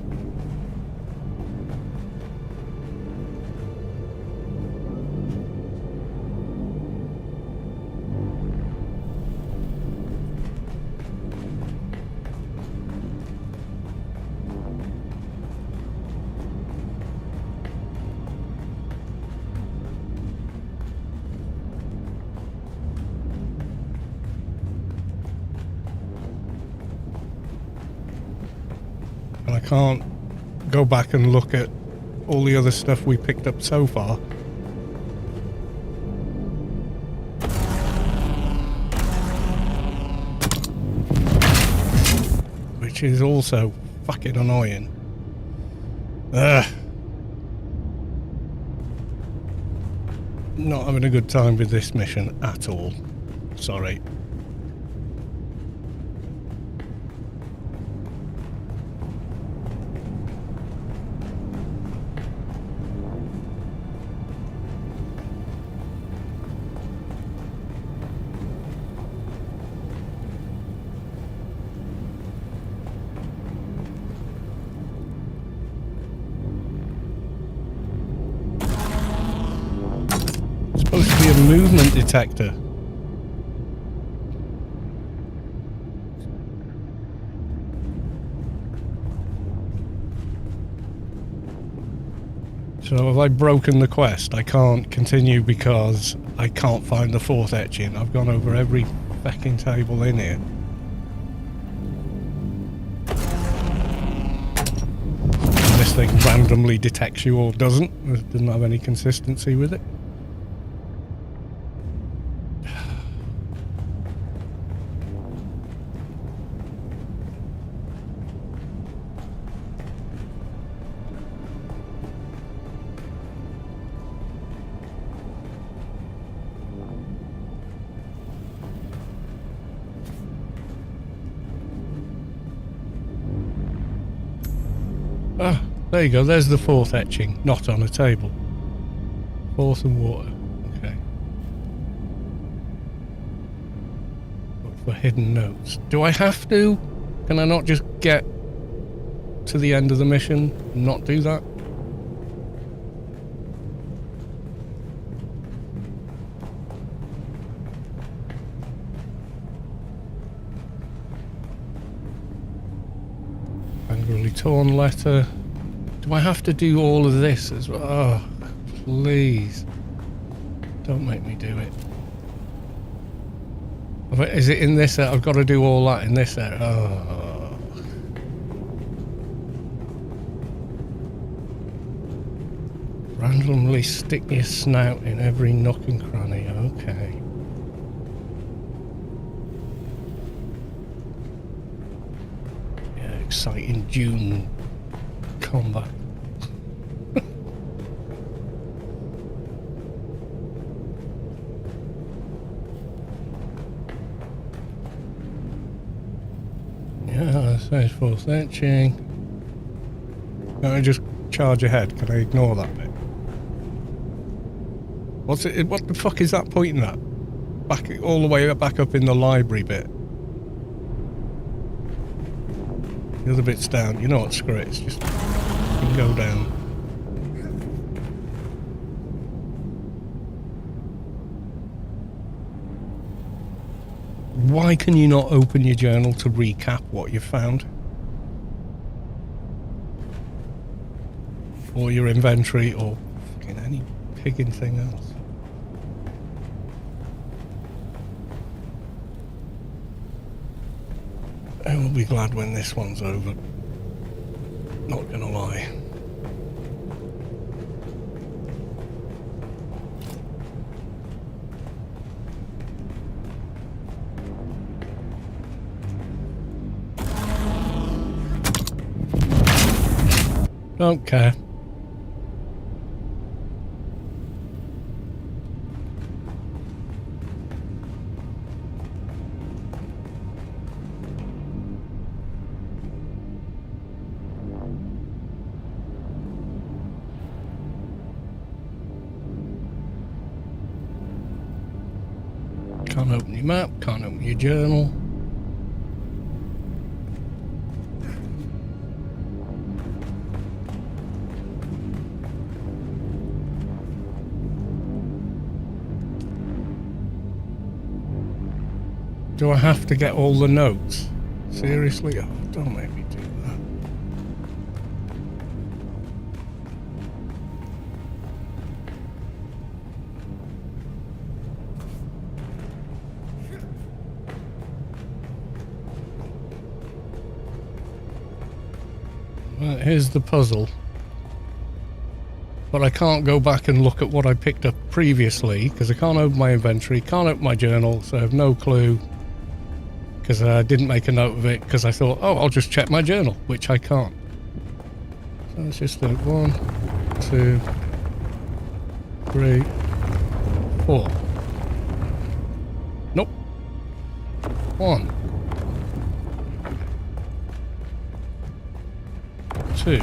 And I can't go back and look at all the other stuff we picked up so far. Which is also fucking annoying. Ugh. Not having a good time with this mission at all. Sorry. Supposed to be a movement detector. So have I broken the quest? I can't continue because I can't find the fourth etching. I've gone over every fucking table in here. And this thing randomly detects you or doesn't. It doesn't have any consistency with it. Ah, there you go. There's the fourth etching. Not on a table. Fourth and water. Okay. Look for hidden notes. Do I have to? Can I not just get to the end of the mission and not do that? Angrily torn letter. Do I have to do all of this as well? Oh, please. Don't make me do it. Is it in this? I've got to do all that in this area. Oh. Randomly stick your snout in every nook and cranny. Okay. Yeah, exciting DUNE combat. Yeah, says fourth etching. Can I just charge ahead? Can I ignore that bit? What's it? What the fuck is that pointing at? Back all the way back up in the library bit. The other bit's down. You know what? Screw it. It's just you can go down. Why can you not open your journal to recap what you found? Or your inventory, or fucking any pigging thing else? I will be glad when this one's over. Not gonna lie. Don't care. Can't open your map, can't open your journal. Do I have to get all the notes? Seriously? Oh, don't make me do that. Right, here's the puzzle. But I can't go back and look at what I picked up previously because I can't open my inventory, can't open my journal, so I have no clue. Because I didn't make a note of it because I thought, oh, I'll just check my journal, which I can't. So let's just do 1, 2, 3, 4. Nope. 1, 2,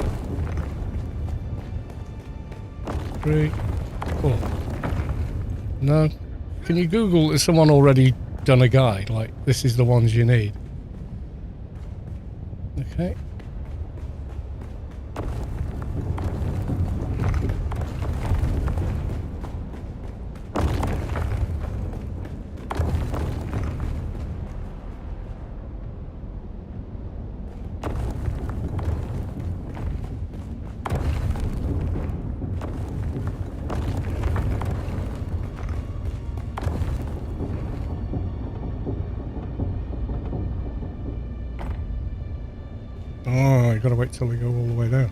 3, 4. No. Can you Google, is someone already done a guide? Like, this is the ones you need. Okay. Oh, you gotta wait till we go all the way down.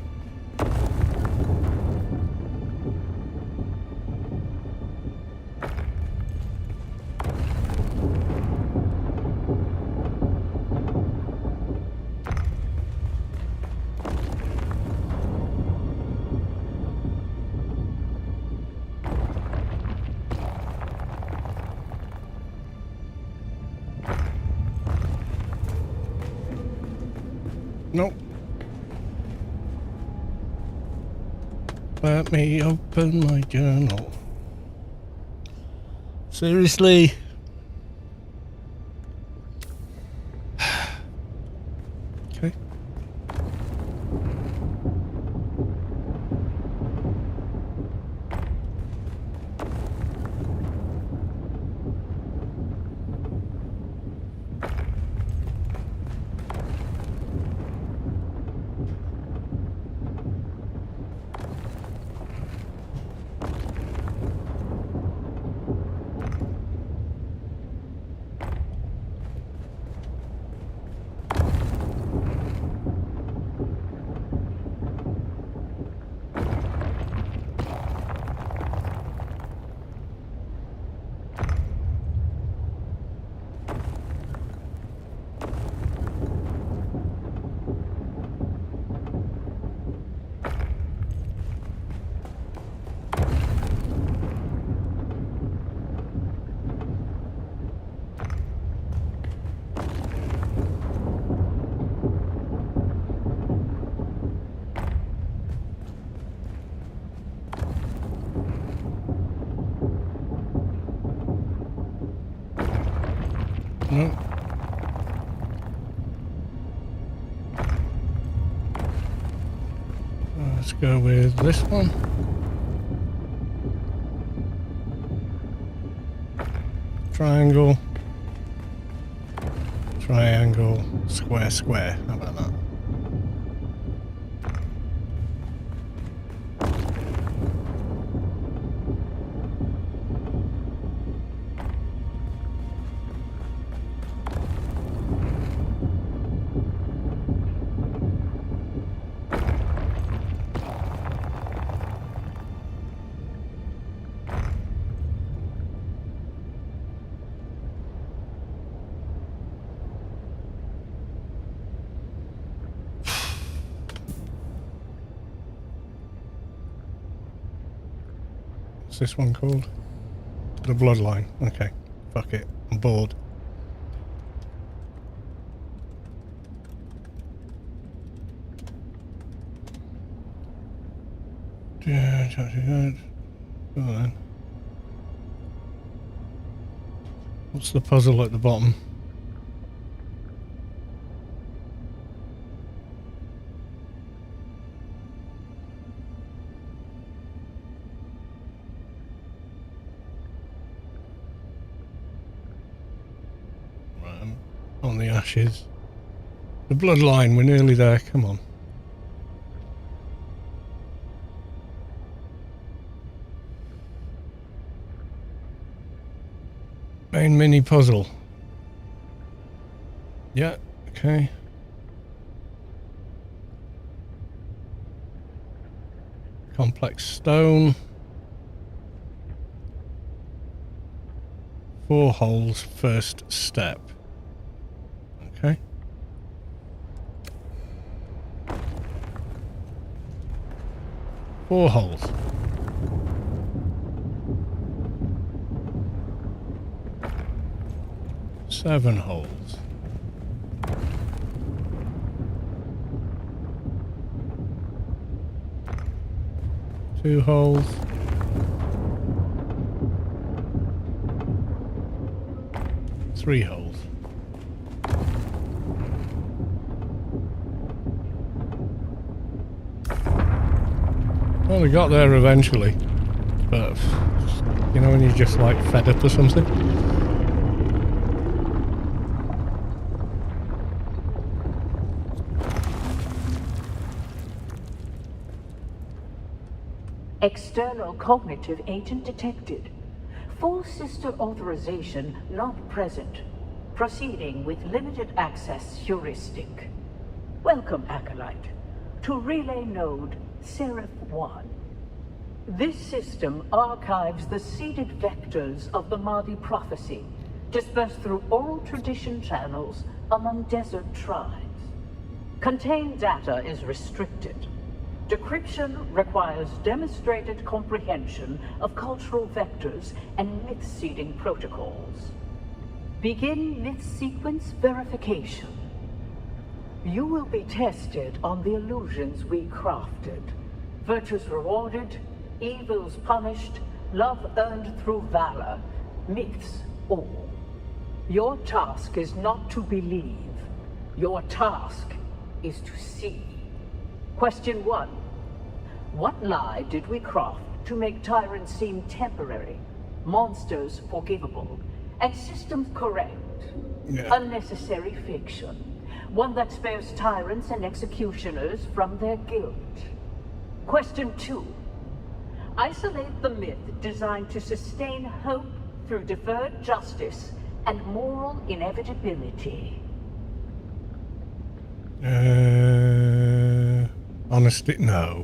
Nope. Let me open my journal. Seriously? Okay. No. Let's go with this one. Triangle. Triangle. Square, square. How about that? What's this one called? The Bloodline. Okay. Fuck it. I'm bored. Yeah, good. Go on. What's the puzzle at the bottom? Right, I'm on the ashes. The Bloodline, we're nearly there, come on. Main mini puzzle. Yeah, okay. Complex stone. 4 holes, first step. Okay. Four holes. Seven holes. Two holes. Three holes. Well, we got there eventually, but you know when you're just like fed up or something? External cognitive agent detected. Full sister authorization not present. Proceeding with limited access heuristic. Welcome, Acolyte, to Relay Node Seraph 1. This system archives the seeded vectors of the Mahdi prophecy, dispersed through oral tradition channels among desert tribes. Contained data is restricted. Decryption requires demonstrated comprehension of cultural vectors and myth-seeding protocols. Begin myth sequence verification. You will be tested on the illusions we crafted. Virtues rewarded, evils punished, love earned through valor, myths all. Your task is not to believe. Your task is to see. Question 1. What lie did we craft to make tyrants seem temporary, monsters forgivable, and systems correct? Yeah. Unnecessary fiction. One that spares tyrants and executioners from their guilt. Question 2. Isolate the myth designed to sustain hope through deferred justice and moral inevitability. Honesty, no.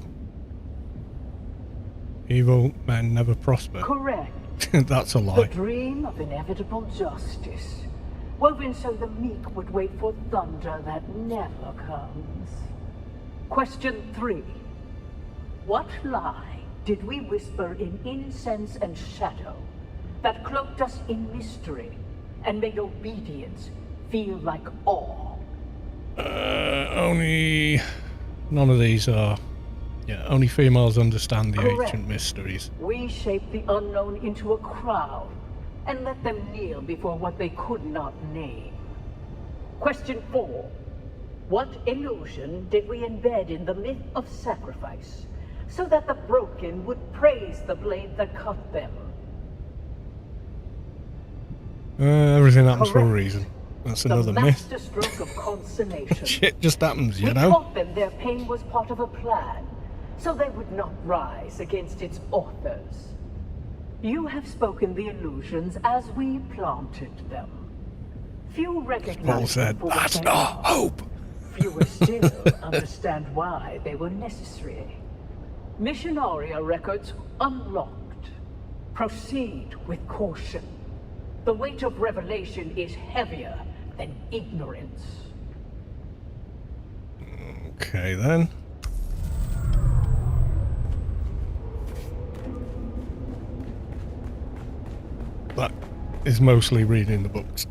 Evil men never prosper. Correct. That's a lie. The dream of inevitable justice, woven so the meek would wait for thunder that never comes. Question 3. What lie did we whisper in incense and shadow that cloaked us in mystery and made obedience feel like awe? Only... None of these are... Yeah, only females understand the Correct. ancient mysteries. We shaped the unknown into a crowd and let them kneel before what they could not name. Question 4. What illusion did we embed in the myth of sacrifice so that the broken would praise the blade that cut them? Everything happens for a Correct. reason. That's The another myth. masterstroke of consummation. Shit just happens, you We know? taught them their pain was part of a plan, so they would not rise against its authors. You have spoken the illusions as we planted them. Few Paul recognize said, them for what that's they not are. hope. Fewer still understand why they were necessary. Missionaria records unlocked. Proceed with caution. The weight of revelation is heavier than ignorance. Okay then. That is mostly reading the books.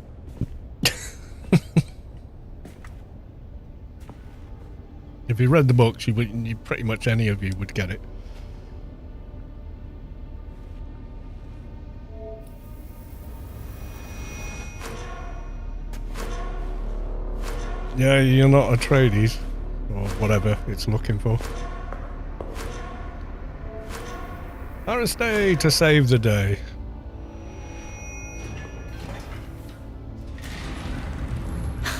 If you read the books, you pretty much any of you would get it. Yeah, you're not Atreides, or whatever it's looking for. Aristay to save the day.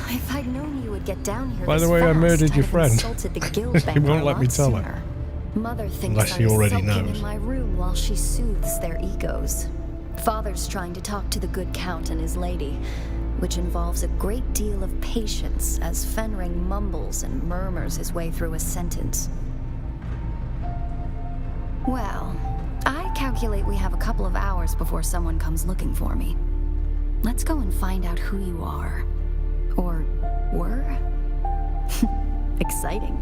If I'd known you would get down here By the this way, I fast, murdered I'd your have friend. insulted the guild She banker won't a let me lot tell her. sooner. Mother thinks Unless I she was already sulking knows. in my room while she soothes their egos. Father's trying to talk to the good count and his lady, which involves a great deal of patience as Fenring mumbles and murmurs his way through a sentence. Well, I calculate we have a couple of hours before someone comes looking for me. Let's go and find out who you are. Or were? Exciting.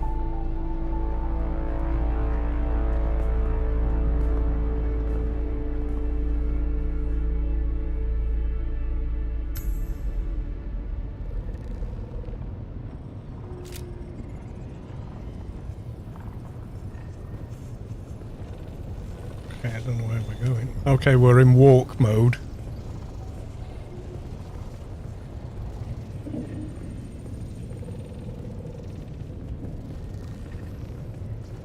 Okay, I don't know where we're going. Okay, we're in walk mode.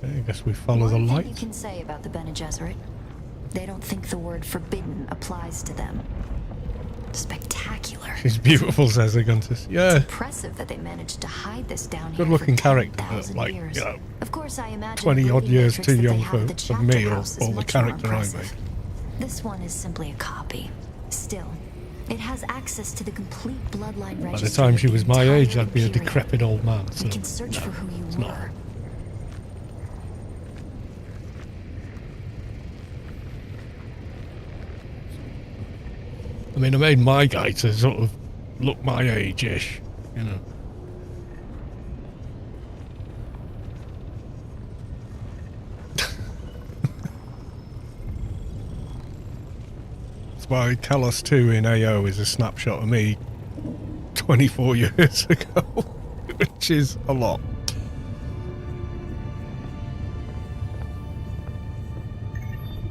Okay, I guess we follow the One thing light. you can say about the Bene Gesserit, they don't think the word forbidden applies to them. Spectacular. She's beautiful, says Aguntis. Yeah, Impressive that they managed to hide this down here good-looking for character, but 10,000 like, years. you know, Of course, I imagine 20 odd the years matrix too that they young have at for the chapter me or house is the much more character I impressive. make. This one is simply a copy. Still, it has access to the complete bloodline registry. By the time she of the was my entire age, I'd be a Imperium. decrepit old man. So We can search no, for who you it's were. not. I mean, I made my guy to sort of look my age-ish, you know. That's why Kalos 2 in AO is a snapshot of me 24 years ago, which is a lot.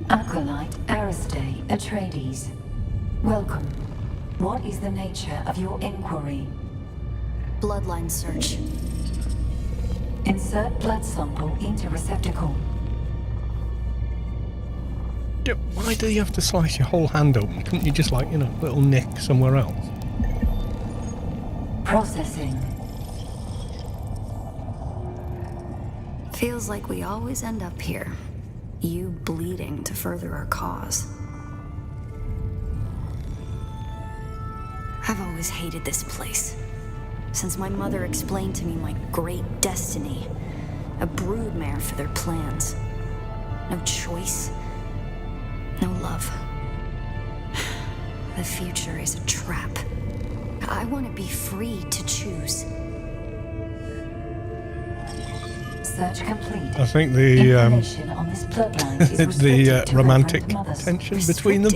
Acolyte Aristae Atreides. Welcome. What is the nature of your inquiry? Bloodline search. Insert blood sample into receptacle. Yeah, why do you have to slice your whole hand open? Couldn't you just, like, you know, little nick somewhere else? Processing. Feels like we always end up here. You bleeding to further our cause. I've always hated this place. Since my mother explained to me my great destiny. A broodmare for their plans. No choice. No love. The future is a trap. I want to be free to choose. Search complete. I think the Information on this bloodline is the restricted to romantic Reverend Mother's. tension between them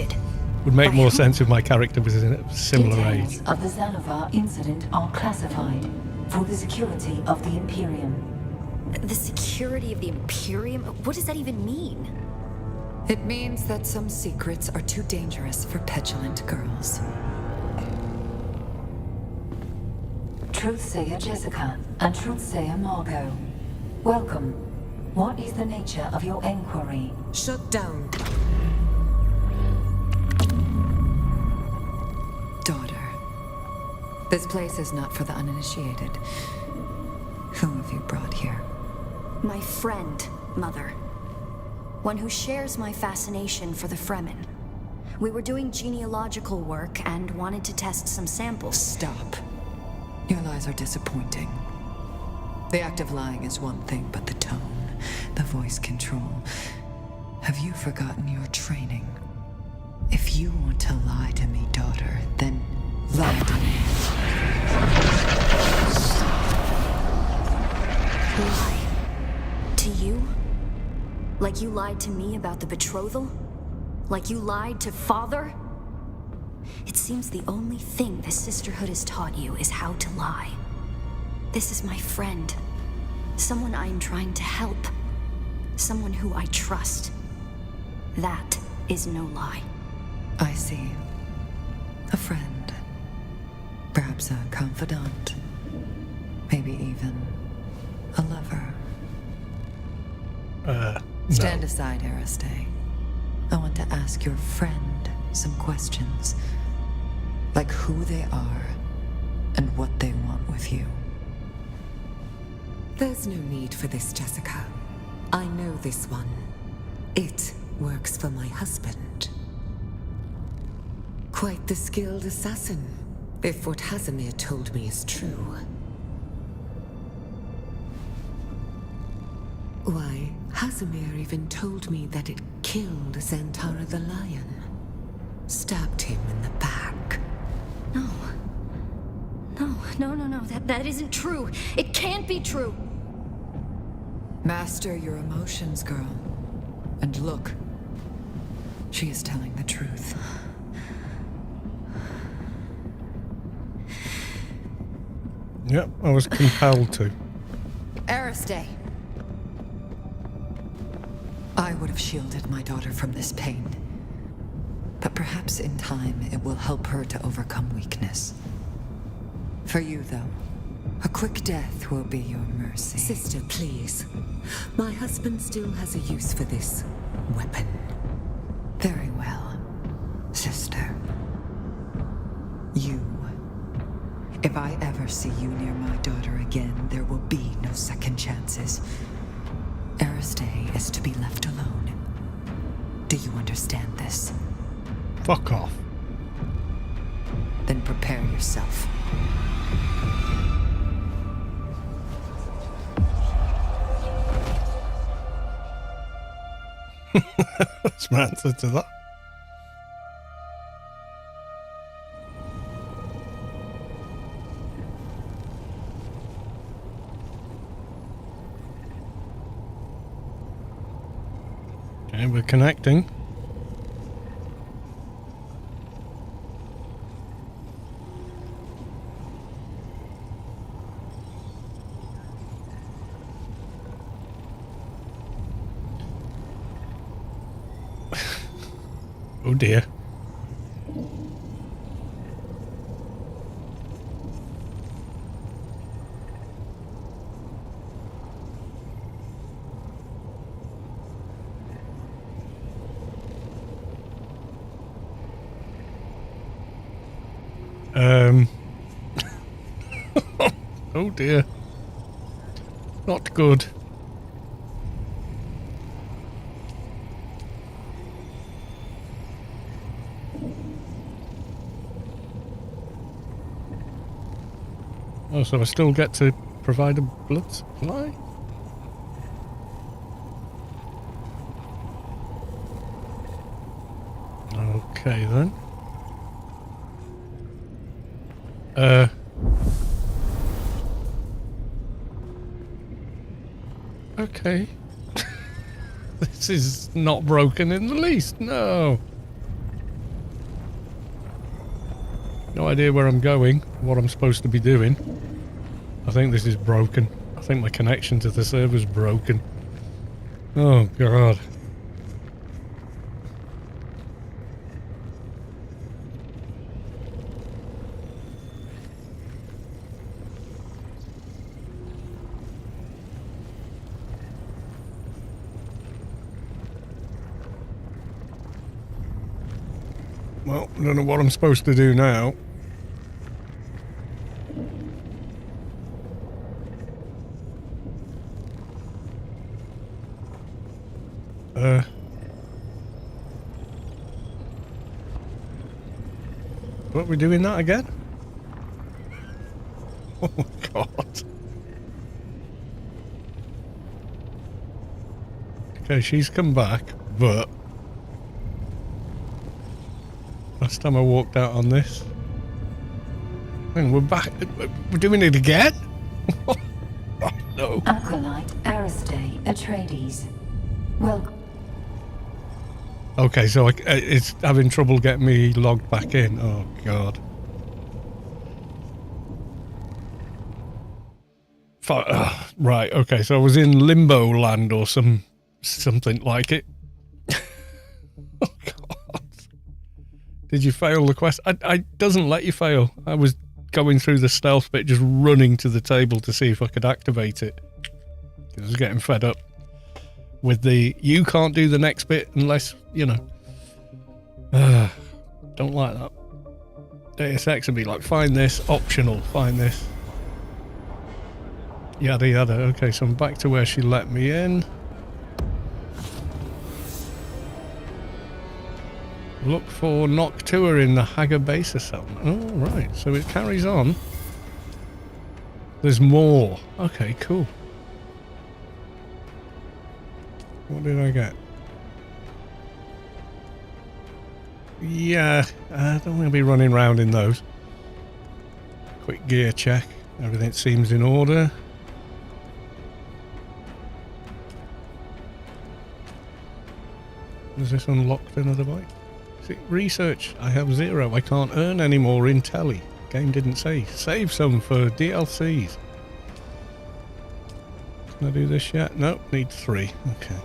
would make more sense if my character was in a similar age. Details of the Xanavar incident are classified for the security of the Imperium. The security of the Imperium? What does that even mean? It means that some secrets are too dangerous for petulant girls. Truthsayer Jessica and Truthsayer Margot. Welcome. What is the nature of your inquiry? Shut down. Daughter. This place is not for the uninitiated. Who have you brought here? My friend, Mother. One who shares my fascination for the Fremen. We were doing genealogical work and wanted to test some samples. Stop. Your lies are disappointing. The act of lying is one thing, but the tone, the voice control. Have you forgotten your training? If you want to lie to me, daughter, then lie to me. Lie? To you? Like you lied to me about the betrothal? Like you lied to Father? It seems the only thing the Sisterhood has taught you is how to lie. This is my friend. Someone I am trying to help. Someone who I trust. That is no lie. I see. A friend. Perhaps a confidant. Maybe even a lover. Stand aside, Aristae. I want to ask your friend some questions. Like who they are and what they want with you. There's no need for this, Jessica. I know this one. It works for my husband. Quite the skilled assassin, if what Casimir told me is true. Why, Casimir even told me that it killed Xantara the Lion. Stabbed him in the back. No. No. That isn't true. It can't be true. Master your emotions, girl. And look. She is telling the truth. Yep, I was compelled to. Aristae. I would have shielded my daughter from this pain. But perhaps in time it will help her to overcome weakness. For you, though, a quick death will be your mercy. Sister, please. My husband still has a use for this weapon. Very well, sister. You. If I ever see you near my daughter again, there will be no second chances. Aristae is to be left alone. Do you understand this? Fuck off. Then prepare yourself. That's my answer to that. Okay, we're connecting. Oh dear. Oh dear. Not good. Oh, so I still get to provide a blood supply? Okay then. Okay. This is not broken in the least, no. No idea where I'm going, what I'm supposed to be doing. I think this is broken. I think my connection to the server's broken. Oh god. Well, I don't know what I'm supposed to do now. What, we're doing that again? Oh my god. Okay, she's come back, but last time I walked out on this. And we're back. We're doing it again? Oh no. Acolyte, Aristae, Atreides. Welcome. Okay, so it's having trouble getting me logged back in. Oh god. Right, okay, so I was in limbo land or something like it. Oh god. Did you fail the quest? I doesn't let you fail. I was going through the stealth bit, just running to the table to see if I could activate it. I was getting fed up with the, you can't do the next bit unless, you know. Don't like that. Deus Ex would be like, find this, optional, find this. Yada yada. Okay, so I'm back to where she let me in. Look for Noctua in the Haga Base settlement. Oh, right. So it carries on. There's more. Okay, cool. What did I get? Yeah, I don't want to be running around in those. Quick gear check. Everything seems in order. Has this unlocked another bike? Research. I have 0. I can't earn any more in telly. Game didn't say. Save some for DLCs. Can I do this yet? Nope, need 3. Okay.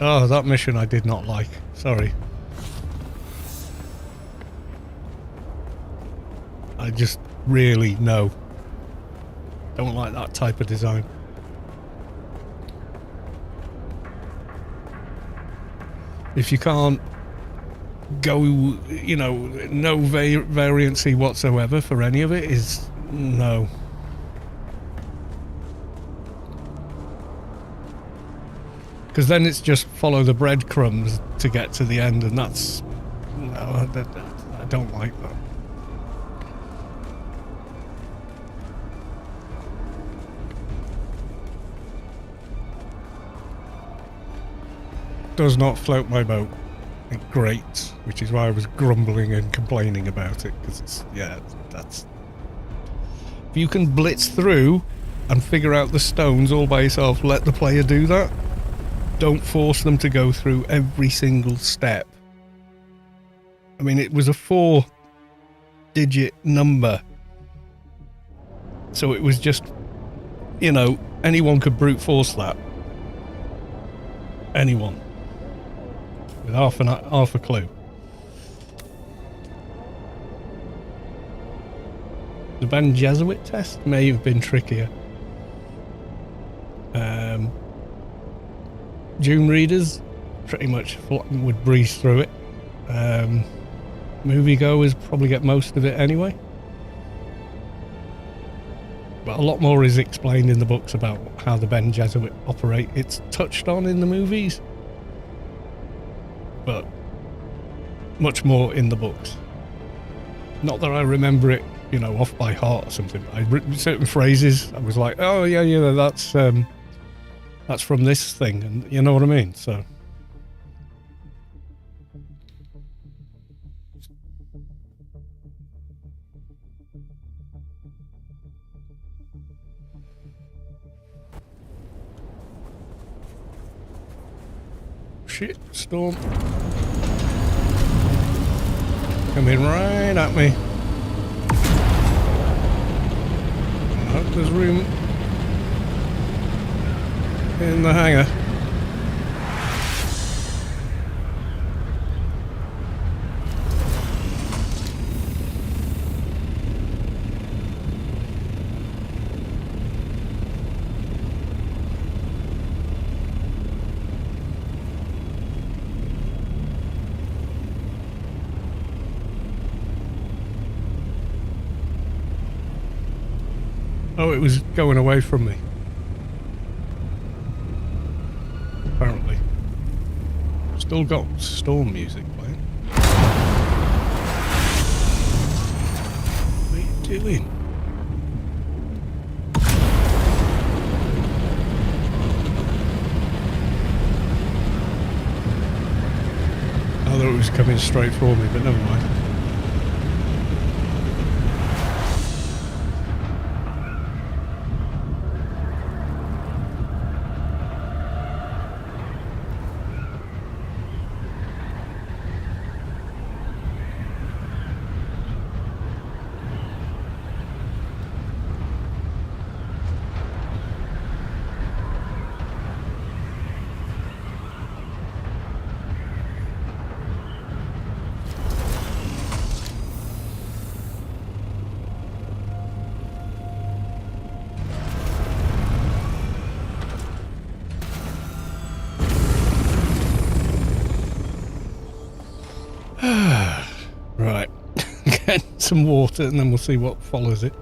Oh, that mission I did not like. Sorry. I just really no. Don't like that type of design. If you can't go, you know, no variancy whatsoever for any of it is no. Because then it's just follow the breadcrumbs to get to the end, and that's no, I don't like that. Does not float my boat. It grates, which is why I was grumbling and complaining about it, because it's, yeah, that's... If you can blitz through and figure out the stones all by yourself, let the player do that. Don't force them to go through every single step. I mean, it was a 4-digit number, so it was just you know, anyone could brute force that. Anyone. With half a clue. The Ben Jesuit test may have been trickier. Dune readers pretty much would breeze through it. Moviegoers probably get most of it anyway. But a lot more is explained in the books about how the Ben Jesuit operate. It's touched on in the movies, but much more in the books. Not that I remember it, you know, off by heart or something. I'd written certain phrases. I was like, oh yeah, that's from this thing, and you know what I mean. So. Shit, storm. Coming right at me. I hope there's room in the hangar. Oh, it was going away from me. Apparently. Still got storm music playing. What are you doing? I thought it was coming straight for me, but never mind. Right, get some water and then we'll see what follows it.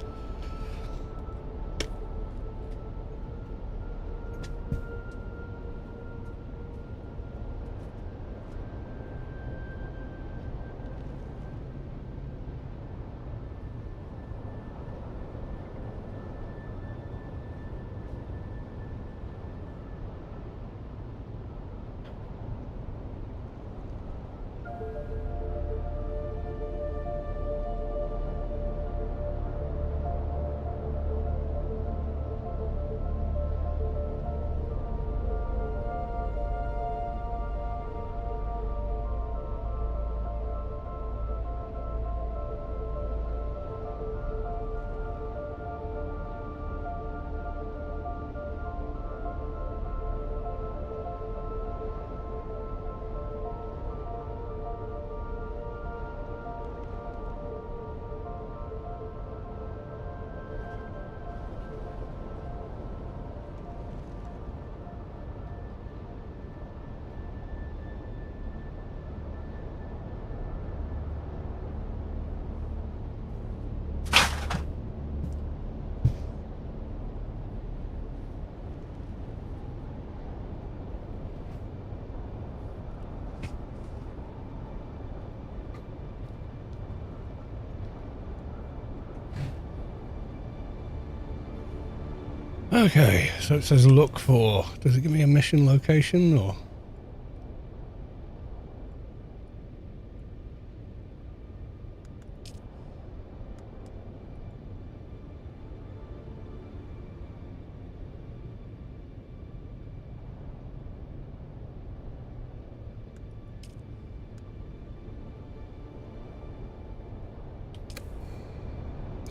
Okay, so it says look for. Does it give me a mission location or?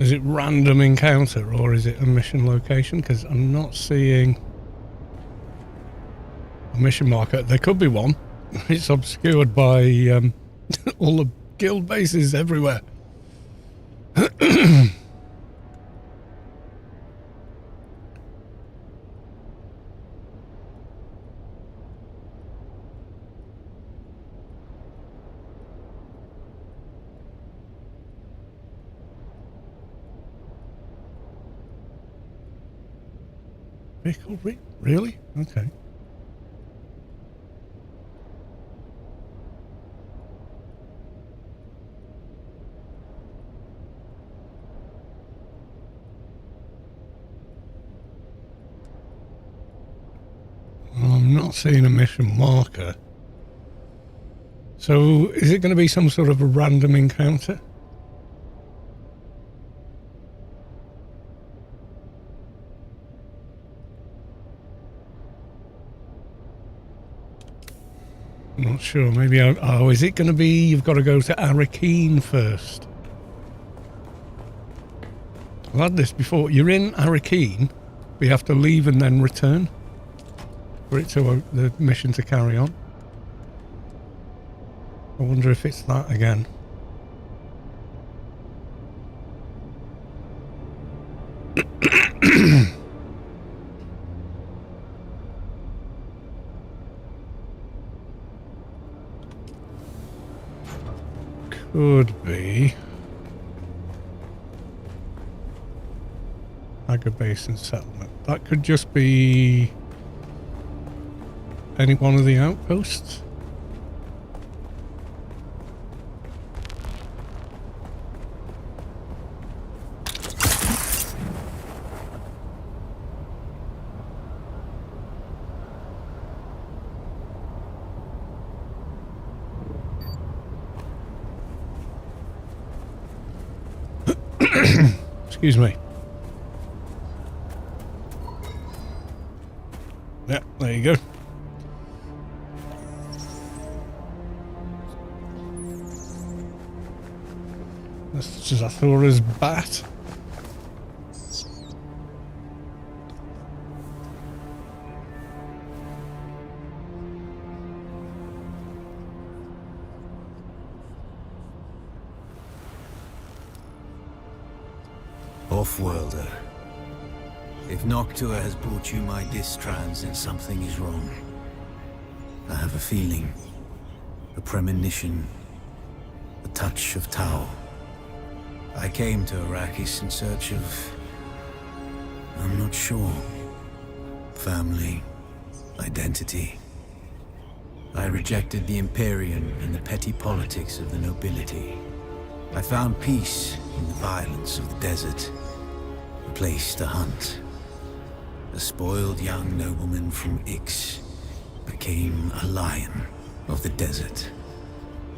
Is it random encounter or is it a mission location? Because I'm not seeing a mission marker. There could be one. It's obscured by all the guild bases everywhere. Vehicle really? Okay. I'm not seeing a mission marker. So is it going to be some sort of a random encounter? I'm not sure. Maybe. Oh, is it going to be you've got to go to Arakeen first? I've had this before. You're in Arakeen, but you have to leave and then return for it to the mission to carry on. I wonder if it's that again. Could be. Aga Basin Settlement. That could just be any one of the outposts. Excuse me. Yeah, there you go. That's Zathora's bat. Off-worlder. If Noctua has brought you my distrans, then something is wrong. I have a feeling. A premonition. A touch of Tau. I came to Arrakis in search of... I'm not sure. Family. Identity. I rejected the Imperium and the petty politics of the nobility. I found peace in the violence of the desert. A place to hunt. A spoiled young nobleman from Ix became a lion of the desert.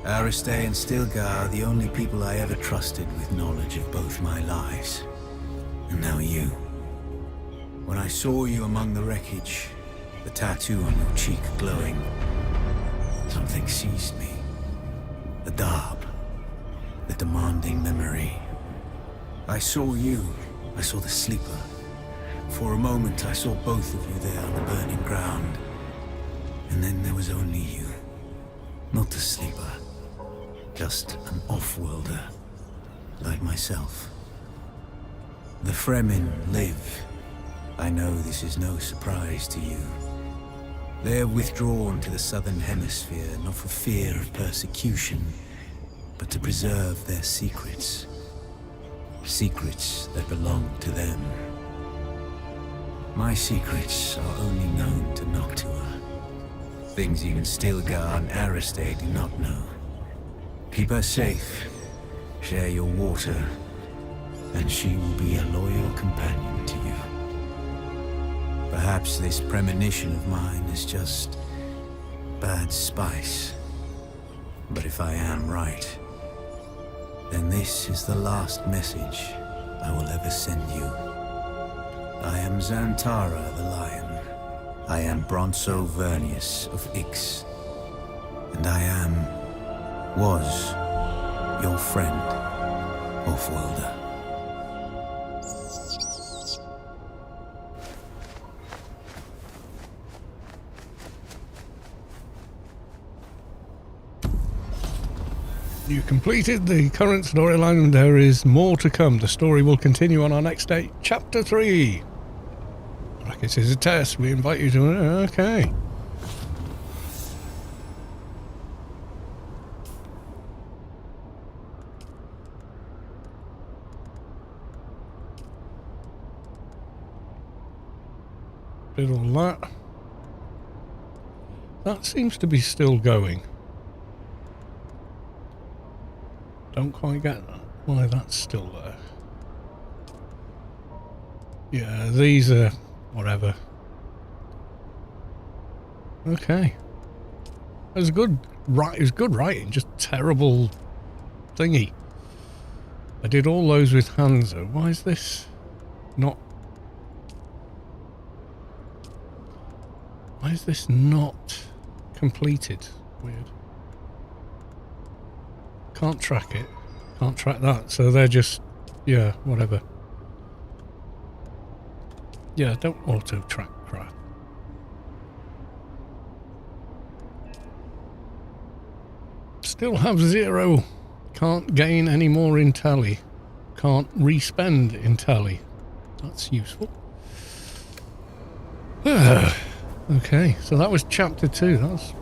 Aristay and Stilgar are the only people I ever trusted with knowledge of both my lives. And now you. When I saw you among the wreckage, the tattoo on your cheek glowing, something seized me. The Darb. The demanding memory. I saw you. I saw the Sleeper. For a moment, I saw both of you there on the burning ground. And then there was only you. Not the Sleeper. Just an off-worlder. Like myself. The Fremen live. I know this is no surprise to you. They have withdrawn to the southern hemisphere, not for fear of persecution, but to preserve their secrets. Secrets that belong to them. My secrets are only known to Noctua. Things even Stilgar and Aristay do not know. Keep her safe, share your water, and she will be a loyal companion to you. Perhaps this premonition of mine is just bad spice. But if I am right, then this is the last message I will ever send you. I am Xantara the Lion. I am Bronso Vernius of Ix. And I was, your friend, Off-worlder. You completed the current storyline and there is more to come. The story will continue on our next day. Chapter 3. Arrakis is a test. We invite you to... Okay. Did all that. That seems to be still going. Don't quite get why that's still there. Yeah, these are whatever. Okay. It was good. It was good writing, just terrible thingy. I did all those with Hanzo. Why is this not? Why is this not completed? Weird. Can't track it. Can't track that. So they're just, yeah, whatever. Yeah, don't auto track crap. Still have 0. Can't gain any more in tally. Can't respend in tally. That's useful. Okay, so that was chapter 2. That's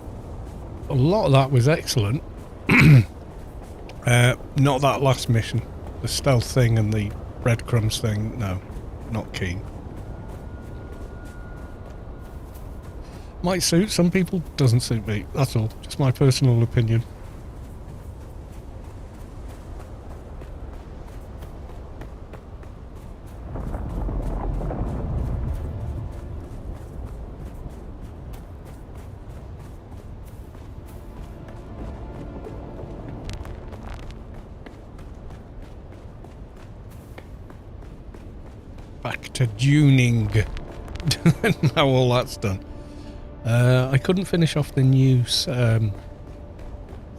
a lot of that was excellent. Not that last mission. The stealth thing and the breadcrumbs thing. No, not keen. Might suit some people, doesn't suit me. That's all. Just my personal opinion. Back to duning. Now all that's done. I couldn't finish off the new sandbike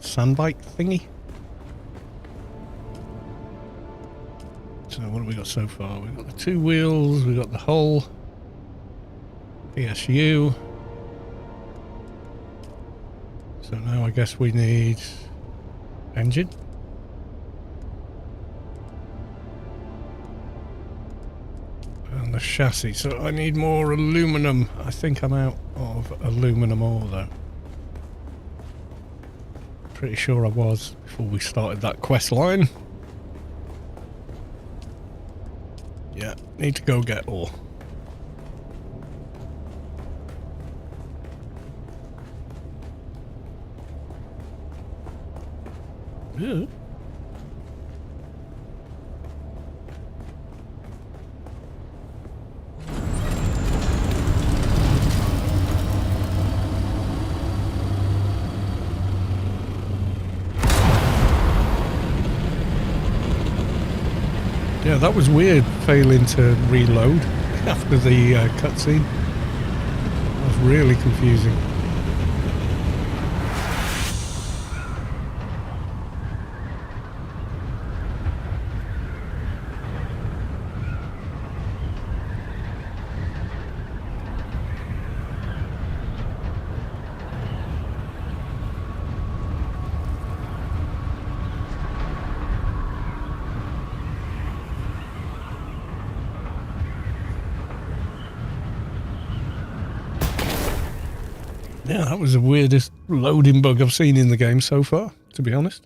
thingy. So what have we got so far? We've got the 2 wheels, we've got the hull, PSU. So now I guess we need engine. And the chassis, so I need more aluminum. I think I'm out of aluminum ore though. Pretty sure I was before we started that quest line. Yeah, need to go get ore. Yeah. Yeah, that was weird, failing to reload after the cutscene. That was really confusing. Yeah, that was the weirdest loading bug I've seen in the game so far, to be honest.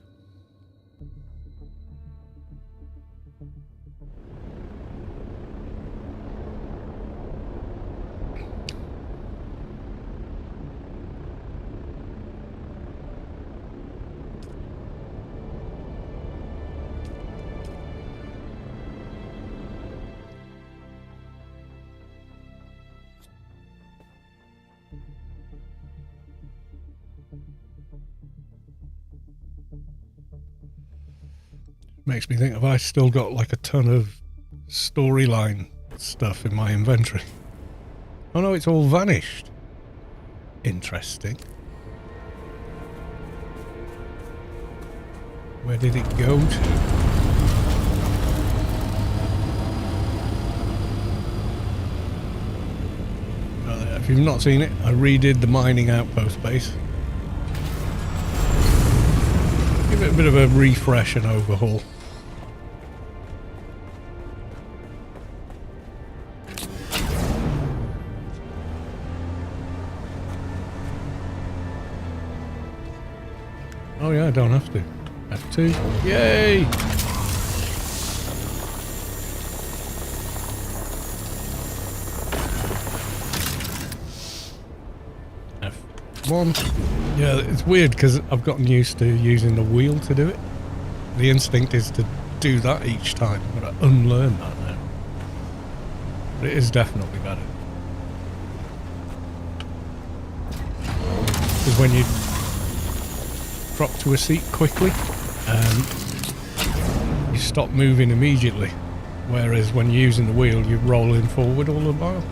Makes me think, have I still got like a ton of storyline stuff in my inventory? Oh no, it's all vanished. Interesting. Where did it go to? If you've not seen it, I redid the mining outpost base. Give it a bit of a refresh and overhaul. Oh yeah, I don't have to. F2. Yay! F1. Yeah, it's weird because I've gotten used to using the wheel to do it. The instinct is to do that each time, but I unlearn that now. But it is definitely better. Because when you drop to a seat quickly, you stop moving immediately. Whereas when you're using the wheel, you're rolling forward all the while.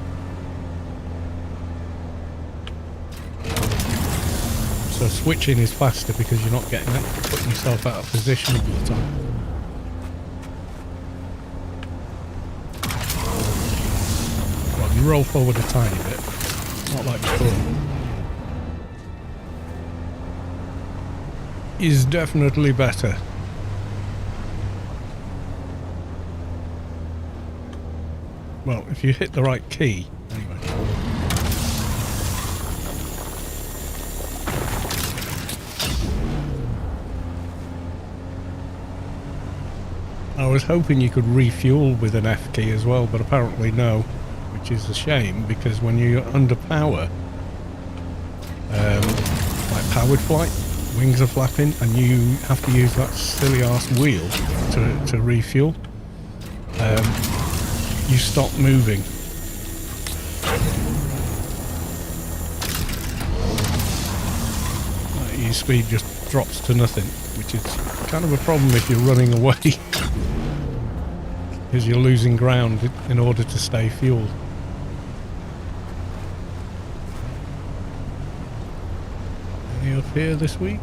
So switching is faster because you're not getting it, putting yourself out of position all the time. Well, you roll forward a tiny bit, not like before. Is definitely better. Well, if you hit the right key, anyway. I was hoping you could refuel with an F key as well, but apparently no, which is a shame because when you're under power, like powered flight, wings are flapping and you have to use that silly ass wheel to refuel, you stop moving. Your speed just drops to nothing, which is kind of a problem if you're running away. Because you're losing ground in order to stay fueled. Any up here this week?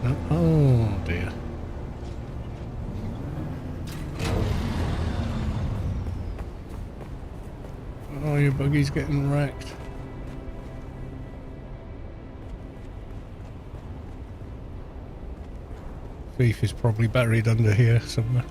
No? Oh dear. Oh, your buggy's getting wrecked. Thief is probably buried under here somewhere.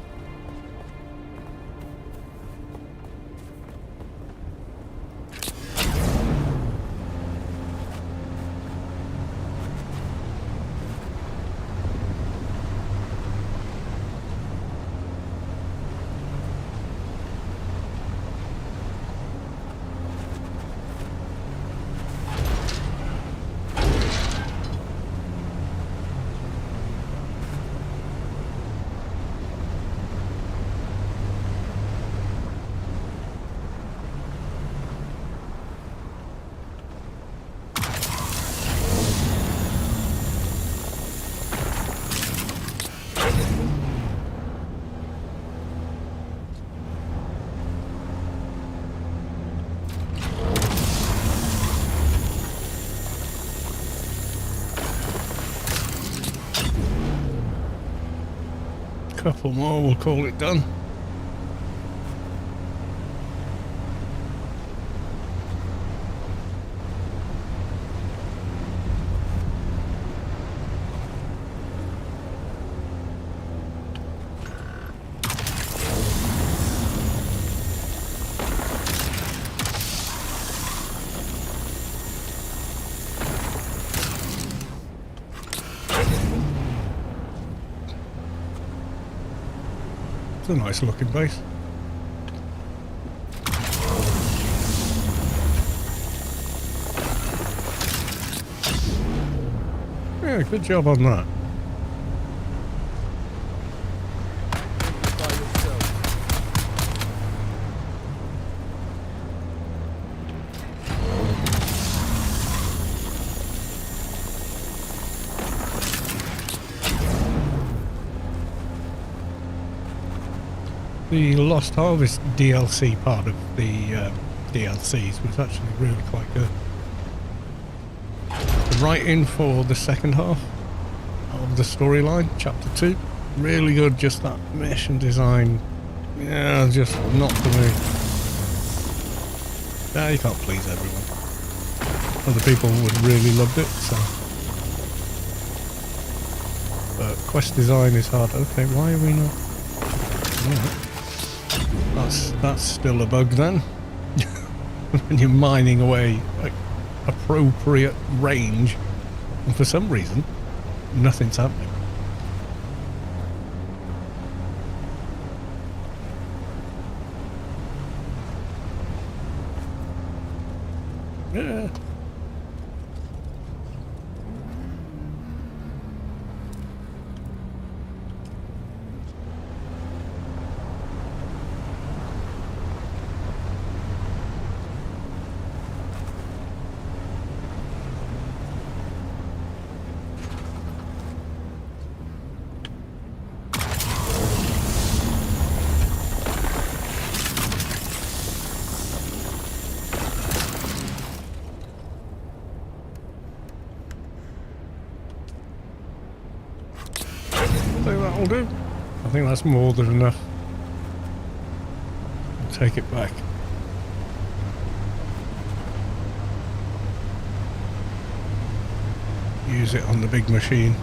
Couple more, we'll call it done. It's a nice looking base. Yeah, good job on that. The Lost Harvest DLC part of the DLCs was actually really quite good. The writing for the second half of the storyline, chapter 2, really good. Just that mission design, yeah, just not for me. Yeah, you can't please everyone. Other people would really loved it, so. Quest design is hard. Okay, why are we not? Alright. That's still a bug then. When you're mining away like appropriate range, and for some reason, nothing's happening. Yeah. That'll do. I think that's more than enough. I'll take it back. Use it on the big machine.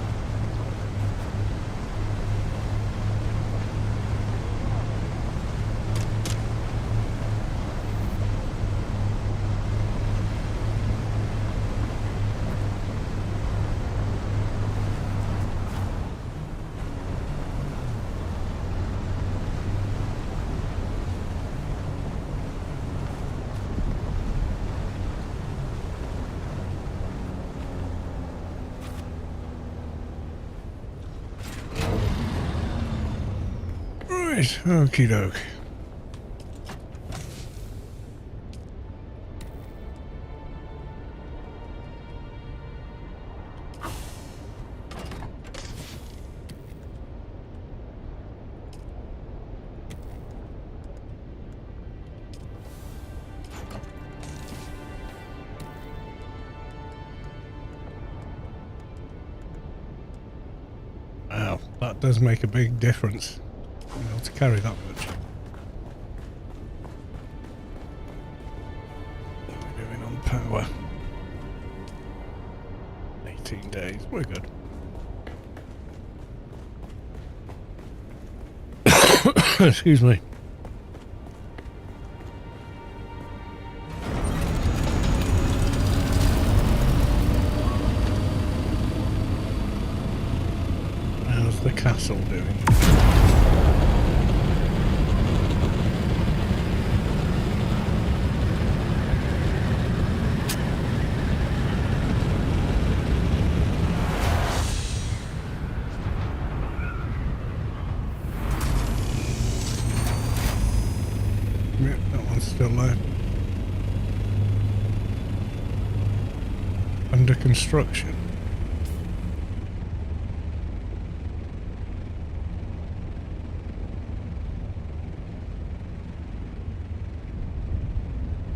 Right, okie doke. Wow, that does make a big difference. You know, to carry that much. What are we doing on power? 18 days, we're good. Excuse me. How's the castle doing? Yep, that one's still there. Under construction.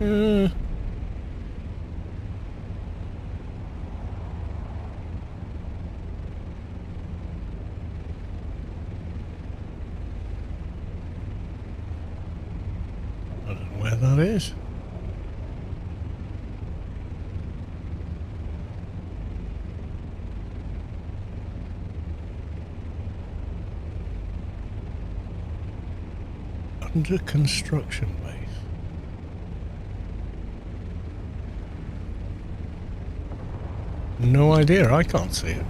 I don't know where that is. Under construction base. No idea, I can't see it.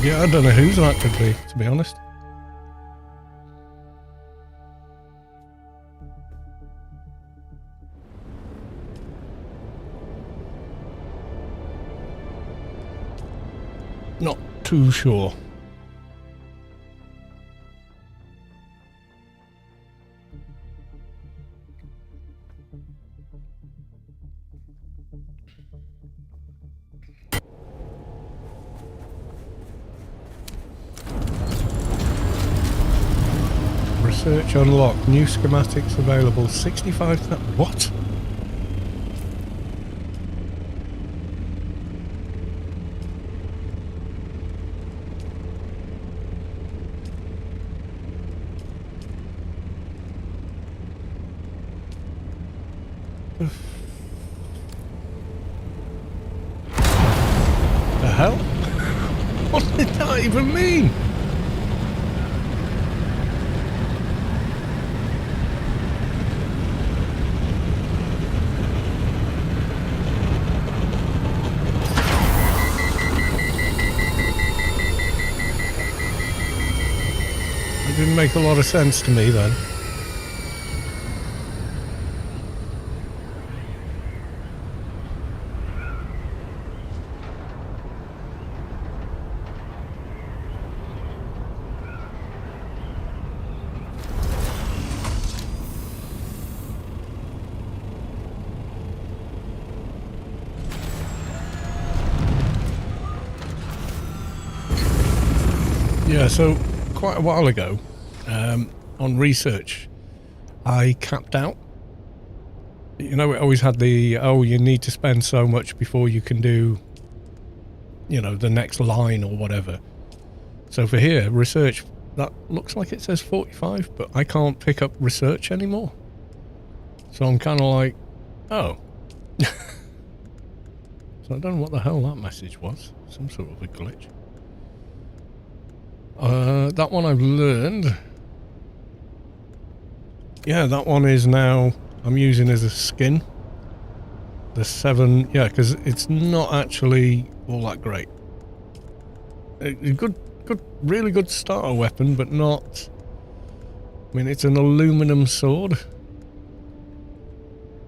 Yeah, I don't know whose that could be, to be honest. Not too sure. Research unlocked. New schematics available. 65. What? The hell? What did that even mean? It didn't make a lot of sense to me then. Yeah, so quite a while ago, on research, I capped out. You know, it always had the, oh, you need to spend so much before you can do, you know, the next line or whatever. So for here, research, that looks like it says 45, but I can't pick up research anymore. So I'm kind of like, oh. So I don't know what the hell that message was. Some sort of a glitch. That one I've learned. Yeah, that one is now I'm using as a skin. The 7, yeah, because it's not actually all that great. A good, really good starter weapon, but not. I mean, it's an aluminum sword.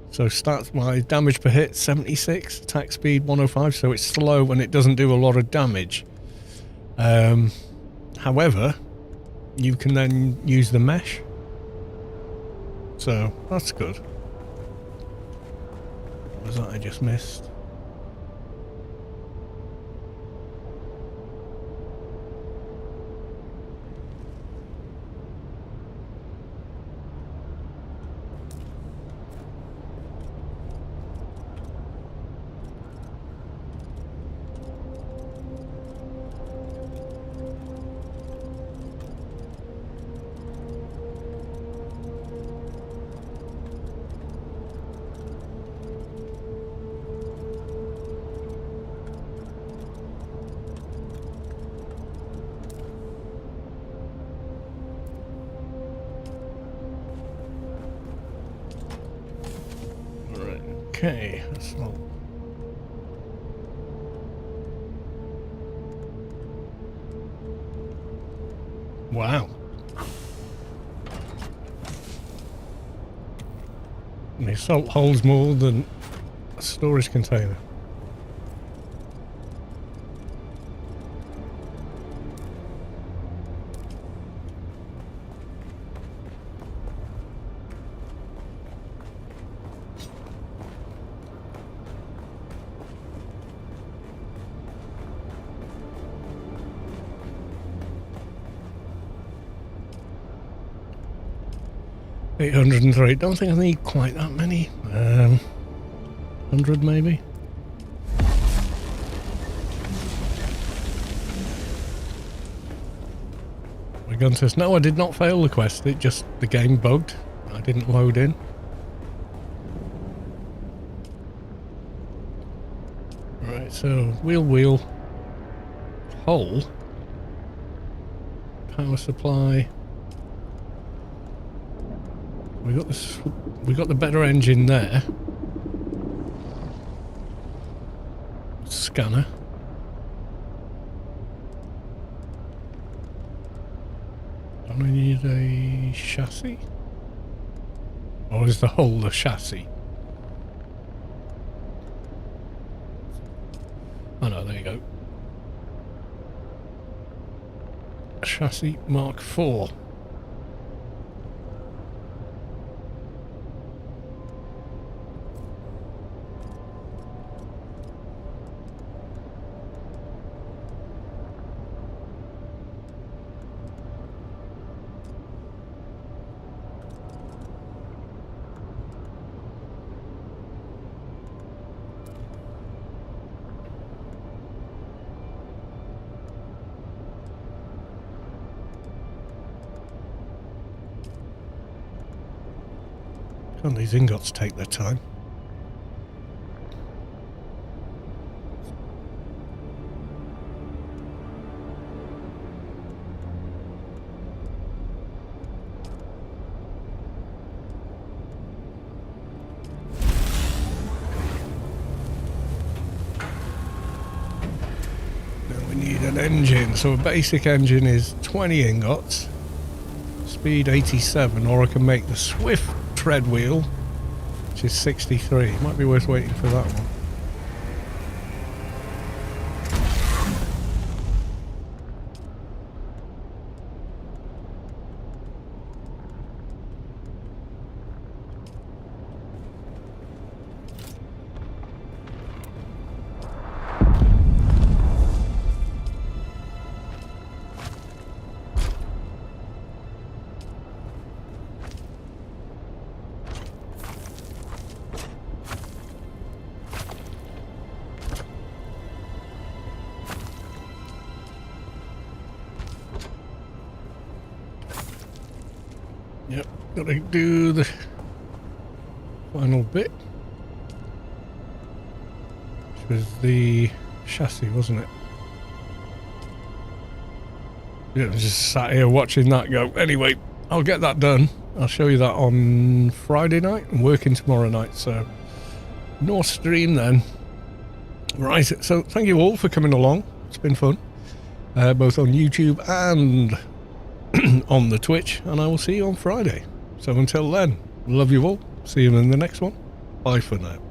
So stats, my damage per hit 76, attack speed 105, so it's slow and it doesn't do a lot of damage. However, you can then use the mesh. So that's good. What was that I just missed? Okay, that's not. Wow. The assault holds more than a storage container. $803. Don't think I need quite that many. 100 maybe. My gun says no. I did not fail the quest. It just the game bugged. I didn't load in. Right. So wheel, hole, power supply. We got this. We got the better engine there. Scanner. Don't I need a chassis? Or is the hull the chassis? Oh no, there you go. Chassis Mark IV. Can't these ingots take their time? engine. So a basic engine is 20 ingots, speed 87, or I can make the Swift tread wheel, which is 63. Might be worth waiting for that one. Yep, gotta do the final bit, which was the chassis, wasn't it? Yeah, I just sat here watching that go. Anyway, I'll get that done. I'll show you that on Friday night. I'm working tomorrow night, so no stream then. Right, so thank you all for coming along. It's been fun, both on YouTube and on the Twitch, and I will see you on Friday. So until then, love you all. See you in the next one. Bye for now.